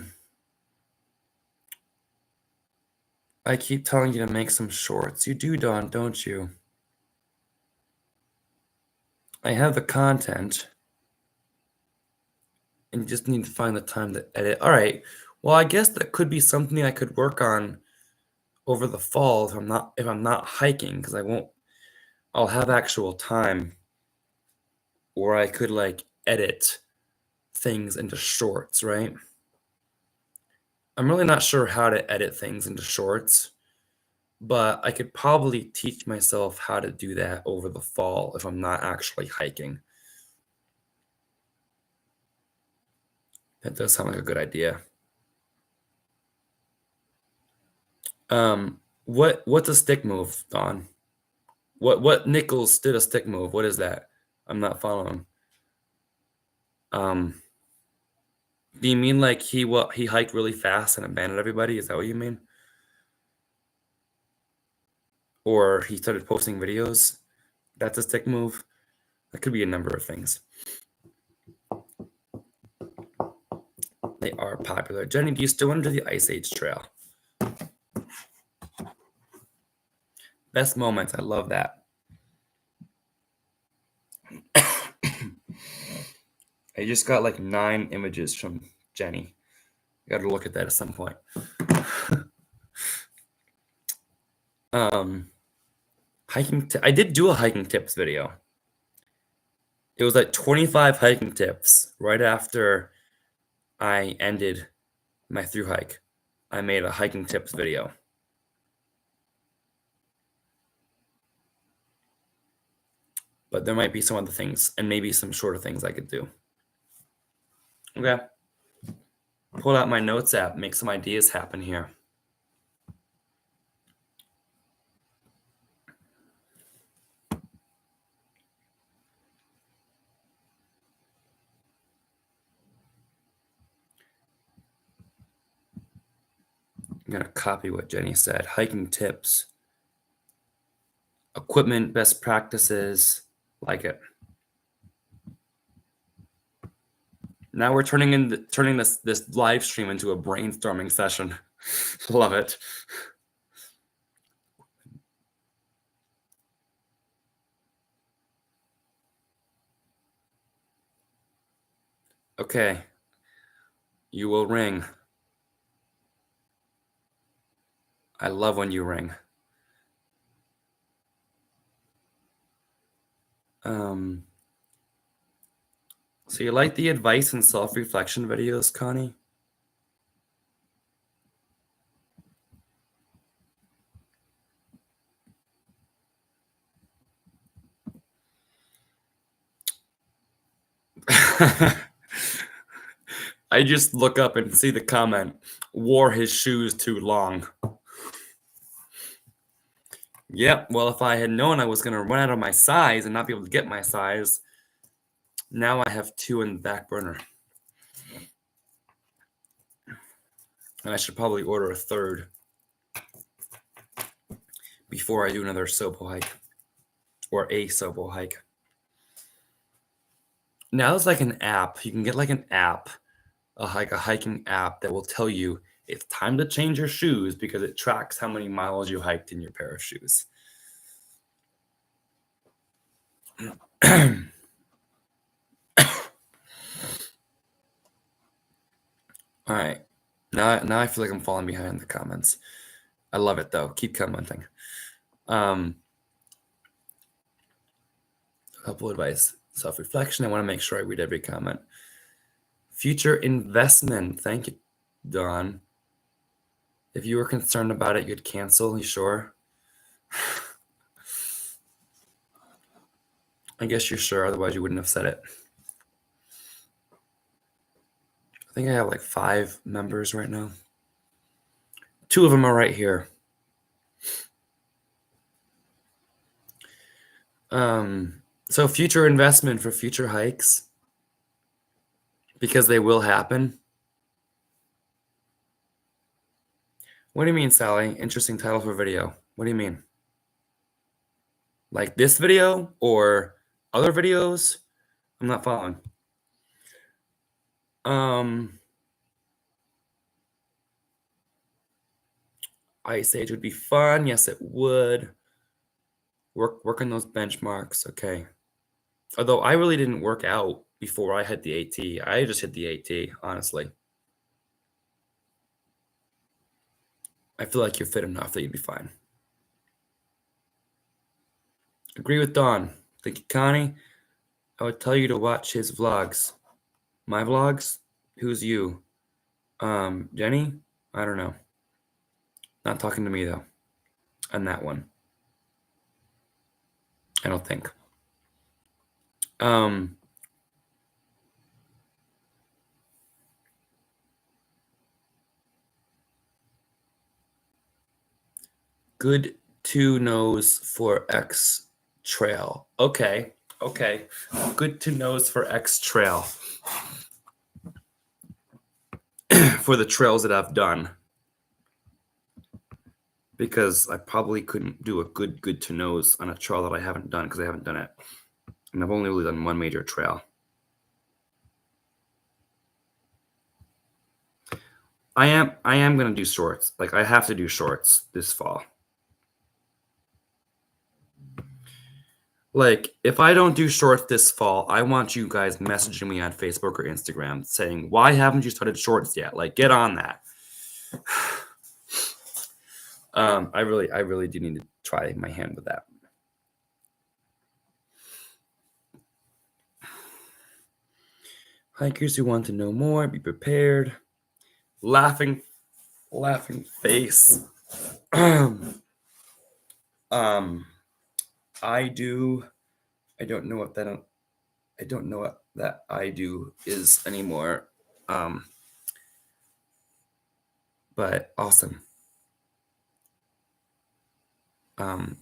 keep telling you to make some shorts. You do, Dawn, don't you? I have the content. And you just need to find the time to edit. All right. Well, I guess that could be something I could work on over the fall if I'm not hiking, because I'll have actual time where I could, like, edit things into shorts, right? I'm really not sure how to edit things into shorts, but I could probably teach myself how to do that over the fall if I'm not actually hiking. That does sound like a good idea. What's a stick move, Don? What Nichols did a stick move? What is that? I'm not following. Um, do you mean like he hiked really fast and abandoned everybody? Is that what you mean? Or he started posting videos? That's a stick move. That could be a number of things. They are popular. Jenny, do you still want to do the Ice Age Trail? Best moments. I love that. I just got like 9 images from Jenny. Got to look at that at some point. I did do a hiking tips video. It was like 25 hiking tips right after I ended my thru hike. I made a hiking tips video. But there might be some other things and maybe some shorter things I could do. Okay. Pull out my notes app, make some ideas happen here. I'm going to copy what Jenny said. Hiking tips, equipment, best practices, like it. Now we're turning this live stream into a brainstorming session. Love it. Okay. You will ring. I love when you ring. So you like the advice and self-reflection videos, Connie? I just look up and see the comment, wore his shoes too long. Yep, well, if I had known I was going to run out of my size and not be able to get my size, now I have 2 in the back burner. And I should probably order a 3rd before I do another Sobo hike or a Sobo hike. Now there's like an app. You can get like an app, like a hiking app that will tell you it's time to change your shoes because it tracks how many miles you hiked in your pair of shoes. All right. Now I feel like I'm falling behind in the comments. I love it though. Keep commenting. A couple advice. Self-reflection. I want to make sure I read every comment. Future investment. Thank you, Don. If you were concerned about it, you'd cancel. You sure? I guess you're sure. Otherwise, you wouldn't have said it. I think I have like 5 members right now. 2 of them are right here. So future investment for future hikes, because they will happen. What do you mean, Sally? Interesting title for video. What do you mean? Like this video or other videos? I'm not following. Ice Age would be fun. Yes, it would. Work on those benchmarks. Okay. Although I really didn't work out before I hit the AT. I just hit the AT, honestly. I feel like you're fit enough that you'd be fine. Agree with Don. Thank you, Connie. I would tell you to watch his vlogs. My vlogs? Who's you? Jenny? I don't know. Not talking to me though. On that one. I don't think. Good to knows for X trail. Okay. Good to knows for X trail. For the trails that I've done. Because I probably couldn't do a good to knows on a trail that I haven't done because I haven't done it. And I've only really done one major trail. I am gonna do shorts. Like I have to do shorts this fall. Like if I don't do shorts this fall, I want you guys messaging me on Facebook or Instagram saying, why haven't you started shorts yet? Like get on that. I really do need to try my hand with that. Hikers who want to know more, be prepared. Laughing face. I don't know what that I do is anymore. But awesome.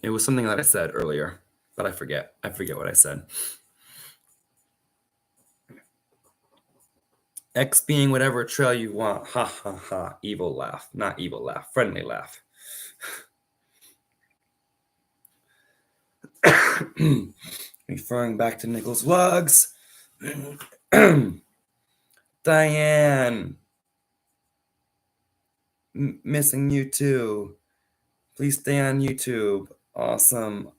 It was something that I said earlier, but I forget what I said. X being whatever trail you want. Ha ha ha. Evil laugh. Not evil laugh. Friendly laugh. Referring back to Nichols vlogs. Diane. Missing you too. Please stay on YouTube. Awesome.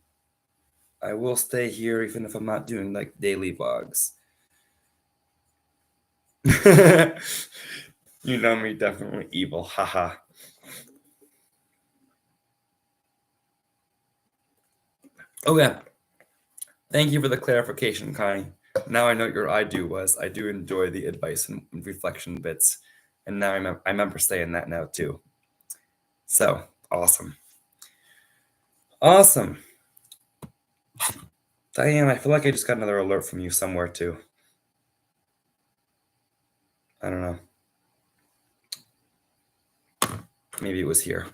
I will stay here even if I'm not doing like daily vlogs. You know me, definitely evil. Haha. Okay. Thank you for the clarification, Connie. Now I know what your I do was. I do enjoy the advice and reflection bits. And now I remember saying that now too. So, awesome. Awesome. Diane, I feel like I just got another alert from you somewhere too. I don't know. Maybe it was here.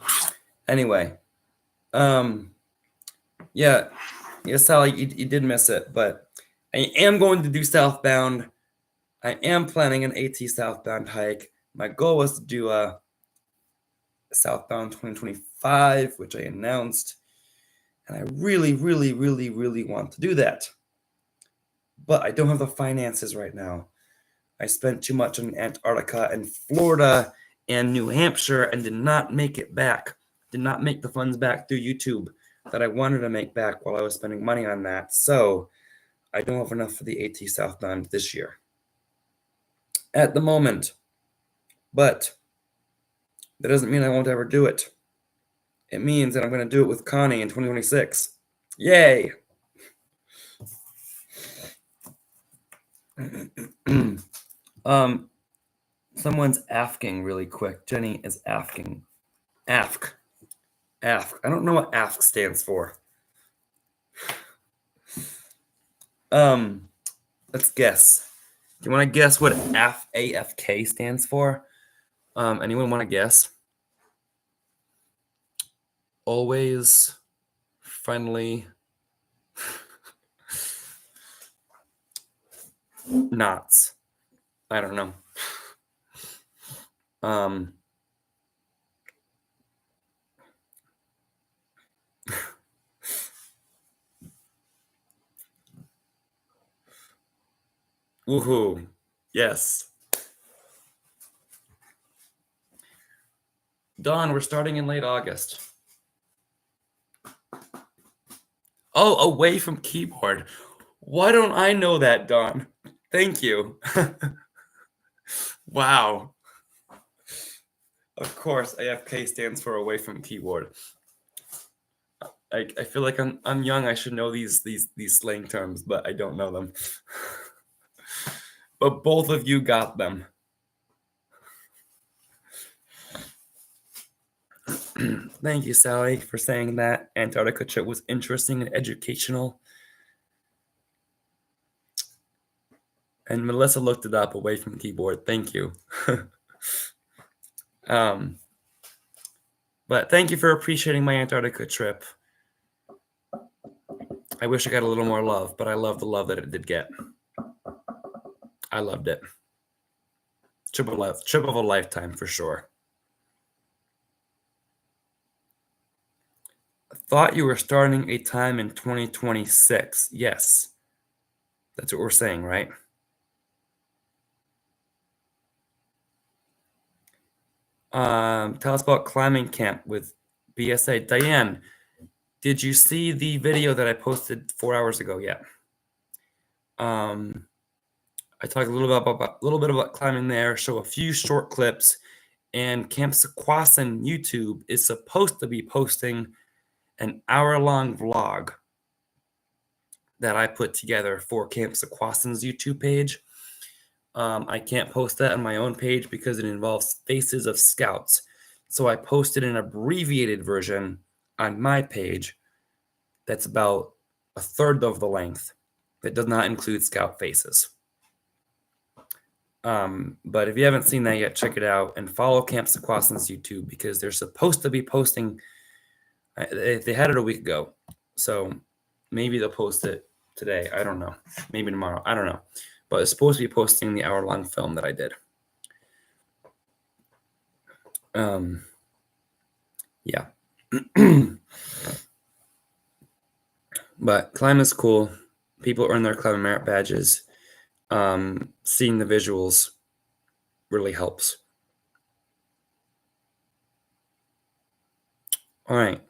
Anyway. Yeah, Sally, you did miss it, but I am going to do southbound. I am planning an AT southbound hike. My goal was to do a southbound 2025, which I announced, and I really want to do that. But I don't have the finances right now. I spent too much on Antarctica and Florida and New Hampshire and did not make it back. Did not make the funds back through YouTube that I wanted to make back while I was spending money on that. So I don't have enough for the AT southbound this year at the moment. But that doesn't mean I won't ever do it. It means that I'm going to do it with Connie in 2026. Yay! Someone's asking really quick. Jenny is asking. Ask. I don't know what ask stands for. Let's guess. Do you want to guess what AFK stands for? Anyone want to guess? Always friendly. Knots. I don't know. Woohoo. Yes. Dawn, we're starting in late August. Oh, away from keyboard. Why don't I know that, Dawn? Thank you. Wow. Of course, AFK stands for away from keyboard. I feel like I'm young. I should know these slang terms, but I don't know them. But both of you got them. Thank you, Sally, for saying that Antarctica trip was interesting and educational. And Melissa looked it up away from the keyboard. Thank you. But thank you for appreciating my Antarctica trip. I wish I got a little more love, but I love the love that it did get. I loved it. Trip of a lifetime for sure. I thought you were starting a time in 2026. Yes. That's what we're saying, right? Tell us about climbing camp with BSA. Diane, did you see the video that I posted 4 hours ago? Yeah. I talked a little bit about climbing there, show a few short clips, and Camp Sequoian YouTube is supposed to be posting an hour-long vlog that I put together for Camp Sequoian's YouTube page. I can't post that on my own page because it involves faces of scouts. So I posted an abbreviated version on my page that's about a third of the length that does not include scout faces. But if you haven't seen that yet, check it out and follow Camp Sequoian's YouTube because they're supposed to be posting. They had it a week ago, so maybe they'll post it today. I don't know. Maybe tomorrow. I don't know. But it's supposed to be posting the hour-long film that I did. Yeah. But climb is cool. People earn their climb merit badges. Seeing the visuals really helps. All right.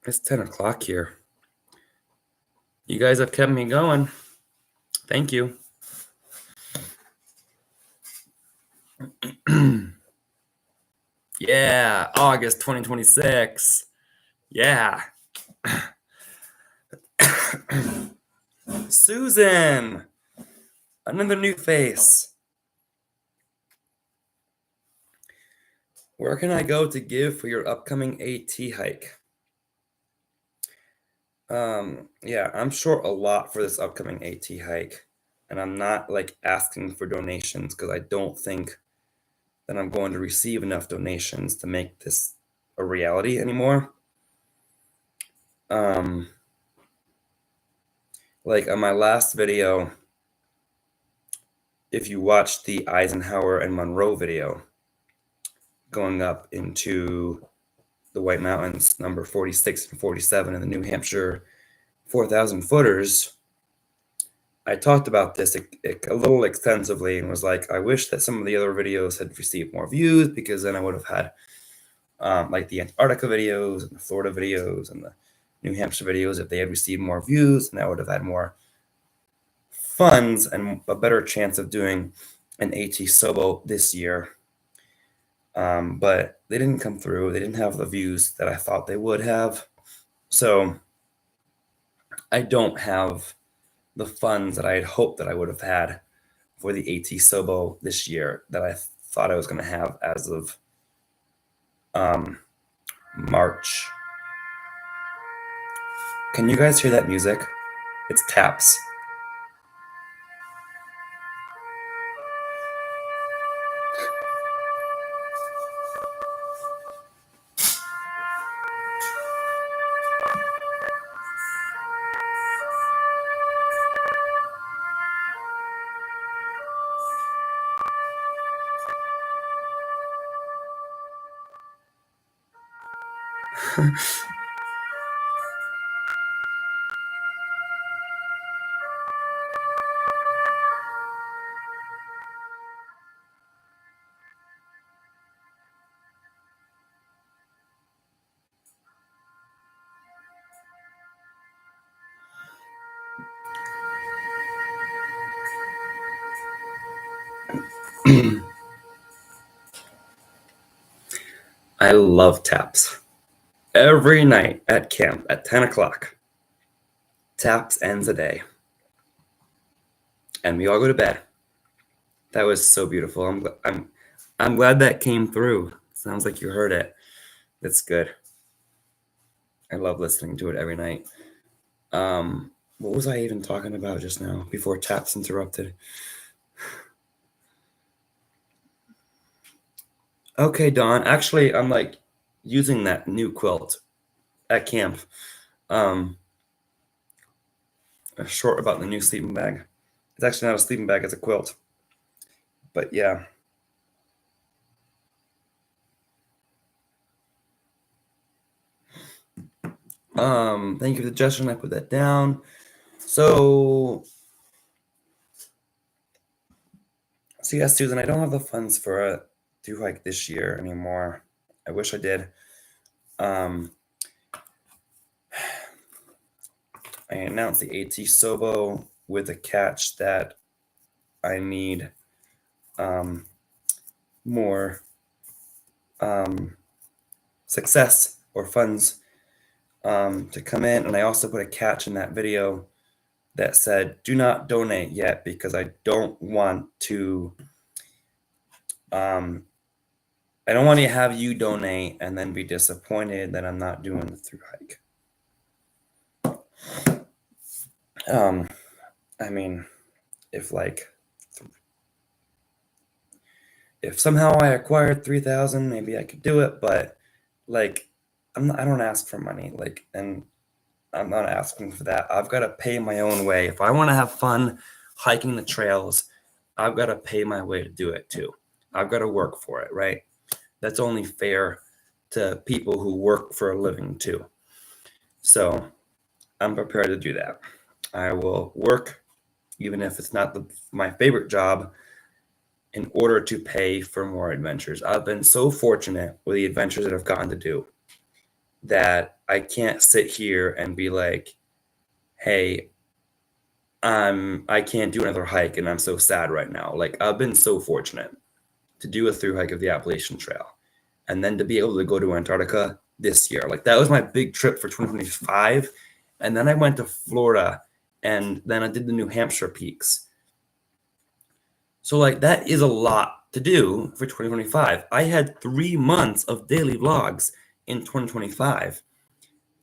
It's 10 o'clock here. You guys have kept me going. Thank you. Yeah, August 2026. Yeah. Susan, another new face. Where can I go to give for your upcoming AT hike? Yeah, I'm short a lot for this upcoming AT hike, and I'm not like asking for donations because I don't think that I'm going to receive enough donations to make this a reality anymore. Like on my last video, if you watch the Eisenhower and Monroe video going up into the White Mountains, number 46 and 47 in the New Hampshire 4,000 footers, I talked about this a little extensively and was like, I wish that some of the other videos had received more views because then I would have had like the Antarctica videos and the Florida videos and the New Hampshire videos. If they had received more views, and I would have had more funds and a better chance of doing an AT Sobo this year. But they didn't come through. They didn't have the views that I thought they would have. So I don't have the funds that I had hoped that I would have had for the AT Sobo this year that I thought I was going to have as of March. Can you guys hear that music? It's taps. I love taps. Every night at camp at 10 o'clock, taps ends the day. And we all go to bed. That was so beautiful. I'm glad that came through. Sounds like you heard it. That's good. I love listening to it every night. What was I even talking about just now before Taps interrupted? Okay, Dawn. Actually, I'm like using that new quilt at camp. Short about the new sleeping bag. It's actually not a sleeping bag, it's a quilt. But yeah. Thank you for the suggestion. I put that down. So yes, Susan, I don't have the funds for a through hike this year anymore. I wish I did. I announced the AT Sobo with a catch that I need more success or funds to come in. And I also put a catch in that video that said, do not donate yet because I don't want to I don't want to have you donate and then be disappointed that I'm not doing the through hike. I mean, if somehow I acquired 3,000, maybe I could do it, but like I don't ask for money, and I'm not asking for that. I've got to pay my own way. If I want to have fun hiking the trails, I've got to pay my way to do it too. I've got to work for it, right? That's only fair to people who work for a living too. So I'm prepared to do that. I will work, even if it's not my favorite job, in order to pay for more adventures. I've been so fortunate with the adventures that I've gotten to do that I can't sit here and be like, hey, I can't do another hike and I'm so sad right now. Like, I've been so fortunate to do a through hike of the Appalachian Trail and then to be able to go to Antarctica this year. Like, that was my big trip for 2025. And then I went to Florida and then I did the New Hampshire peaks. So like that is a lot to do for 2025. I had 3 months of daily vlogs in 2025.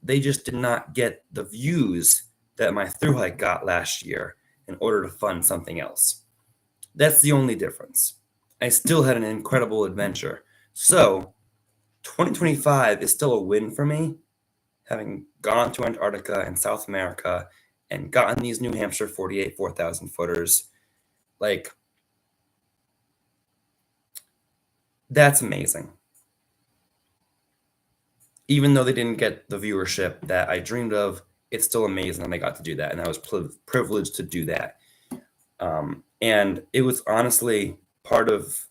They just did not get the views that my through hike got last year in order to fund something else. That's the only difference. I still had an incredible adventure. So 2025 is still a win for me, having gone to Antarctica and South America and gotten these New Hampshire 48 4,000 footers. Like, that's amazing. Even though they didn't get the viewership that I dreamed of, it's still amazing that I got to do that. And I was privileged to do that. And it was honestly part of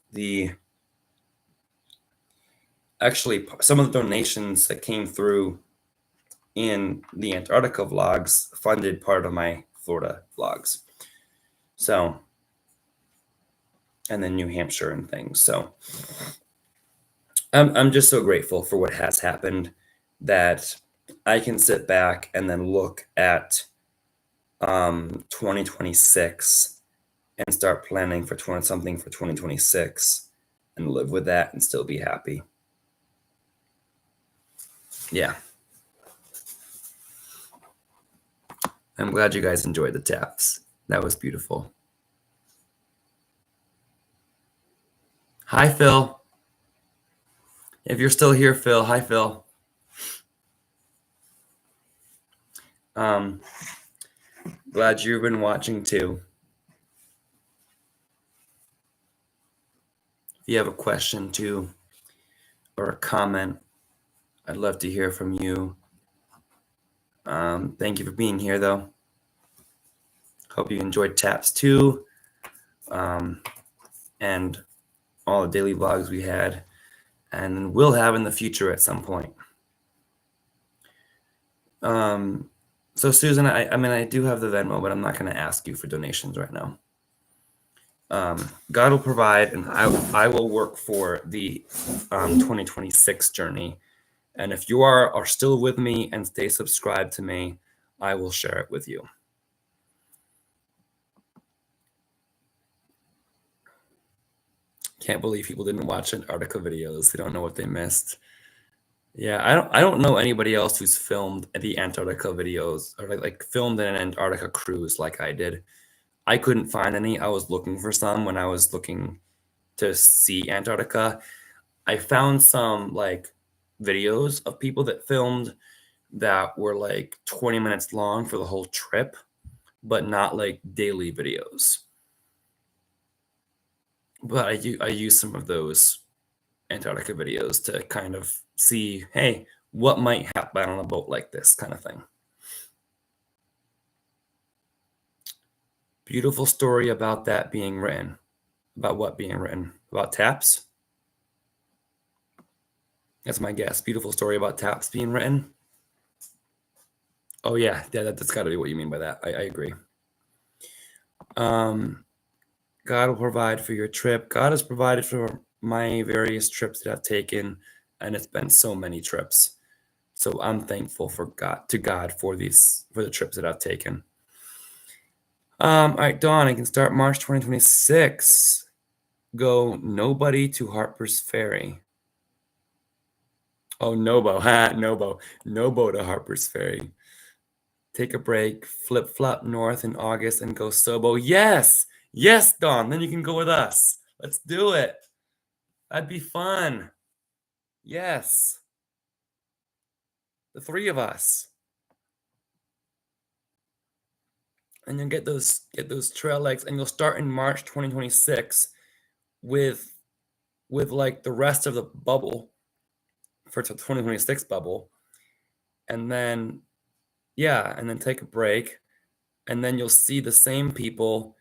actually some of the donations that came through in the Antarctica vlogs funded part of my Florida vlogs. So, and then New Hampshire and things. So I'm just so grateful for what has happened that I can sit back and then look at 2026 and start planning for 2026 and live with that and still be happy. Yeah. I'm glad you guys enjoyed the taps. That was beautiful. Hi, Phil. If you're still here, Phil. Hi, Phil. Glad you've been watching too. If you have a question too or a comment, I'd love to hear from you. Thank you for being here, though. Hope you enjoyed taps too, and all the daily vlogs we had and will have in the future at some point. So Susan, I mean, I do have the Venmo, but I'm not going to ask you for donations right now. God will provide, and I will work for the 2026 journey. And if you are still with me and stay subscribed to me, I will share it with you. Can't believe people didn't watch Antarctica videos. They don't know what they missed. Yeah, I don't know anybody else who's filmed the Antarctica videos or like filmed an Antarctica cruise like I did. I couldn't find any. I was looking for some when I was looking to see Antarctica. I found some like videos of people that filmed that were like 20 minutes long for the whole trip, but not like daily videos. But I use some of those Antarctica videos to kind of see, hey, what might happen on a boat like this kind of thing. Beautiful story about that being written. About what being written? About taps? That's my guess. Beautiful story about taps being written. Oh yeah, that's got to be what you mean by that. I agree. God will provide for your trip. God has provided for my various trips that I've taken, and it's been so many trips. So I'm thankful for God for the trips that I've taken. All right, Dawn, I can start March 2026. Go nobody to Harper's Ferry. Oh, Nobo, Nobo to Harper's Ferry. Take a break, flip-flop north in August and go Sobo. Yes, Dawn, then you can go with us. Let's do it. That'd be fun. Yes, the three of us. And you'll get those trail legs, and you'll start in March 2026 with like the rest of the bubble for 2026 bubble, and then and then take a break, and then you'll see the same people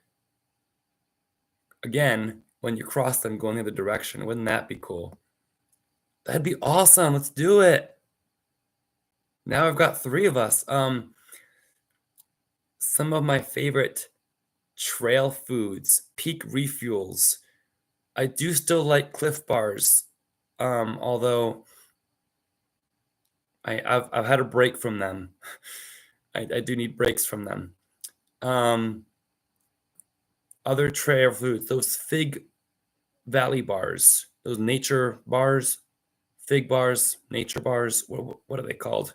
again when you cross them going the other direction. Wouldn't that be cool? That'd be awesome. Let's do it. Now I've got three of us. Some of my favorite trail foods, peak refuels. I do still like Cliff Bars, although I've had a break from them. I do need breaks from them. Other trail foods, those Fig Valley bars, those nature bars, fig bars, nature bars. What are they called?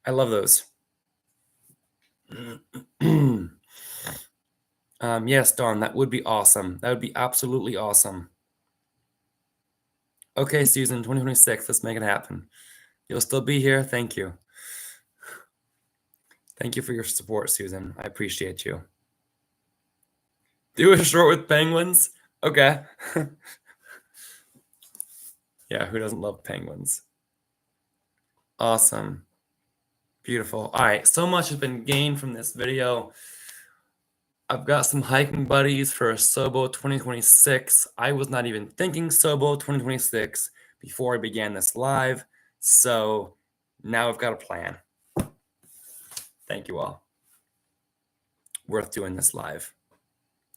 I love those. Yes, Dawn, that would be awesome. That would be absolutely awesome. Okay, Susan, 2026, let's make it happen. You'll still be here. Thank you. Thank you for your support, Susan. I appreciate you. Do a short with penguins? Okay. Yeah, who doesn't love penguins? Awesome. Beautiful. All right, so much has been gained from this video. I've got some hiking buddies for Sobo 2026. I was not even thinking Sobo 2026 before I began this live, so now I've got a plan. Thank you all. Worth doing this live.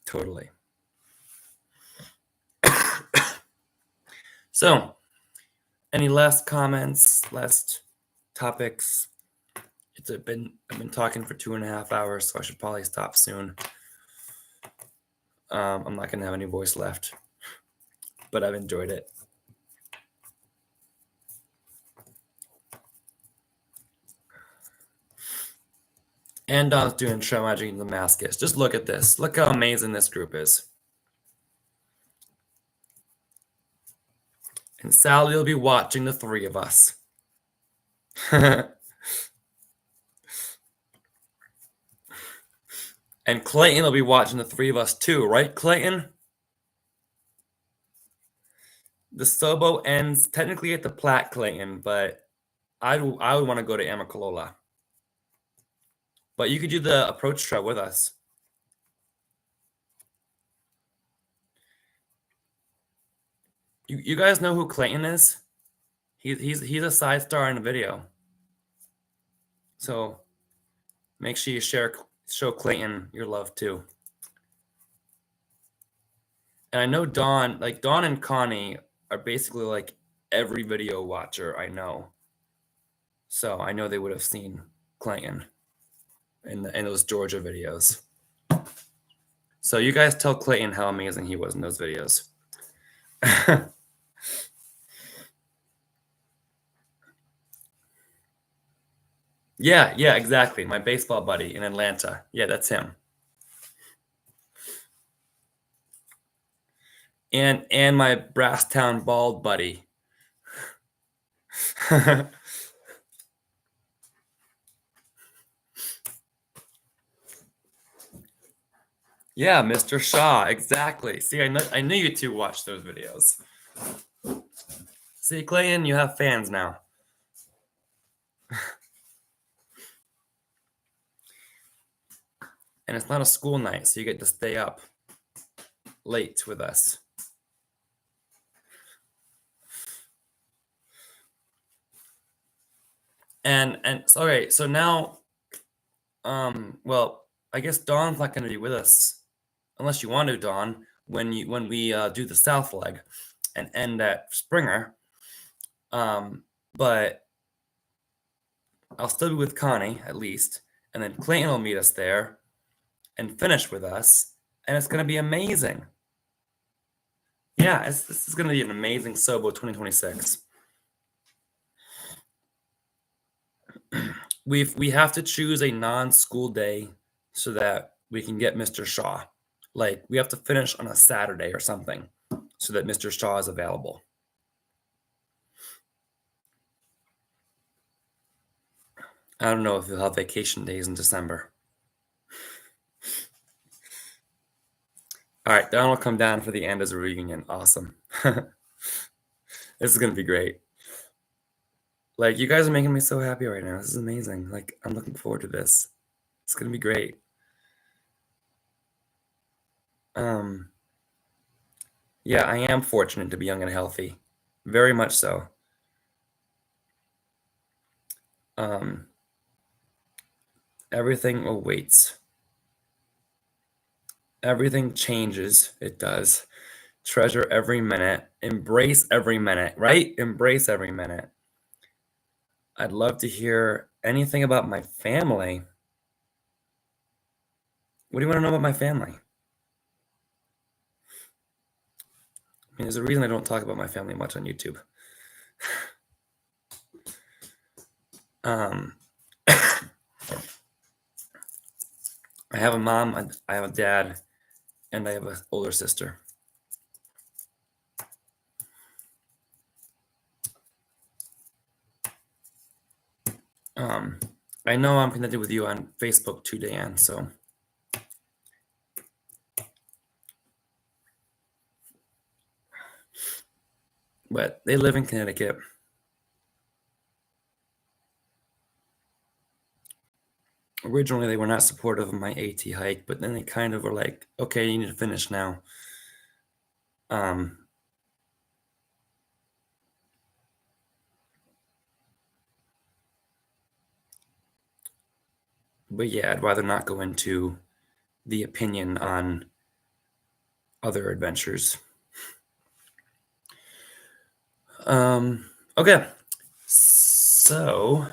Totally. So, any last comments, last topics? I've been talking for 2.5 hours, so I should probably stop soon. I'm not gonna have any voice left, but I've enjoyed it. And Don's doing Trail Magic in Damascus. Just look at this. Look how amazing this group is. And Sally will be watching the three of us. And Clayton will be watching the three of us too, right, Clayton? The Sobo ends technically at the Platte, Clayton, but I would want to go to Amicalola. But you could do the approach trail with us. You guys know who Clayton is? He's a side star in the video. So make sure you show Clayton your love too. And I know Dawn and Connie are basically like every video watcher I know. So I know they would have seen Clayton in those Georgia videos. So you guys tell Clayton how amazing he was in those videos. Yeah, exactly. My baseball buddy in Atlanta. Yeah, that's him. And my Brasstown bald buddy. Yeah, Mr. Shaw, exactly. See, I knew you two watched those videos. See, Clayton, you have fans now. And it's not a school night, so you get to stay up late with us. And so, okay, so now, well, I guess Dawn's not going to be with us unless you want to, Dawn, when we do the South leg and end at Springer. But I'll still be with Connie at least, and then Clayton will meet us there and finish with us, and it's going to be amazing. Yeah, this is going to be an amazing Sobo 2026. We have to choose a non-school day so that we can get Mr. Shaw. Like, we have to finish on a Saturday or something so that Mr. Shaw is available. I don't know if he'll have vacation days in December. All right, Don will come down for the end as a reunion. Awesome. This is going to be great. Like, you guys are making me so happy right now. This is amazing. Like, I'm looking forward to this. It's going to be great. Yeah, I am fortunate to be young and healthy. Very much so. Everything awaits. Everything changes. It does. Treasure every minute. Embrace every minute, right? Embrace every minute. I'd love to hear anything about my family. What do you want to know about my family? I mean, there's a reason I don't talk about my family much on YouTube. I have a mom, I have a dad, and I have an older sister. I know I'm connected with you on Facebook too, Dan, so. But they live in Connecticut. Originally, they were not supportive of my AT hike, but then they kind of were like, okay, you need to finish now. But yeah, I'd rather not go into the opinion on other adventures. Okay. So,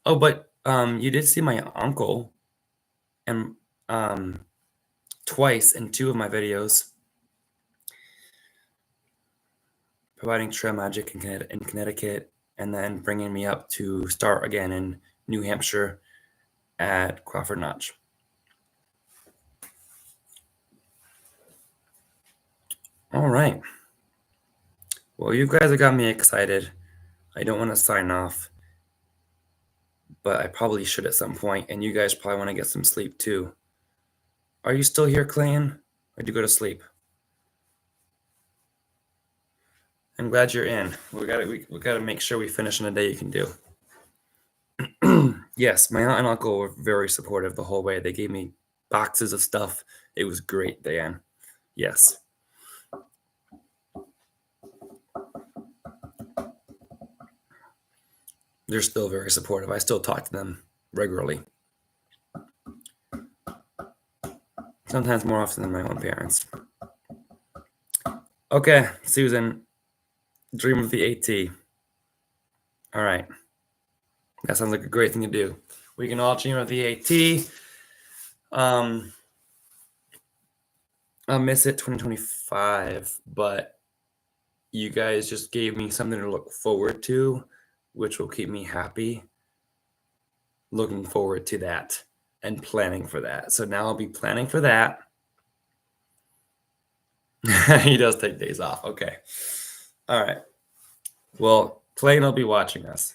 oh, but you did see my uncle and twice in 2 of my videos providing trail magic in Connecticut, and then bringing me up to start again in New Hampshire at Crawford Notch. All right. Well, you guys have got me excited. I don't want to sign off, but I probably should at some point, and you guys probably want to get some sleep too. Are you still here, Clayton? Or did you go to sleep? I'm glad you're in. We gotta make sure we finish in a day you can do. Yes, my aunt and uncle were very supportive the whole way. They gave me boxes of stuff. It was great, Diane. Yes. They're still very supportive. I still talk to them regularly. Sometimes more often than my own parents. Okay, Susan. Dream of the AT. All right. That sounds like a great thing to do. We can all dream of the AT. I'll miss it 2025, but you guys just gave me something to look forward to, which will keep me happy. Looking forward to that and planning for that. So now I'll be planning for that. He does take days off. Okay. All right. Well, Clayton will be watching us.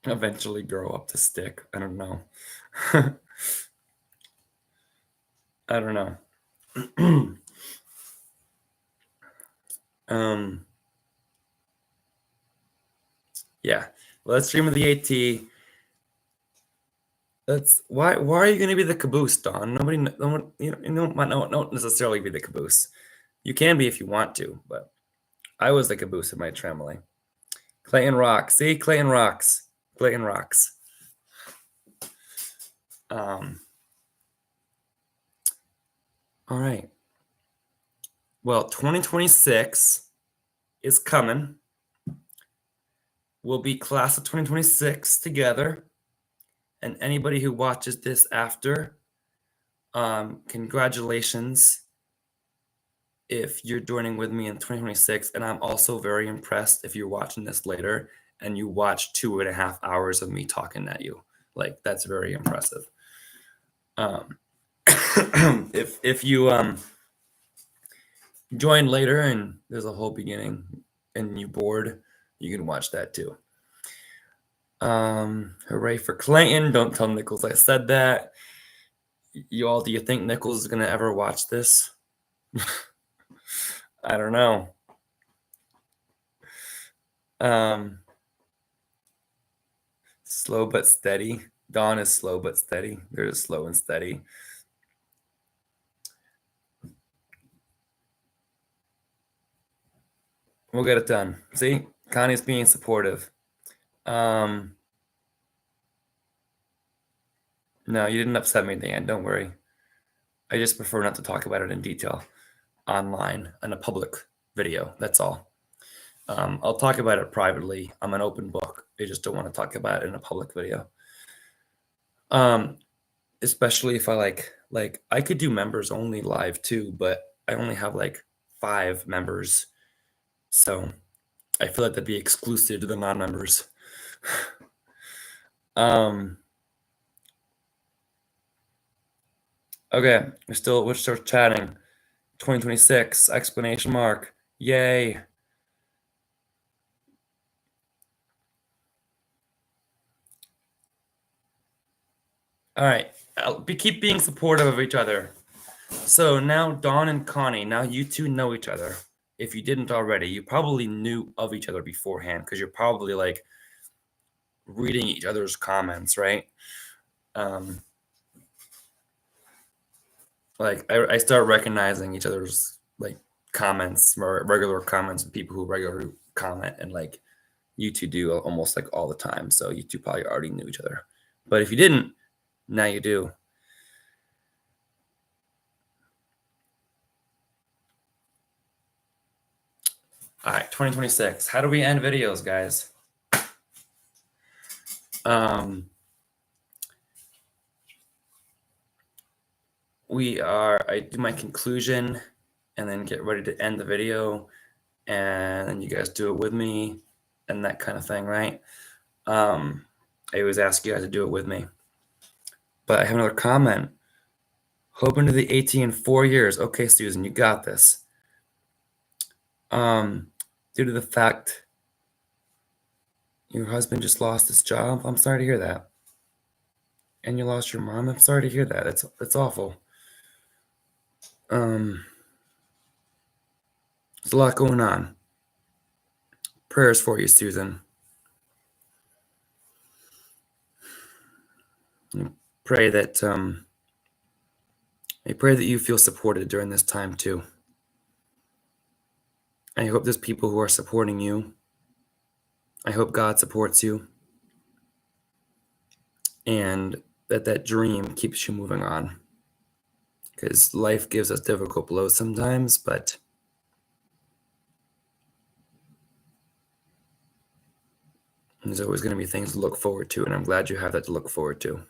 Eventually grow up to stick. I don't know. I don't know. Yeah. Well, let's stream with the AT. Why are you gonna be the caboose, Don? No one, might not necessarily be the caboose. You can be if you want to, but I was the caboose in my tramway. Clayton rocks. See, Clayton rocks. Clayton rocks. All right. Well, 2026 is coming. We'll be class of 2026 together. And anybody who watches this after, congratulations if you're joining with me in 2026. And I'm also very impressed if you're watching this later and you watch 2.5 hours of me talking at you. Like, that's very impressive. If you join later and there's a whole beginning and you bored, you can watch that too. Hooray for Clayton. Don't tell Nichols I said that. Do you think Nichols is gonna ever watch this? I don't know. Slow but steady. Dawn is slow but steady. There's slow and steady. We'll get it done. See, Connie's being supportive. No, you didn't upset me, Dan. Don't worry. I just prefer not to talk about it in detail online in a public video. That's all. I'll talk about it privately. I'm an open book. I just don't want to talk about it in a public video. Especially if I like I could do members only live too, but I only have like 5 members. So I feel like that'd be exclusive to the non-members. Okay, we're still chatting. 2026 exclamation mark. Yay. All right, keep being supportive of each other. So now Dawn and Connie, now you two know each other. If you didn't already, you probably knew of each other beforehand because you're probably like reading each other's comments, right? Like I start recognizing each other's like comments, regular comments, and people who regularly comment, and like you two do almost like all the time. So you two probably already knew each other. But if you didn't, now you do. All right, 2026. How do we end videos, guys? I do my conclusion and then get ready to end the video, and then you guys do it with me and that kind of thing, right? I always ask you guys to do it with me. But I have another comment. Hoping to the AT in 4 years. Okay, Susan, you got this. Due to the fact your husband just lost his job, I'm sorry to hear that. And you lost your mom, I'm sorry to hear that. It's awful. There's a lot going on. Prayers for you, Susan. I pray that you feel supported during this time too. I hope there's people who are supporting you. I hope God supports you. And that dream keeps you moving on. Because life gives us difficult blows sometimes, but there's always going to be things to look forward to, and I'm glad you have that to look forward to.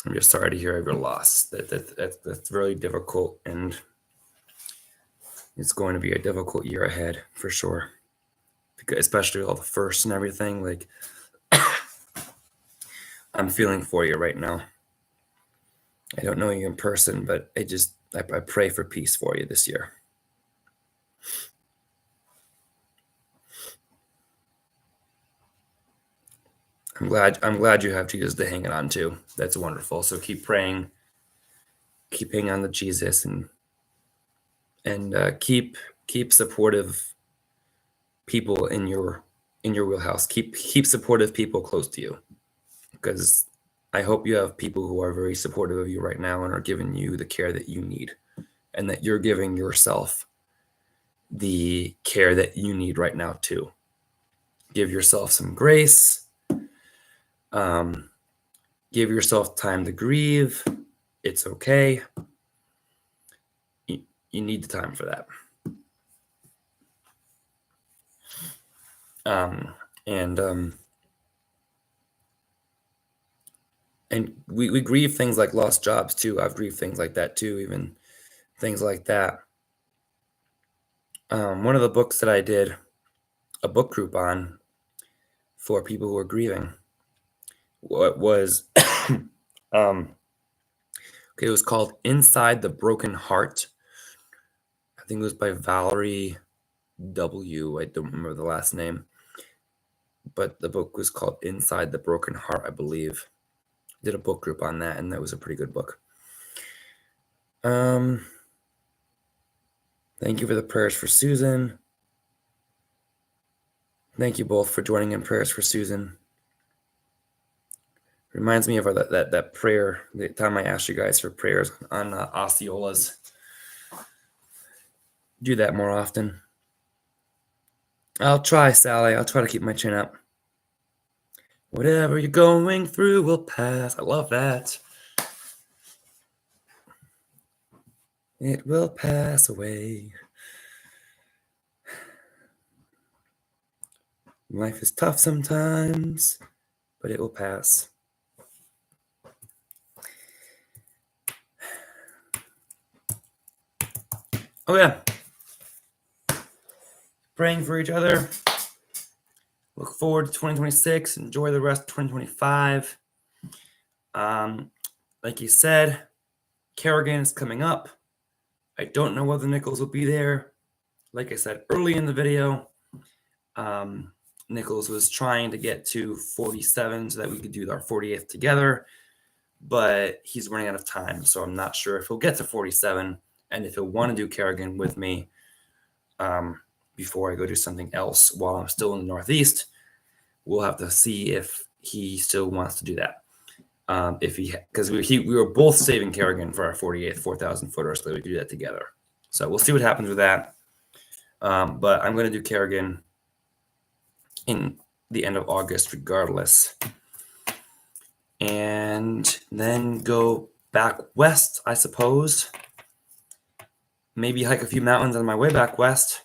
I'm just sorry to hear of your loss. That's really difficult, and it's going to be a difficult year ahead for sure. Because especially all the firsts and everything. Like, I'm feeling for you right now. I don't know you in person, but I pray for peace for you this year. I'm glad you have Jesus to hang it on to. That's wonderful. So keep praying, keep hanging on to Jesus, and keep supportive people in your wheelhouse. Keep supportive people close to you, because I hope you have people who are very supportive of you right now and are giving you the care that you need, and that you're giving yourself the care that you need right now too. Give yourself some grace. Give yourself time to grieve. It's okay. You need the time for that. And we grieve things like lost jobs too. I've grieved things like that too, even things like that. One of the books that I did a book group on for people who are grieving was it was called Inside the Broken Heart. I think it was by Valerie W. I don't remember the last name, but the book was called Inside the Broken Heart, I believe. Did a book group on that, and that was a pretty good book. Thank you for the prayers for Susan. Thank you both for joining in prayers for Susan. Reminds me of that prayer, the time I asked you guys for prayers on Osceolas. Do that more often. I'll try, Sally. I'll try to keep my chin up. Whatever you're going through will pass. I love that. It will pass away. Life is tough sometimes, but it will pass. Oh yeah. Praying for each other. Look forward to 2026. Enjoy the rest of 2025. Like you said, Carrigain is coming up. I don't know whether Nichols will be there. Like I said early in the video, Nichols was trying to get to 47 so that we could do our 48th together, but he's running out of time, so I'm not sure if he'll get to 47 and if he'll want to do Carrigain with me before I go do something else while I'm still in the Northeast. We'll have to see if he still wants to do that. Because we were both saving Carrigain for our 48th 4,000 footer, so that we could do that together. So we'll see what happens with that. But I'm going to do Carrigain in the end of August regardless. And then go back west, I suppose. Maybe hike a few mountains on my way back west.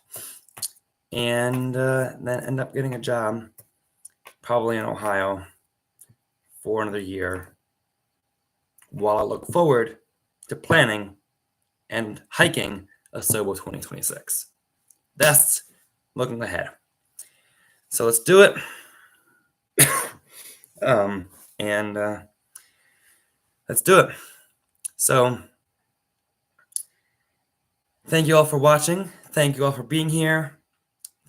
And then end up getting a job, probably in Ohio, for another year, while I look forward to planning and hiking Asobo 2026. That's looking ahead. So let's do it. Let's do it. So thank you all for watching. Thank you all for being here.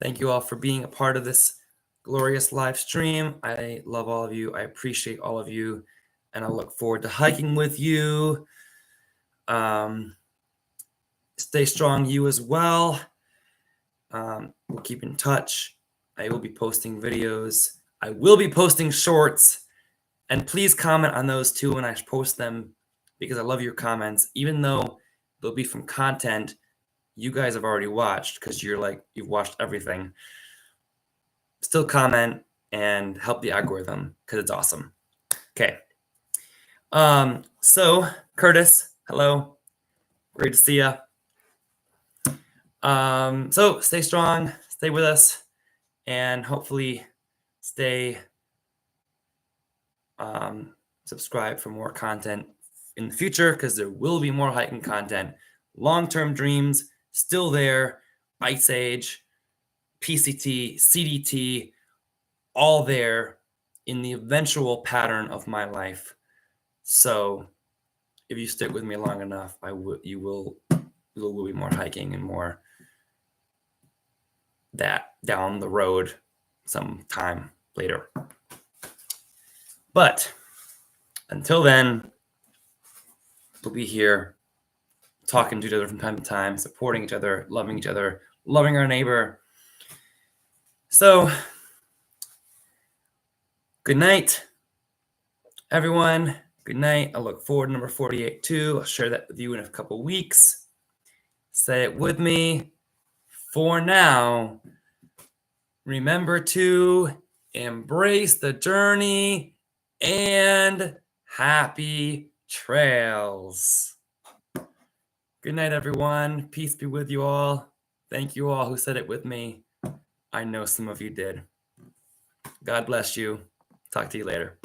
Thank you all for being a part of this glorious live stream. I love all of you. I appreciate all of you. And I look forward to hiking with you. Stay strong, you as well. We'll keep in touch. I will be posting videos. I will be posting shorts. And please comment on those too when I post them, because I love your comments. Even though they'll be from content you guys have already watched, because you've watched everything. Still comment and help the algorithm, because it's awesome. Okay. So Curtis, hello. Great to see you. So stay strong, stay with us, and hopefully stay subscribe for more content in the future, because there will be more hiking content. Long-term dreams still there. Ice Age, PCT, CDT, all there in the eventual pattern of my life. So if you stick with me long enough, there will be more hiking and more that down the road sometime later. But until then, we'll be here talking to each other from time to time, supporting each other, loving our neighbor. So, good night, everyone. Good night. I look forward to number 48 too. I'll share that with you in a couple weeks. Say it with me. For now, remember to embrace the journey and happy trails. Good night, everyone. Peace be with you all. Thank you all who said it with me. I know some of you did. God bless you. Talk to you later.